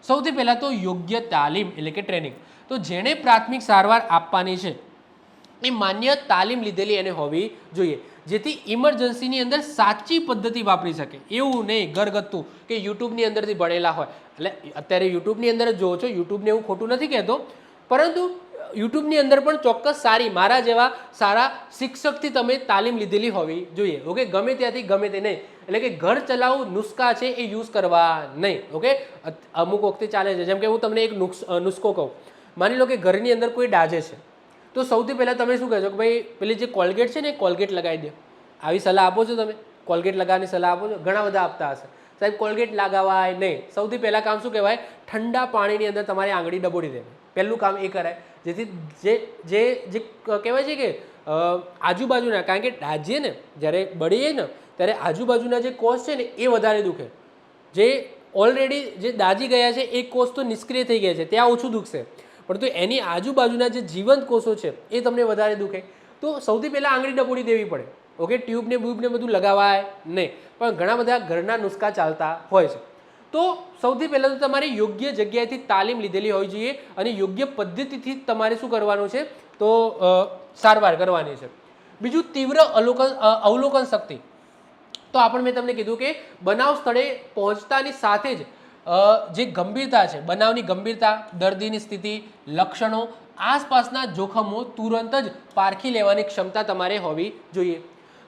સૌથી પહેલાં તો યોગ્ય તાલીમ એટલે કે ટ્રેનિંગ. તો જેણે પ્રાથમિક સારવાર આપવાની છે એ માન્ય તાલીમ લીધેલી એને હોવી જોઈએ, જેથી ઇમરજન્સીની અંદર સાચી પદ્ધતિ વાપરી શકે. એવું નહીં ઘરગથ્થું કે યુટ્યુબની અંદરથી ભણેલા હોય. એટલે અત્યારે યુટ્યુબની અંદર જ જોવો છો, યુટ્યુબને એવું ખોટું નથી કહેતો, પરંતુ યુટ્યુબની અંદર પણ ચોક્કસ સારી મારા જેવા સારા શિક્ષકથી તમે તાલીમ લીધેલી હોવી જોઈએ. ઓકે, ગમે ત્યાંથી ગમે તે નહીં, એટલે કે ઘર ચલાઉ નુસ્ખા છે એ યુઝ કરવા નહીં. ઓકે, અમુક વખતે ચાલે છે, જેમ કે હું તમને એક નુસ્ખો કહું. માની લો કે ઘરની અંદર કોઈ ડાજે છે, તો સૌથી પહેલાં તમે શું કહેશો કે ભાઈ પેલી જે કોલગેટ છે ને કોલગેટ લગાવી દો. આવી સલાહ આપો છો તમે? કોલગેટ લગાવવાની સલાહ આપો છો? ઘણા બધા આપતા હશે. સાહેબ કોલગેટ લગાવાય નહીં. સૌથી પહેલાં કામ શું કહેવાય? ઠંડા પાણીની અંદર તમારી આંગળી ડબોડી દેવી. પહેલું કામ એ કરાય, જેથી જે કહેવાય છે કે આજુબાજુના, કારણ કે દાજીએ ને જ્યારે બળીએ ને ત્યારે આજુબાજુના જે કોષ છે ને એ વધારે દુખે. જે ઓલરેડી જે દાજી ગયા છે એ કોષ તો નિષ્ક્રિય થઈ ગયા છે, ત્યાં ઓછું દુખશે, પરંતુ એની આજુબાજુના જે જીવંત કોષો છે એ તમને વધારે દુખે. તો સૌથી પહેલાં આંગળી ડબોડી દેવી પડે. ઓકે, ટ્યુબને બ્યુબને બધું લગાવાય નહીં, પણ ઘણા બધા ઘરના નુસ્ખા ચાલતા હોય છે. તો સૌથી પહેલાં તો તમારે યોગ્ય જગ્યાએથી તાલીમ લીધેલી હોવી જોઈએ અને યોગ્ય પદ્ધતિથી તમારે શું કરવાનું છે તો સારવાર કરવાની છે. બીજું તીવ્ર અવલોકન શક્તિ. તો આપણે મેં તમને કીધું કે બનાવ સ્થળે પહોંચતાની સાથે જ જે ગંભીરતા છે, બનાવની ગંભીરતા, દર્દીની સ્થિતિ, લક્ષણો, આસપાસના જોખમો તુરંત જ પારખી લેવાની ક્ષમતા તમારે હોવી જોઈએ.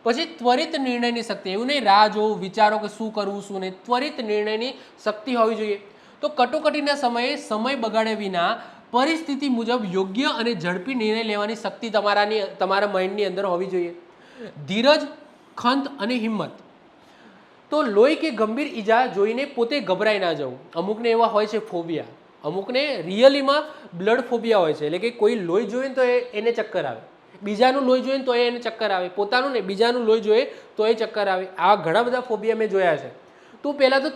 પછી ત્વરિત નિર્ણયની શક્તિ. એવું નહીં રાહ જોવું, વિચારો કે શું કરવું શું નહીં, ત્વરિત નિર્ણયની શક્તિ હોવી જોઈએ. તો કટોકટીના સમયે સમય બગાડ્યા વિના પરિસ્થિતિ મુજબ યોગ્ય અને ઝડપી નિર્ણય લેવાની શક્તિ તમારા માઇન્ડની અંદર હોવી જોઈએ. ધીરજ, ખંત અને હિંમત. તો લોહી કે ગંભીર ઈજા જોઈને પોતે ગભરાઈ ના જવું. અમુકને એવા હોય છે ફોબિયા, અમુકને રિયલીમાં બ્લડ ફોબિયા હોય છે, એટલે કે કોઈ લોહી જોઈએ ને તો એને ચક્કર આવે, બીજાનું લોહી જોઈએ તો એને ચક્કર આવે, પોતાનું ને બીજાનું લોહી જોઈએ તો એ ચક્કર આવે. આ ઘણા બધા ફોબિયા મેં જોયા છે. તો પહેલાં તો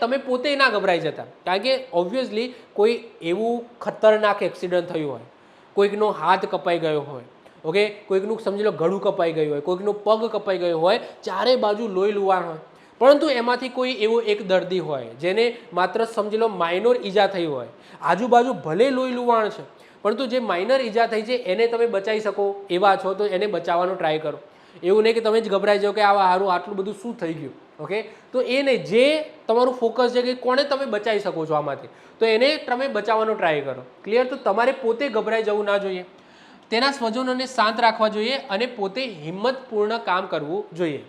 તમે પોતે ના ગભરાઈ જતા, કારણ કે ઓબ્વિયસલી કોઈ એવું ખતરનાક એક્સિડન્ટ થયું હોય, કોઈકનો હાથ કપાઈ ગયો હોય, ઓકે, કોઈકનું સમજી લો ગળું કપાઈ ગયું હોય, કોઈકનો પગ કપાઈ ગયો હોય, ચારે બાજુ લોહી લુહાણ હોય, પરંતુ એમાંથી કોઈ એવો એક દર્દી હોય જેને માત્ર સમજી લો માઇનોર ઈજા થઈ હોય, આજુબાજુ ભલે લોહી લુહાણ છે પરંતુ જે માઇનર ઈજા થઈ છે એને તમે બચાવી શકો એવા છો તો એને બચાવવાનો ટ્રાય કરો. એવું નહીં કે તમે જ ગભરાઈ જાઓ કે આવા સારું આટલું બધું શું થઈ ગયું. ઓકે, તો એ નહીં, જે તમારું ફોકસ છે કે કોને તમે બચાવી શકો છો આમાંથી, તો એને તમે બચાવવાનો ટ્રાય કરો. ક્લિયર? તો તમારે પોતે ગભરાઈ જવું ના જોઈએ, તેના સ્વજનોને શાંત રાખવા જોઈએ અને પોતે હિંમતપૂર્ણ કામ કરવું જોઈએ.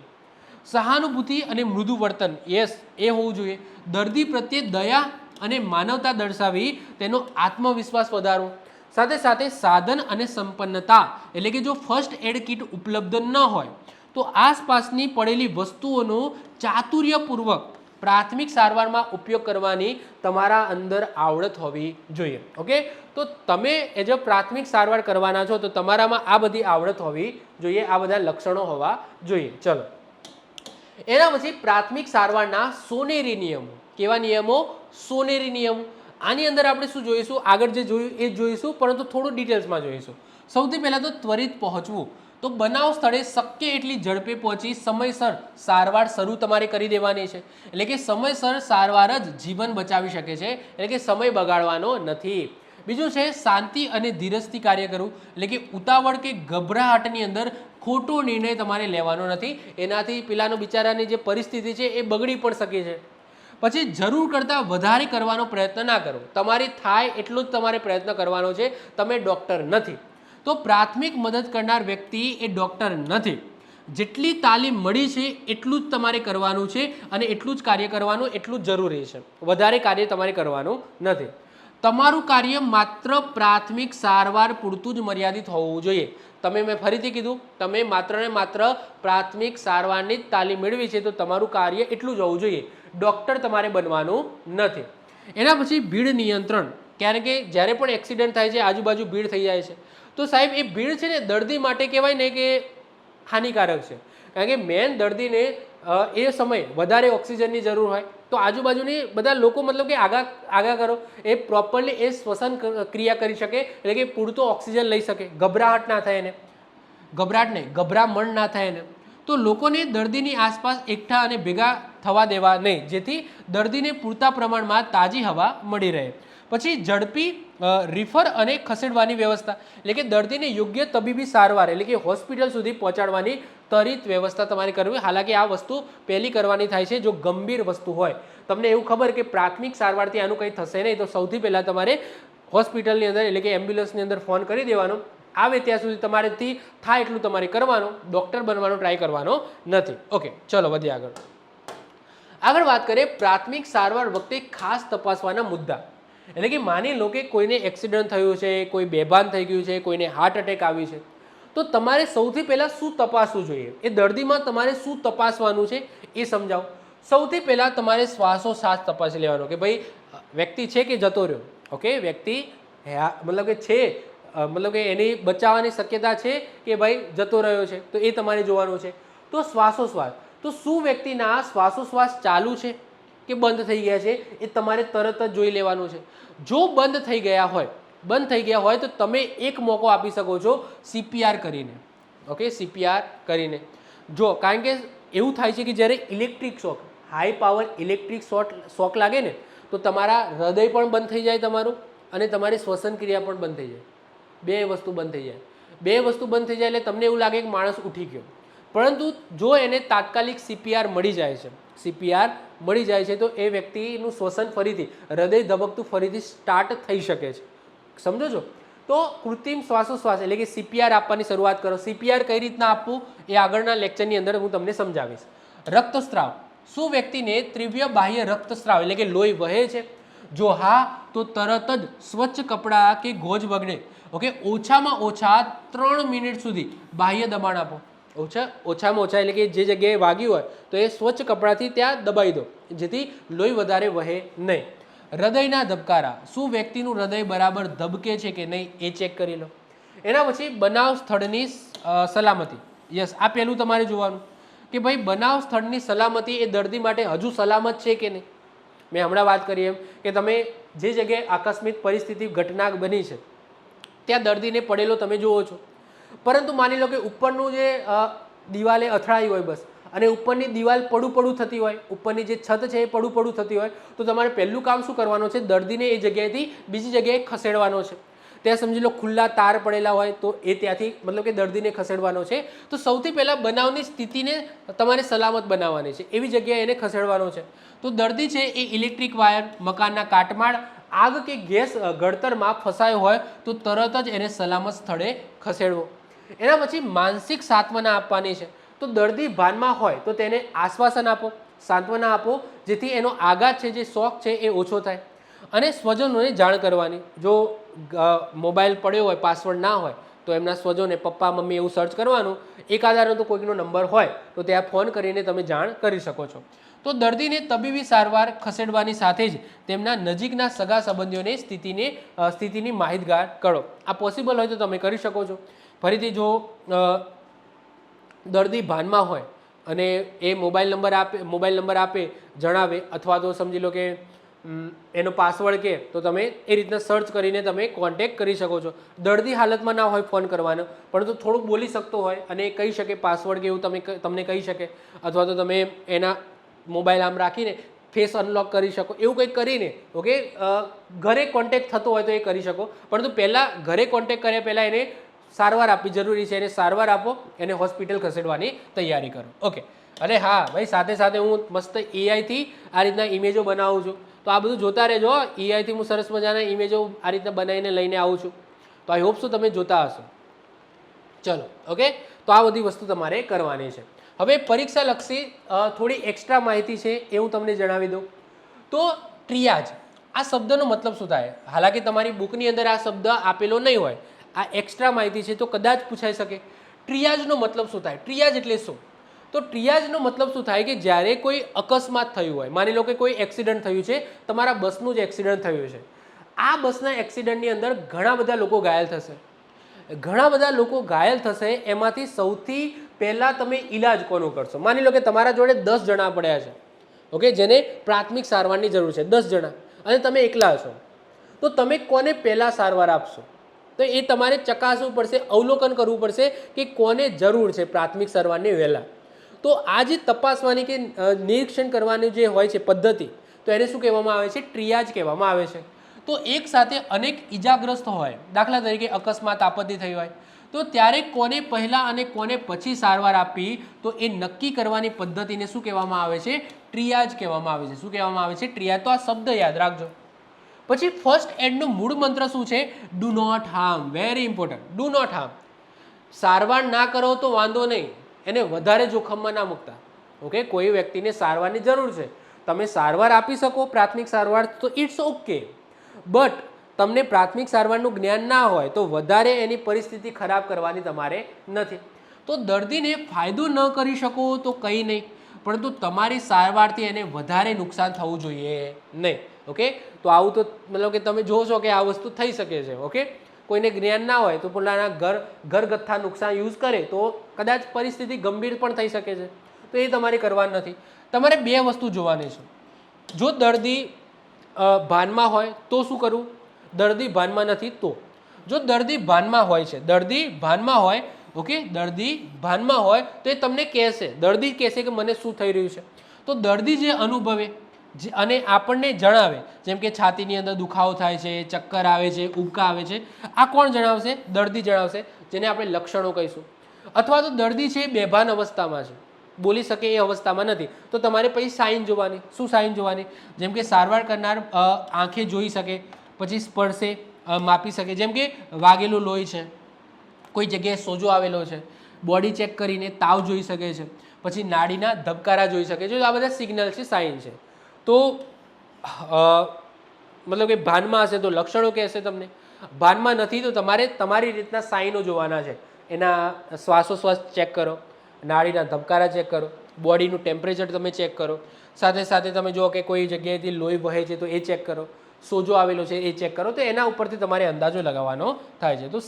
સહાનુભૂતિ અને મૃદુ વર્તન, યસ એ હોવું જોઈએ. દર્દી પ્રત્યે દયા અને માનવતા દર્શાવી તેનો આત્મવિશ્વાસ વધારવો. સાથે સાથે સાધન અને સંપન્નતા, એટલે કે જો ફર્સ્ટ એડ કિટ ઉપલબ્ધ ન હોય તો આસપાસની પડેલી વસ્તુઓનો ચાતુર્યપૂર્વક પ્રાથમિક સારવારમાં ઉપયોગ કરવાની તમારા અંદર આવડત હોવી જોઈએ. ઓકે, તો તમે એજ પ્રાથમિક સારવાર કરવાના છો તો તમારામાં આ બધી આવડત હોવી જોઈએ, આ બધા લક્ષણો હોવા જોઈએ. ચલો, એના પછી પ્રાથમિક સારવારના સોનેરી નિયમો. કેવા નિયમો? સોનેરી નિયમો. આની અંદર આપણે શું જોઈશું? આગળ જે જોયું એ જ જોઈશું, પરંતુ થોડું ડિટેલ્સમાં જોઈશું. સૌથી પહેલાં તો ત્વરિત પહોંચવું. તો બનાવ સ્થળે શક્ય એટલી ઝડપે પહોંચી સમયસર સારવાર શરૂ તમારે કરી દેવાની છે. એટલે કે સમયસર સારવાર જ જીવન બચાવી શકે છે, એટલે કે સમય બગાડવાનો નથી. બીજું છે શાંતિ અને ધીરજથી કાર્ય કરવું. એટલે કે ઉતાવળ કે ગભરાહટની અંદર ખોટો નિર્ણય તમારે લેવાનો નથી. એનાથી પેલાનો બિચારાની જે પરિસ્થિતિ છે એ બગડી પણ શકે છે. પછી જરૂર કરતાં વધારે કરવાનો પ્રયત્ન ના કરો. તમારે થાય એટલો જ તમારે પ્રયત્ન કરવાનો છે. તમે ડૉક્ટર નથી. તો પ્રાથમિક મદદ કરનાર વ્યક્તિ એ ડૉક્ટર નથી. જેટલી તાલીમ મળી છે એટલું જ તમારે કરવાનું છે અને એટલું જ કાર્ય કરવાનું એટલું જ જરૂરી છે. વધારે કાર્ય તમારે કરવાનું નથી. તમારું કાર્ય માત્ર પ્રાથમિક સારવાર પૂરતું જ મર્યાદિત હોવું જોઈએ. મેં ફરીથી કીધું, તમે માત્ર ને માત્ર પ્રાથમિક સારવારની જ તાલીમ મેળવી છે તો તમારું કાર્ય એટલું જ હોવું જોઈએ. ડૉક્ટર તમારે બનવાનું નથી. એના પછી ભીડ નિયંત્રણ. કારણ કે જ્યારે પણ એક્સિડન્ટ થાય છે આજુબાજુ ભીડ થઈ જાય છે તો સાહેબ એ ભીડ છે ને દર્દી માટે કહેવાય ને કે હાનિકારક છે. કારણ કે મેન દર્દીને એ સમયે વધારે ઓક્સિજનની જરૂર હોય તો આજુબાજુની બધા લોકો મતલબ કે આગા કરો એ પ્રોપરલી એ શ્વસન ક્રિયા કરી શકે, એટલે કે પૂરતો ઓક્સિજન લઈ શકે, ગભરાહટ ના થાય એને, ગભરાટ નહીં ગભરામણ ના થાય એને. તો લોકોને દર્દીની આસપાસ એકઠા અને ભેગા થવા દેવા નહીં, જેથી દર્દીને પૂરતા પ્રમાણમાં તાજી હવા મળી રહે. પછી ઝડપી રિફર અને ખસેડવાની વ્યવસ્થા, એટલે કે દર્દીને યોગ્ય તબીબી સારવાર એટલે કે હોસ્પિટલ સુધી પહોંચાડવાની ત્વરિત વ્યવસ્થા તમારે કરવી. હાલાકી આ વસ્તુ પહેલી કરવાની થાય છે જો ગંભીર વસ્તુ હોય. તમને એવું ખબર કે પ્રાથમિક સારવારથી આનું કંઈ થશે નહીં તો સૌથી પહેલાં તમારે હોસ્પિટલની અંદર એટલે કે એમ્બ્યુલન્સની અંદર ફોન કરી દેવાનો. આવે ત્યાં સુધી તમારેથી થાય એટલું તમારે કરવાનું, ડૉક્ટર બનવાનો ટ્રાય કરવાનો નથી. ઓકે, ચલો વધીએ આગળ. આગળ વાત કરીએ પ્રાથમિક સારવાર વખતે ખાસ તપાસવાના મુદ્દા. એટલે કે માની લો કે કોઈને એક્સિડન્ટ થયું છે, કોઈ બેભાન થઈ ગયું છે, કોઈને હાર્ટ એટેક આવ્યું છે તો તમારે સૌથી પહેલાં શું તપાસવું જોઈએ? એ દર્દીમાં તમારે શું તપાસવાનું છે એ સમજાવો. સૌથી પહેલાં તમારે શ્વાસોશ્વાસ તપાસી લેવાનો કે ભાઈ વ્યક્તિ છે કે જતો રહ્યો. ઓકે, વ્યક્તિ મતલબ કે છે, મતલબ કે એની બચાવવાની શક્યતા છે કે ભાઈ જતો રહ્યો છે તો એ તમારે જોવાનું છે. તો શ્વાસોશ્વાસ, તો શું વ્યક્તિના શ્વાસોશ્વાસ ચાલુ છે કે બંધ થઈ ગયા છે એ તમારે તરત જ જોઈ લેવાનું છે. જો બંધ થઈ ગયા હોય તો તમે એક મોકો આપી શકો છો CPR કરીને. ઓકે, CPR કરીને જો, કારણ કે એવું થાય છે કે જ્યારે ઇલેક્ટ્રિક શોક, હાઈ પાવર ઇલેક્ટ્રિક શોક લાગે ને તો તમારા હૃદય પણ બંધ થઈ જાય તમારું અને તમારી શ્વસન ક્રિયા પણ બંધ થઈ જાય. બે વસ્તુ બંધ થઈ જાય એટલે તમને એવું લાગે કે માણસ ઉઠી ગયો. પરંતુ જો એને તાત્કાલિક CPR મળી જાય છે તો એ વ્યક્તિનું શ્વસન ફરીથી, હૃદય ધબકતું ફરીથી સ્ટાર્ટ થઈ શકે છે. સમજો છો? તો કૃત્રિમ શ્વાસોશ્વાસ એટલે કે CPR આપવાની શરૂઆત કરો. CPR કઈ રીતના આપવું એ આગળના લેક્ચરની અંદર હું તમને સમજાવીશ. રક્તસ્રાવ, શું વ્યક્તિને તીવ્ર બાહ્ય રક્તસ્રાવ એટલે કે લોહી વહે છે? જો હા તો તરત જ સ્વચ્છ કપડાં કે ગોજ વગડે ઓકે ઓછામાં ઓછા 3 મિનિટ સુધી બાહ્ય દબાણ આપો. ઓછામાં ઓછા એટલે કે જે જગ્યાએ વાગ્યું હોય તો એ સ્વચ્છ કપડાથી ત્યાં દબાઈ દો જેથી લોહી વધારે વહે નહીં. હૃદયના ધબકારા, શું વ્યક્તિનું હૃદય બરાબર ધબકે છે કે નહીં એ ચેક કરી લો. એના પછી બનાવ સ્થળની સલામતી. યસ, આ પહેલું તમારે જોવાનું કે ભાઈ બનાવ સ્થળની સલામતી એ દર્દી માટે હજુ સલામત છે કે નહીં. મેં હમણાં વાત કરી એમ કે તમે જે જગ્યાએ આકસ્મિક પરિસ્થિતિ ઘટના બની છે ત્યાં દર્દીને પડેલો તમે જુઓ છો, પરંતુ માની લો કે ઉપરનું જે દિવાલે અથડાઈ હોય બસ અને ઉપરની દિવાલ પડું થતી હોય, ઉપરની જે છત છે એ પડું થતી હોય તો તમારે પહેલું કામ શું કરવાનું છે? દર્દીને એ જગ્યાએથી બીજી જગ્યાએ ખસેડવાનો છે. ત્યાં સમજી લો ખુલ્લા તાર પડેલા હોય તો એ ત્યાંથી મતલબ કે દર્દીને ખસેડવાનો છે. તો સૌથી પહેલાં બનાવની સ્થિતિને તમારે સલામત બનાવવાની છે, એવી જગ્યાએ એને ખસેડવાનો છે. તો દર્દી છે એ ઇલેક્ટ્રિક વાયર, મકાનના કાટમાળ, આગ કે ગેસ ગળતરમાં ફસાયો હોય તો તરત જ એને સલામત સ્થળે ખસેડવો. એના પછી માનસિક સાંત્વના આપવાની છે. તો દર્દી ભાનમાં હોય તો તેને આશ્વાસન આપો, સાંત્વના આપો, જેથી એનો આઘાત છે, જે શોક છે એ ઓછો થાય. અને સ્વજનોને જાણ કરવાની. જો મોબાઈલ પડ્યો હોય, પાસવર્ડ ના હોય, તો એમના સ્વજોને પપ્પા મમ્મી એવું સર્ચ કરવાનું. એકાદારનો તો કોઈકનો નંબર હોય તો ત્યાં ફોન કરીને તમે જાણ કરી શકો છો. તો દર્દીને તબીબી સારવાર ખસેડવાની સાથે જ તેમના નજીકના સગા સંબંધીઓને સ્થિતિની માહિતગાર કરો. આ પોસિબલ હોય તો તમે કરી શકો છો. ફરીથી જો દર્દી ભાનમાં હોય અને એ મોબાઈલ નંબર આપે જણાવે, અથવા તો સમજી લો કે એનો પાસવર્ડ કે, તો તમે એ રીતના સર્ચ કરીને તમે કોન્ટેક્ટ કરી શકો છો. દર્દી હાલતમાં ના હોય ફોન કરવાનો, પરંતુ થોડુંક બોલી શકતો હોય અને કહી શકે પાસવર્ડ કે એવું તમને કહી શકે, અથવા તો તમે એના મોબાઈલ આમ રાખીને ફેસ અનલોક કરી શકો, એવું કંઈક કરીને ઓકે ઘરે કોન્ટેક્ટ થતો હોય તો એ કરી શકો. પરંતુ પહેલાં ઘરે કોન્ટેક્ટ કર્યા પહેલાં એને સારવાર આપવી જરૂરી છે. એને સારવાર આપો, એને હોસ્પિટલ ખસેડવાની તૈયારી કરો. ઓકે. અને હા ભાઈ, સાથે સાથે હું મસ્ત એઆઈથી આ રીતના ઇમેજો બનાવું છું, તો આ બધું જોતા રહેજો. એઆઈથી હું સરસ મજાના ઇમેજો આ રીતના બનાવીને લઈને આવું છું. તો આઈ હોપ સો તમે જોતા હશો. ચલો ઓકે. તો આ બધી વસ્તુ તમારે કરવાની છે. હવે પરીક્ષાલક્ષી થોડી એક્સ્ટ્રા માહિતી છે એ હું તમને જણાવી દઉં. તો ટ્રિયાજ, આ શબ્દનો મતલબ શું થાય? હાલાકી તમારી બુકની અંદર આ શબ્દ આપેલો નહીં હોય, આ એક્સ્ટ્રા માહિતી છે તો કદાચ પૂછાઈ શકે. ટ્રિયાજનો મતલબ શું થાય? ટ્રિયાજ એટલે શું? તો ટ્રિયાજનો મતલબ શું થાય કે જ્યારે કોઈ અકસ્માત થયું હોય, માની લો કે કોઈ એક્સિડન્ટ થયું છે, તમારા બસનું જ એક્સિડન્ટ થયું છે. આ બસના એક્સિડન્ટની અંદર ઘણા બધા લોકો ઘાયલ થશે. ઘણા બધા લોકો ઘાયલ થશે. એમાંથી સૌથી પહેલાં તમે ઈલાજ કોનો કરશો? માની લો કે તમારા જોડે 10 જણા પડ્યા છે, ઓકે, જેને પ્રાથમિક સારવારની જરૂર છે, 10 જણા, અને તમે એકલા છો, તો તમે કોને પહેલાં સારવાર આપશો? તો એ તમારે ચકાસવું પડશે, અવલોકન કરવું પડશે કે કોને જરૂર છે પ્રાથમિક સારવારની વહેલા. તો આ જે તપાસવાની કે નિરીક્ષણ કરવાની જે હોય છે પદ્ધતિ, તો એને શું કહેવામાં આવે છે? ટ્રિયાજ કહેવામાં આવે છે. તો એક સાથે અનેક ઈજાગ્રસ્ત હોય, દાખલા તરીકે અકસ્માત આપત્તિ થઈ હોય, તો ત્યારે કોને પહેલાં અને કોને પછી સારવાર આપવી, તો એ નક્કી કરવાની પદ્ધતિને શું કહેવામાં આવે છે? ટ્રિયાજ કહેવામાં આવે છે. શું કહેવામાં આવે છે? ટ્રિયાજ. તો આ શબ્દ યાદ રાખજો. પછી ફર્સ્ટ એડનો મૂળ મંત્ર શું છે? Do not harm. Very important. Do not harm. સારવાર ના કરો તો વાંધો નહીં, એને વધારે જોખમમાં ના મૂકતા. ઓકે, કોઈ વ્યક્તિને સારવારની જરૂર છે, તમે સારવાર આપી શકો પ્રાથમિક સારવાર, તો ઇટ્સ ઓકે. બટ તમને પ્રાથમિક સારવારનું જ્ઞાન ના હોય તો વધારે એની પરિસ્થિતિ ખરાબ કરવાની તમારે નથી. તો દર્દીને ફાયદો ન કરી શકો તો કંઈ નહીં, પરંતુ તમારી સારવારથી એને વધારે નુકસાન થવું જોઈએ નહીં. ઓકે. તો આવું તો મતલબ કે તમે જોશો કે આ વસ્તુ થઈ શકે છે. ઓકે. કોઈને જ્ઞાન ના હોય તો પોતાના ઘરગથ્થા નુકસાન યુઝ કરે તો કદાચ પરિસ્થિતિ ગંભીર પણ થઈ શકે છે. તો એ તમારે કરવાનું નથી. તમારે 2 વસ્તુ જોવાની છે. જો દર્દી ભાનમાં હોય તો શું કરવું? દર્દી ભાનમાં નથી તો? જો દર્દી ભાનમાં હોય છે, દર્દી ભાનમાં હોય, ઓકે, દર્દી ભાનમાં હોય તો એ તમને કહેશે, દર્દી કહેશે કે મને શું થઈ રહ્યું છે. તો દર્દી જે અનુભવે અને આપણને જણાવે, જેમ કે છાતીની અંદર દુખાવો થાય છે, ચક્કર આવે છે, ઉબકા આવે છે, આ કોણ જણાવશે? દર્દી જણાવશે, જેને આપણે લક્ષણો કહીશું. અથવા તો દર્દી છે બેભાન અવસ્થામાં છે, બોલી શકે એ અવસ્થામાં નથી, તો તમારે પછી સાઇન જોવાની. શું સાઇન જોવાની? જેમ કે સારવાર કરનાર આંખે જોઈ શકે, પછી સ્પર્શે માપી શકે, જેમ કે વાગેલું લોહી છે, કોઈ જગ્યાએ સોજો આવેલો છે, બોડી ચેક કરીને તાવ જોઈ શકે છે, પછી નાડીના ધબકારા જોઈ શકે છે. આ બધા સિગ્નલ છે, સાઇન છે. તો મતલબ કે ભાનમાં હશે તો લક્ષણો કહેશે તમને, ભાનમાં નથી તો તમારે તમારી રીતના સાઇનો જોવાના છે. એના શ્વાસોશ્વાસ ચેક કરો, નાડીના ધબકારા ચેક કરો, બોડીનું ટેમ્પરેચર તમે ચેક કરો, સાથે સાથે તમે જુઓ કે કોઈ જગ્યાએથી લોહી વહે છે તો એ ચેક કરો, સોજો આવેલો છે એ ચેક કરો. તો એના ઉપરથી તમારે અંદાજો લગાવવાનો થાય છે. તો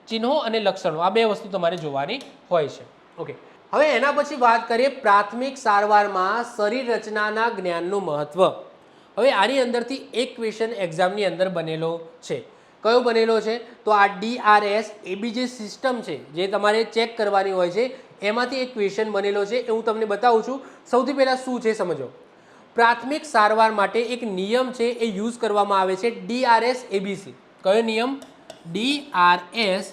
ચિહ્નો અને લક્ષણો, આ 2 વસ્તુ તમારે જોવાની હોય છે. ઓકે. હવે એના પછી વાત કરીએ પ્રાથમિક સારવારમાં શરીર રચનાના જ્ઞાનનું મહત્વ. હવે આની અંદરથી એક ક્વેશ્ચન એક્ઝામની અંદર બનેલો છે. કયો બનેલો છે? તો આ DRS એબી જે સિસ્ટમ છે જે તમારે ચેક કરવાની હોય છે, એમાંથી એક ક્વેશ્ચન બનેલો છે. એ હું તમને બતાવું છું. સૌથી પહેલાં શું છે સમજો. પ્રાથમિક સારવાર માટે એક નિયમ છે, એ યુઝ કરવામાં આવે છે, DRS ABC. કયો નિયમ? DRS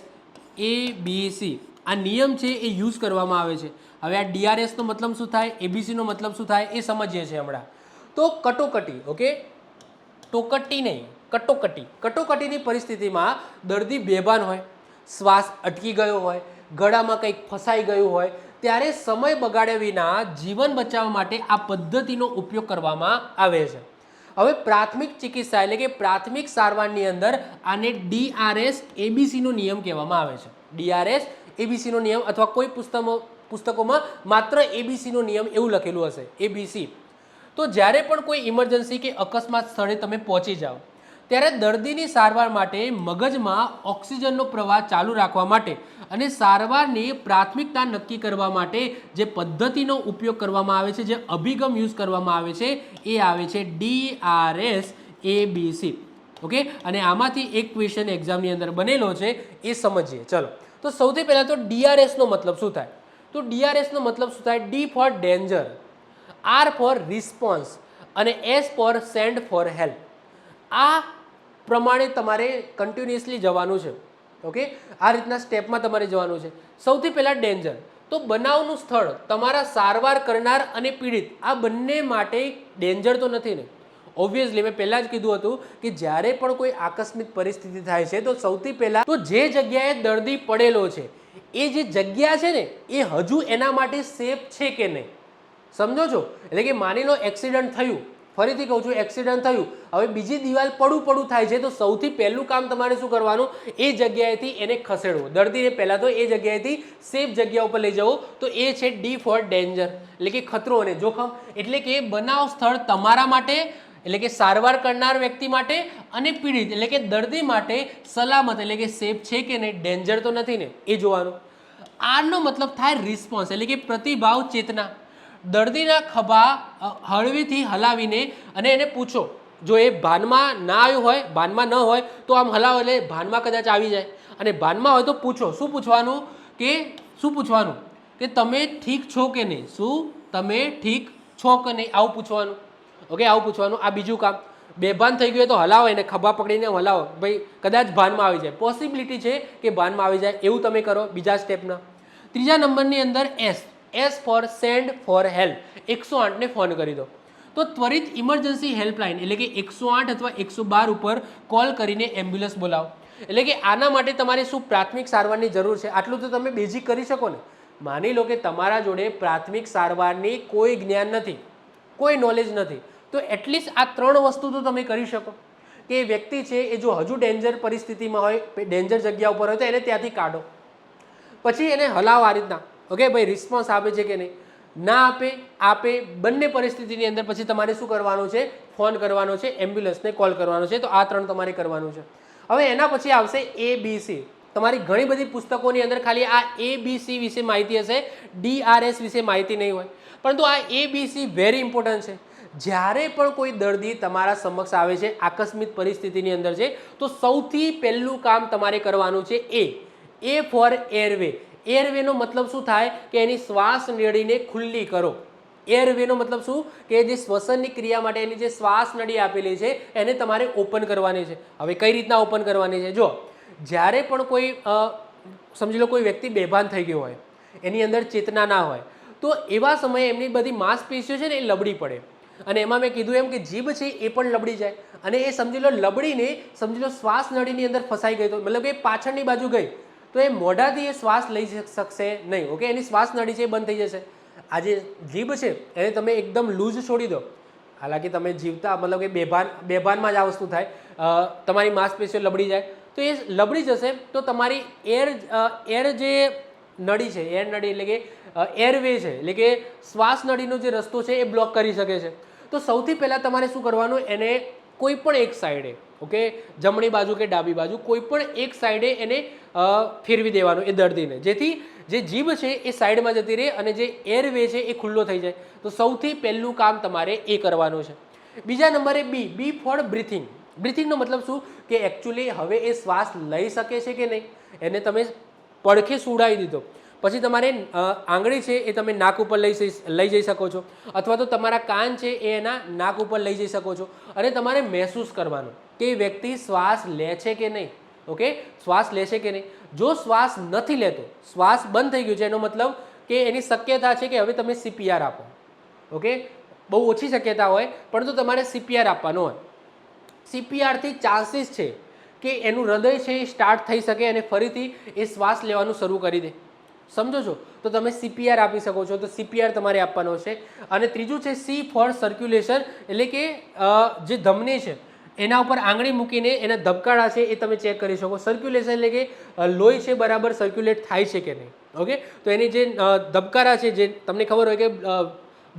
ABC. આ નિયમ છે એ યુઝ કરવામાં આવે છે. હવે આ DRS નો મતલબ શું થાય, ABC નો મતલબ શું થાય, એ સમજીએ છીએ હમણાં. તો કટોકટી, ઓકે, ટોકટી નહીં, કટોકટી. કટોકટીની પરિસ્થિતિમાં દર્દી બેભાન હોય, શ્વાસ અટકી ગયો હોય, ગળામાં કંઈક ફસાઈ ગયું હોય, ત્યારે સમય બગાડ્યા વિના જીવન બચાવવા માટે આ પદ્ધતિનો ઉપયોગ કરવામાં આવે છે. હવે પ્રાથમિક ચિકિત્સા એટલે કે પ્રાથમિક સારવારની અંદર આને DRS ABC નો નિયમ કહેવામાં આવે છે. DRS ABC નો નિયમ, અથવા કોઈ પુસ્તકોમાં માત્ર ABC નો નિયમ એવું લખેલું હશે, ABC. તો જ્યારે પણ કોઈ ઇમરજન્સી કે અકસ્માત સ્થળે તમે પહોંચી જાઓ ત્યારે દર્દીની સારવાર માટે મગજમાં ઓક્સિજનનો પ્રવાહ ચાલુ રાખવા માટે અને સારવારની પ્રાથમિકતા નક્કી કરવા માટે જે પદ્ધતિનો ઉપયોગ કરવામાં આવે છે, જે અભિગમ યુઝ કરવામાં આવે છે, એ આવે છે DRS ABC. ઓકે, અને આમાંથી એક ક્વેશ્ચન એક્ઝામની અંદર બનેલો છે, એ સમજીએ. ચલો, તો સૌથી પહેલાં તો DRS નો મતલબ શું થાય? તો DRS નો મતલબ શું થાય? D for danger, R for response અને S for send for help. આ પ્રમાણે તમારે કન્ટિન્યુઅસલી જવાનું છે. ઓકે, આ રીતના સ્ટેપમાં તમારે જવાનું છે. સૌથી પહેલાં ડેન્જર, તો બનાવનું સ્થળ તમારા સારવાર કરનાર અને પીડિત આ બંને માટે ડેન્જર તો નથી ને? ઓબ્વિયસલી મેં પહેલાં જ કીધું હતું કે જ્યારે પણ કોઈ આકસ્મિક પરિસ્થિતિ થાય છે તો સૌથી પહેલાં તો જે જગ્યાએ દર્દી પડેલો છે એ જે જગ્યા છે ને એ હજુ એના માટે સેફ છે કે નહીં, સમજો છો? એટલે કે માની લો એક્સિડન્ટ થયું, ફરીથી કહું છું, એક્સિડન્ટ થયું, હવે બીજી દિવાલ પડું થાય છે, તો સૌથી પહેલું કામ તમારે શું કરવાનું? એ જગ્યાએથી એને ખસેડવો, દર્દીને પહેલાં તો એ જગ્યાએથી સેફ જગ્યા ઉપર લઈ જવો. તો એ છે D ફોર ડેન્જર, એટલે કે ખતરો અને જોખમ. એટલે કે બનાવ સ્થળ તમારા માટે, એટલે કે સારવાર કરનાર વ્યક્તિ માટે, અને પીડિત એટલે કે દર્દી માટે સલામત, એટલે કે સેફ છે કે નહીં, ડેન્જર તો નથી ને, એ જોવાનું. આનો મતલબ થાય રિસ્પોન્સ, એટલે કે પ્રતિભાવ, ચેતના. દર્દીના ખભા હળવેથી હલાવીને અને એને પૂછો, જો એ ભાનમાં ના આવ્યું હોય, ભાનમાં ન હોય તો આમ હલાવો એટલે ભાનમાં કદાચ આવી જાય, અને ભાનમાં હોય તો પૂછો. શું પૂછવાનું? કે તમે ઠીક છો કે નહીં? શું તમે ઠીક છો કે નહીં? આવું પૂછવાનું. ઓકે, આવું પૂછવાનું. આ બીજું કામ. બેભાન થઈ ગયું હોય તો હલાવો, એને ખભા પકડીને હલાવો, ભાઈ કદાચ ભાનમાં આવી જાય, પોસિબિલિટી છે કે ભાનમાં આવી જાય, એવું તમે કરો બીજા સ્ટેપના. ત્રીજા નંબરની અંદર S for send for help, 108 ને ફોન કરી દો. તો ત્વરિત ઇમરજન્સી હેલ્પલાઇન એટલે કે 108 અથવા 112 ઉપર કોલ કરીને એમ્બ્યુલન્સ બોલાવો. એટલે કે આના માટે તમારે શું પ્રાથમિક સારવારની જરૂર છે, આટલું તો તમે બેઝિક કરી શકો ને. માની લો કે તમારા જોડે પ્રાથમિક સારવારની કોઈ જ્ઞાન નથી, કોઈ નોલેજ નથી, તો એટલીસ્ટ આ 3 વસ્તુ તો તમે કરી શકો. કે વ્યક્તિ છે એ જો હજુ ડેન્જર પરિસ્થિતિમાં હોય, ડેન્જર જગ્યા ઉપર હોય, તો એને ત્યાંથી કાઢો, પછી એને હલાવો આ રીતના. ઓકે ભાઈ, રિસ્પોન્સ આપે છે કે નહીં? ના આપે, બંને પરિસ્થિતિની અંદર પછી તમારે શું કરવાનું છે? ફોન કરવાનો છે, એમ્બ્યુલન્સને કોલ કરવાનો છે. તો આ 3 તમારે કરવાનું છે. હવે એના પછી આવશે ABC. તમારી ઘણી બધી પુસ્તકોની અંદર ખાલી આ ABC વિશે માહિતી હશે, DRS વિશે માહિતી નહીં હોય, પરંતુ આ ABC વેરી ઇમ્પોર્ટન્ટ છે. જ્યારે પણ કોઈ દર્દી તમારા સમક્ષ આવે છે, આકસ્મિક પરિસ્થિતિની અંદર છે, તો સૌથી પહેલું કામ તમારે કરવાનું છે A ફોર એરવે. એરવેનો મતલબ શું થાય? કે એની શ્વાસ નળીને ખુલ્લી કરો. એરવેનો મતલબ શું? કે જે શ્વસનની ક્રિયા માટે એની જે શ્વાસ નળી આપેલી છે એને તમારે ઓપન કરવાની છે. હવે કઈ રીતના ઓપન કરવાની છે? જો જ્યારે પણ કોઈ સમજી લો કોઈ વ્યક્તિ બેભાન થઈ ગયો હોય, એની અંદર ચેતના ના હોય, તો એવા સમયે એમની બધી માંસપેશીઓ છે ને એ લબડી પડે, અને એમાં મેં કીધું એમ કે જીભ છે એ પણ લબડી જાય, અને એ સમજી લો લબડીને શ્વાસ નળીની અંદર ફસાઈ ગઈ, તો મતલબ કે પાછળની બાજુ ગઈ, તો એ મોઢાથી એ શ્વાસ લઈ શકશે નહીં. ઓકે, એની શ્વાસ નળી છે એ બંધ થઈ જશે. આ જે જીભ છે એને તમે એકદમ લૂઝ છોડી દો, હાલાકી તમે જીવતા મતલબ કે બેભાનમાં જ આ વસ્તુ થાય, તમારી માંસપેશીઓ લબડી જાય, તો એ લબડી જશે, તો તમારી એર જે નળી છે, એર નળી એટલે કે એરવે છે, એટલે કે શ્વાસ નળીનો જે રસ્તો છે એ બ્લોક કરી શકે છે. તો સૌથી પહેલાં તમારે શું કરવાનું? એને કોઈ પણ એક સાઈડે, ઓકે, જમણી બાજુ કે ડાબી બાજુ કોઈ પણ એક સાઈડે એને ફેરવી દેવાનું એ દર્દીને, જેથી જે જીભ છે એ સાઈડમાં જતી રહે અને જે એરવે છે એ ખુલ્લો થઈ જાય. તો સૌથી પહેલું કામ તમારે એ કરવાનું છે. બીજા નંબરે B ફોર બ્રીથિંગ. બ્રીથિંગનો મતલબ શું? કે એકચ્યુઅલી હવે એ શ્વાસ લઈ શકે છે કે નહીં, એને તમે પડખે સુવડાવી દીધો, પછી તમારે આંગળી છે એ તમે નાક ઉપર લઈ જઈ શકો છો, અથવા તો તમારા કાન છે એ એના નાક ઉપર લઈ જઈ શકો છો, અને તમારે મહેસૂસ કરવાનું કે વ્યક્તિ શ્વાસ લે છે કે નહીં. ઓકે, શ્વાસ લે છે કે નહીં. જો શ્વાસ નથી લેતો, શ્વાસ બંધ થઈ ગયો છે, એનો મતલબ કે એની શક્યતા છે કે હવે તમે CPR આપો. ઓકે, બહુ ઓછી શક્યતા હોય, પરંતુ તમારે CPR આપવાનો હોય. CPR થી ચાન્સીસ છે કે એનું હૃદય છે એ સ્ટાર્ટ થઈ શકે અને ફરીથી એ શ્વાસ લેવાનું શરૂ કરી દે. સમજો છો? તો તમે CPR આપી શકો છો, તો CPR તમારે આપવાનો છે. અને ત્રીજું છે C ફોર સર્ક્યુલેશન, એટલે કે જે ધમની છે એના ઉપર આંગળી મૂકીને એના ધબકારા છે એ તમે ચેક કરી શકો. સર્ક્યુલેશન એટલે કે લોહી છે બરાબર સર્ક્યુલેટ થાય છે કે નહીં. ઓકે, તો એની જે ધબકારા છે, જે તમને ખબર હોય કે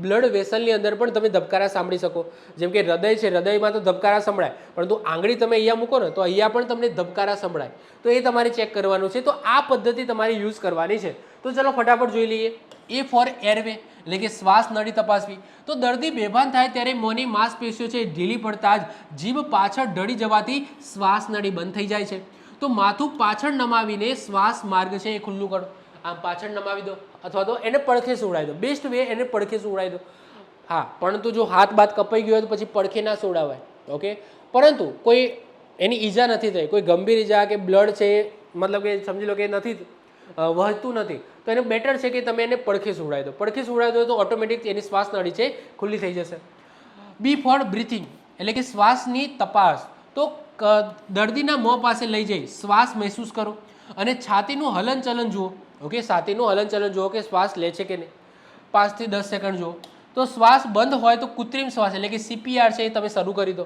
બ્લડ વેસલની અંદર પણ તમે ધબકારા સાંભળી શકો. જેમ કે હૃદય છે, હૃદયમાં તો ધબકારા સંભળાય, પરંતુ આંગળી તમે અહીંયા મૂકો ને તો અહીંયા પણ તમને ધબકારા સંભળાય. તો એ તમારે ચેક કરવાનું છે. તો આ પદ્ધતિ તમારે યુઝ કરવાની છે. તો ચલો ફટાફટ જોઈ લઈએ. એ ફોર એરવે, એટલે કે શ્વાસ નળી તપાસવી. તો દર્દી બેભાન થાય ત્યારે મોંની માંસપેશીઓ છે ઢીલી પડતા જ જીભ પાછળ ઢળી જવાથી શ્વાસ નળી બંધ થઈ જાય છે. તો માથું પાછળ નમાવીને શ્વાસ માર્ગ છે એ ખુલ્લું કરો. આમ પાછળ નમાવી દો અથવા તો એને પડખે સુવડાવી દો. બેસ્ટ વે એને પડખે સુવડાવી દો. હા, પરંતુ જો હાથ બાત કપાઈ ગયો હોય તો પછી પડખે ના સુવડાવાય. ઓકે, પરંતુ કોઈ એની ઈજા નથી થઈ, કોઈ ગંભીર ઈજા કે બ્લડ છે મતલબ કે સમજી લો કે નથી વહેતું નથી, તો એને બેટર છે કે તમે એને પડખે સુવડાવી દો. પડખે સુવડાવી દો તો ઓટોમેટિક એની શ્વાસ નળી છે ખુલ્લી થઈ જશે. બી ફોર બ્રીથિંગ, એટલે કે શ્વાસની તપાસ. તો દર્દીના મોં પાસે લઈ જઈ શ્વાસ મહેસૂસ કરો અને છાતીનું હલનચલન જુઓ. ઓકે, છાતીનું હલનચલન જુઓ કે શ્વાસ લે છે કે નહીં. 5 થી 10 સેકન્ડ જુઓ. તો શ્વાસ બંધ હોય તો કૃત્રિમ શ્વાસ એટલે કે CPR છે એ તમે શરૂ કરી દો.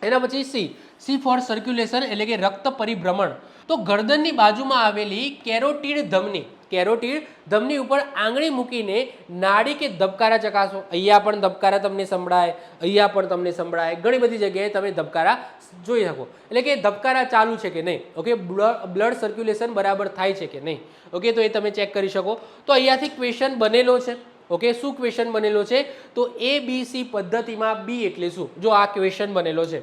એના પછી C ફોર સર્ક્યુલેશન, એટલે કે રક્ત પરિભ્રમણ. તો ગરદનની બાજુમાં આવેલી કેરોટીડ ધમની ઉપર આંગળી મૂકીને નાડી કે ધબકારા ચકાસો. અહીંયા પણ ધબકારા તમને સંભળાય, અહીંયા પણ તમને સંભળાય, ઘણી બધી જગ્યાએ તમે ધબકારા જોઈ શકો. એટલે કે ધબકારા ચાલુ છે કે નહીં. ઓકે, બ્લડ સર્ક્યુલેશન બરાબર થાય છે કે નહીં. ઓકે, તો એ તમે ચેક કરી શકો. તો અહીંયાથી ક્વેશ્ચન બનેલો છે. ઓકે, શું ક્વેશ્ચન બનેલો છે? તો ABC પદ્ધતિમાં બી એટલે શું? જો આ ક્વેશ્ચન બનેલો છે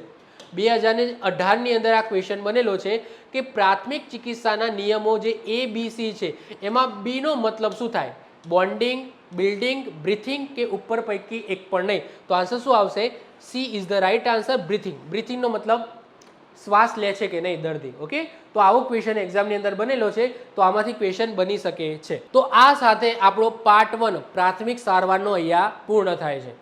2018ની અંદર, આ ક્વેશ્ચન બનેલો છે કે પ્રાથમિક ચિકિત્સાના નિયમો જે ABC છે એમાં બીનો મતલબ શું થાય? બોન્ડિંગ, બિલ્ડિંગ, બ્રીથિંગ કે ઉપર પૈકી એક પણ નહીં. તો આન્સર શું આવશે? C is the right answer, breathing. બ્રીથિંગનો મતલબ શ્વાસ લે છે કે નહીં દર્દી. ઓકે, તો આવો ક્વેશ્ચન એક્ઝામની અંદર બનેલો છે, તો આમાંથી ક્વેશ્ચન બની શકે છે. તો આ સાથે આપણો પાર્ટ 1 પ્રાથમિક સારવારનો અહીંયા પૂર્ણ થાય છે.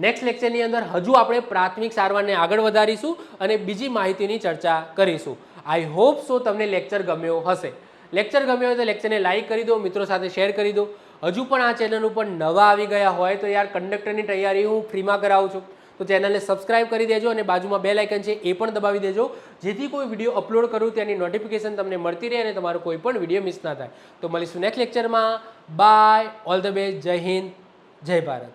નેક્સ્ટ લેક્ચરની અંદર હજુ આપણે પ્રાથમિક સારવારને આગળ વધારીશું અને બીજી માહિતીની ચર્ચા કરીશું. આઈ હોપ સો તમને લેક્ચર ગમ્યો હશે. લેક્ચર ગમ્યો હોય તો લેક્ચરને લાઇક કરી દો, મિત્રો સાથે શેર કરી દો. હજુ પણ આ ચેનલ ઉપર નવા આવી ગયા હોય તો યાર, કંડક્ટરની તૈયારી હું ફ્રીમાં કરાવું છું, તો ચેનલને સબસ્ક્રાઇબ કરી દેજો અને બાજુમાં બેલ આઇકન છે એ પણ દબાવી દેજો, જેથી કોઈ વિડીયો અપલોડ કરું તેની નોટિફિકેશન તમને મળતી રહે અને તમારો કોઈ પણ વિડીયો મિસ ના થાય. તો મળીશું નેક્સ્ટ લેક્ચરમાં. બાય, ઓલ ધ બેસ્ટ, જય હિન્દ, જય ભારત.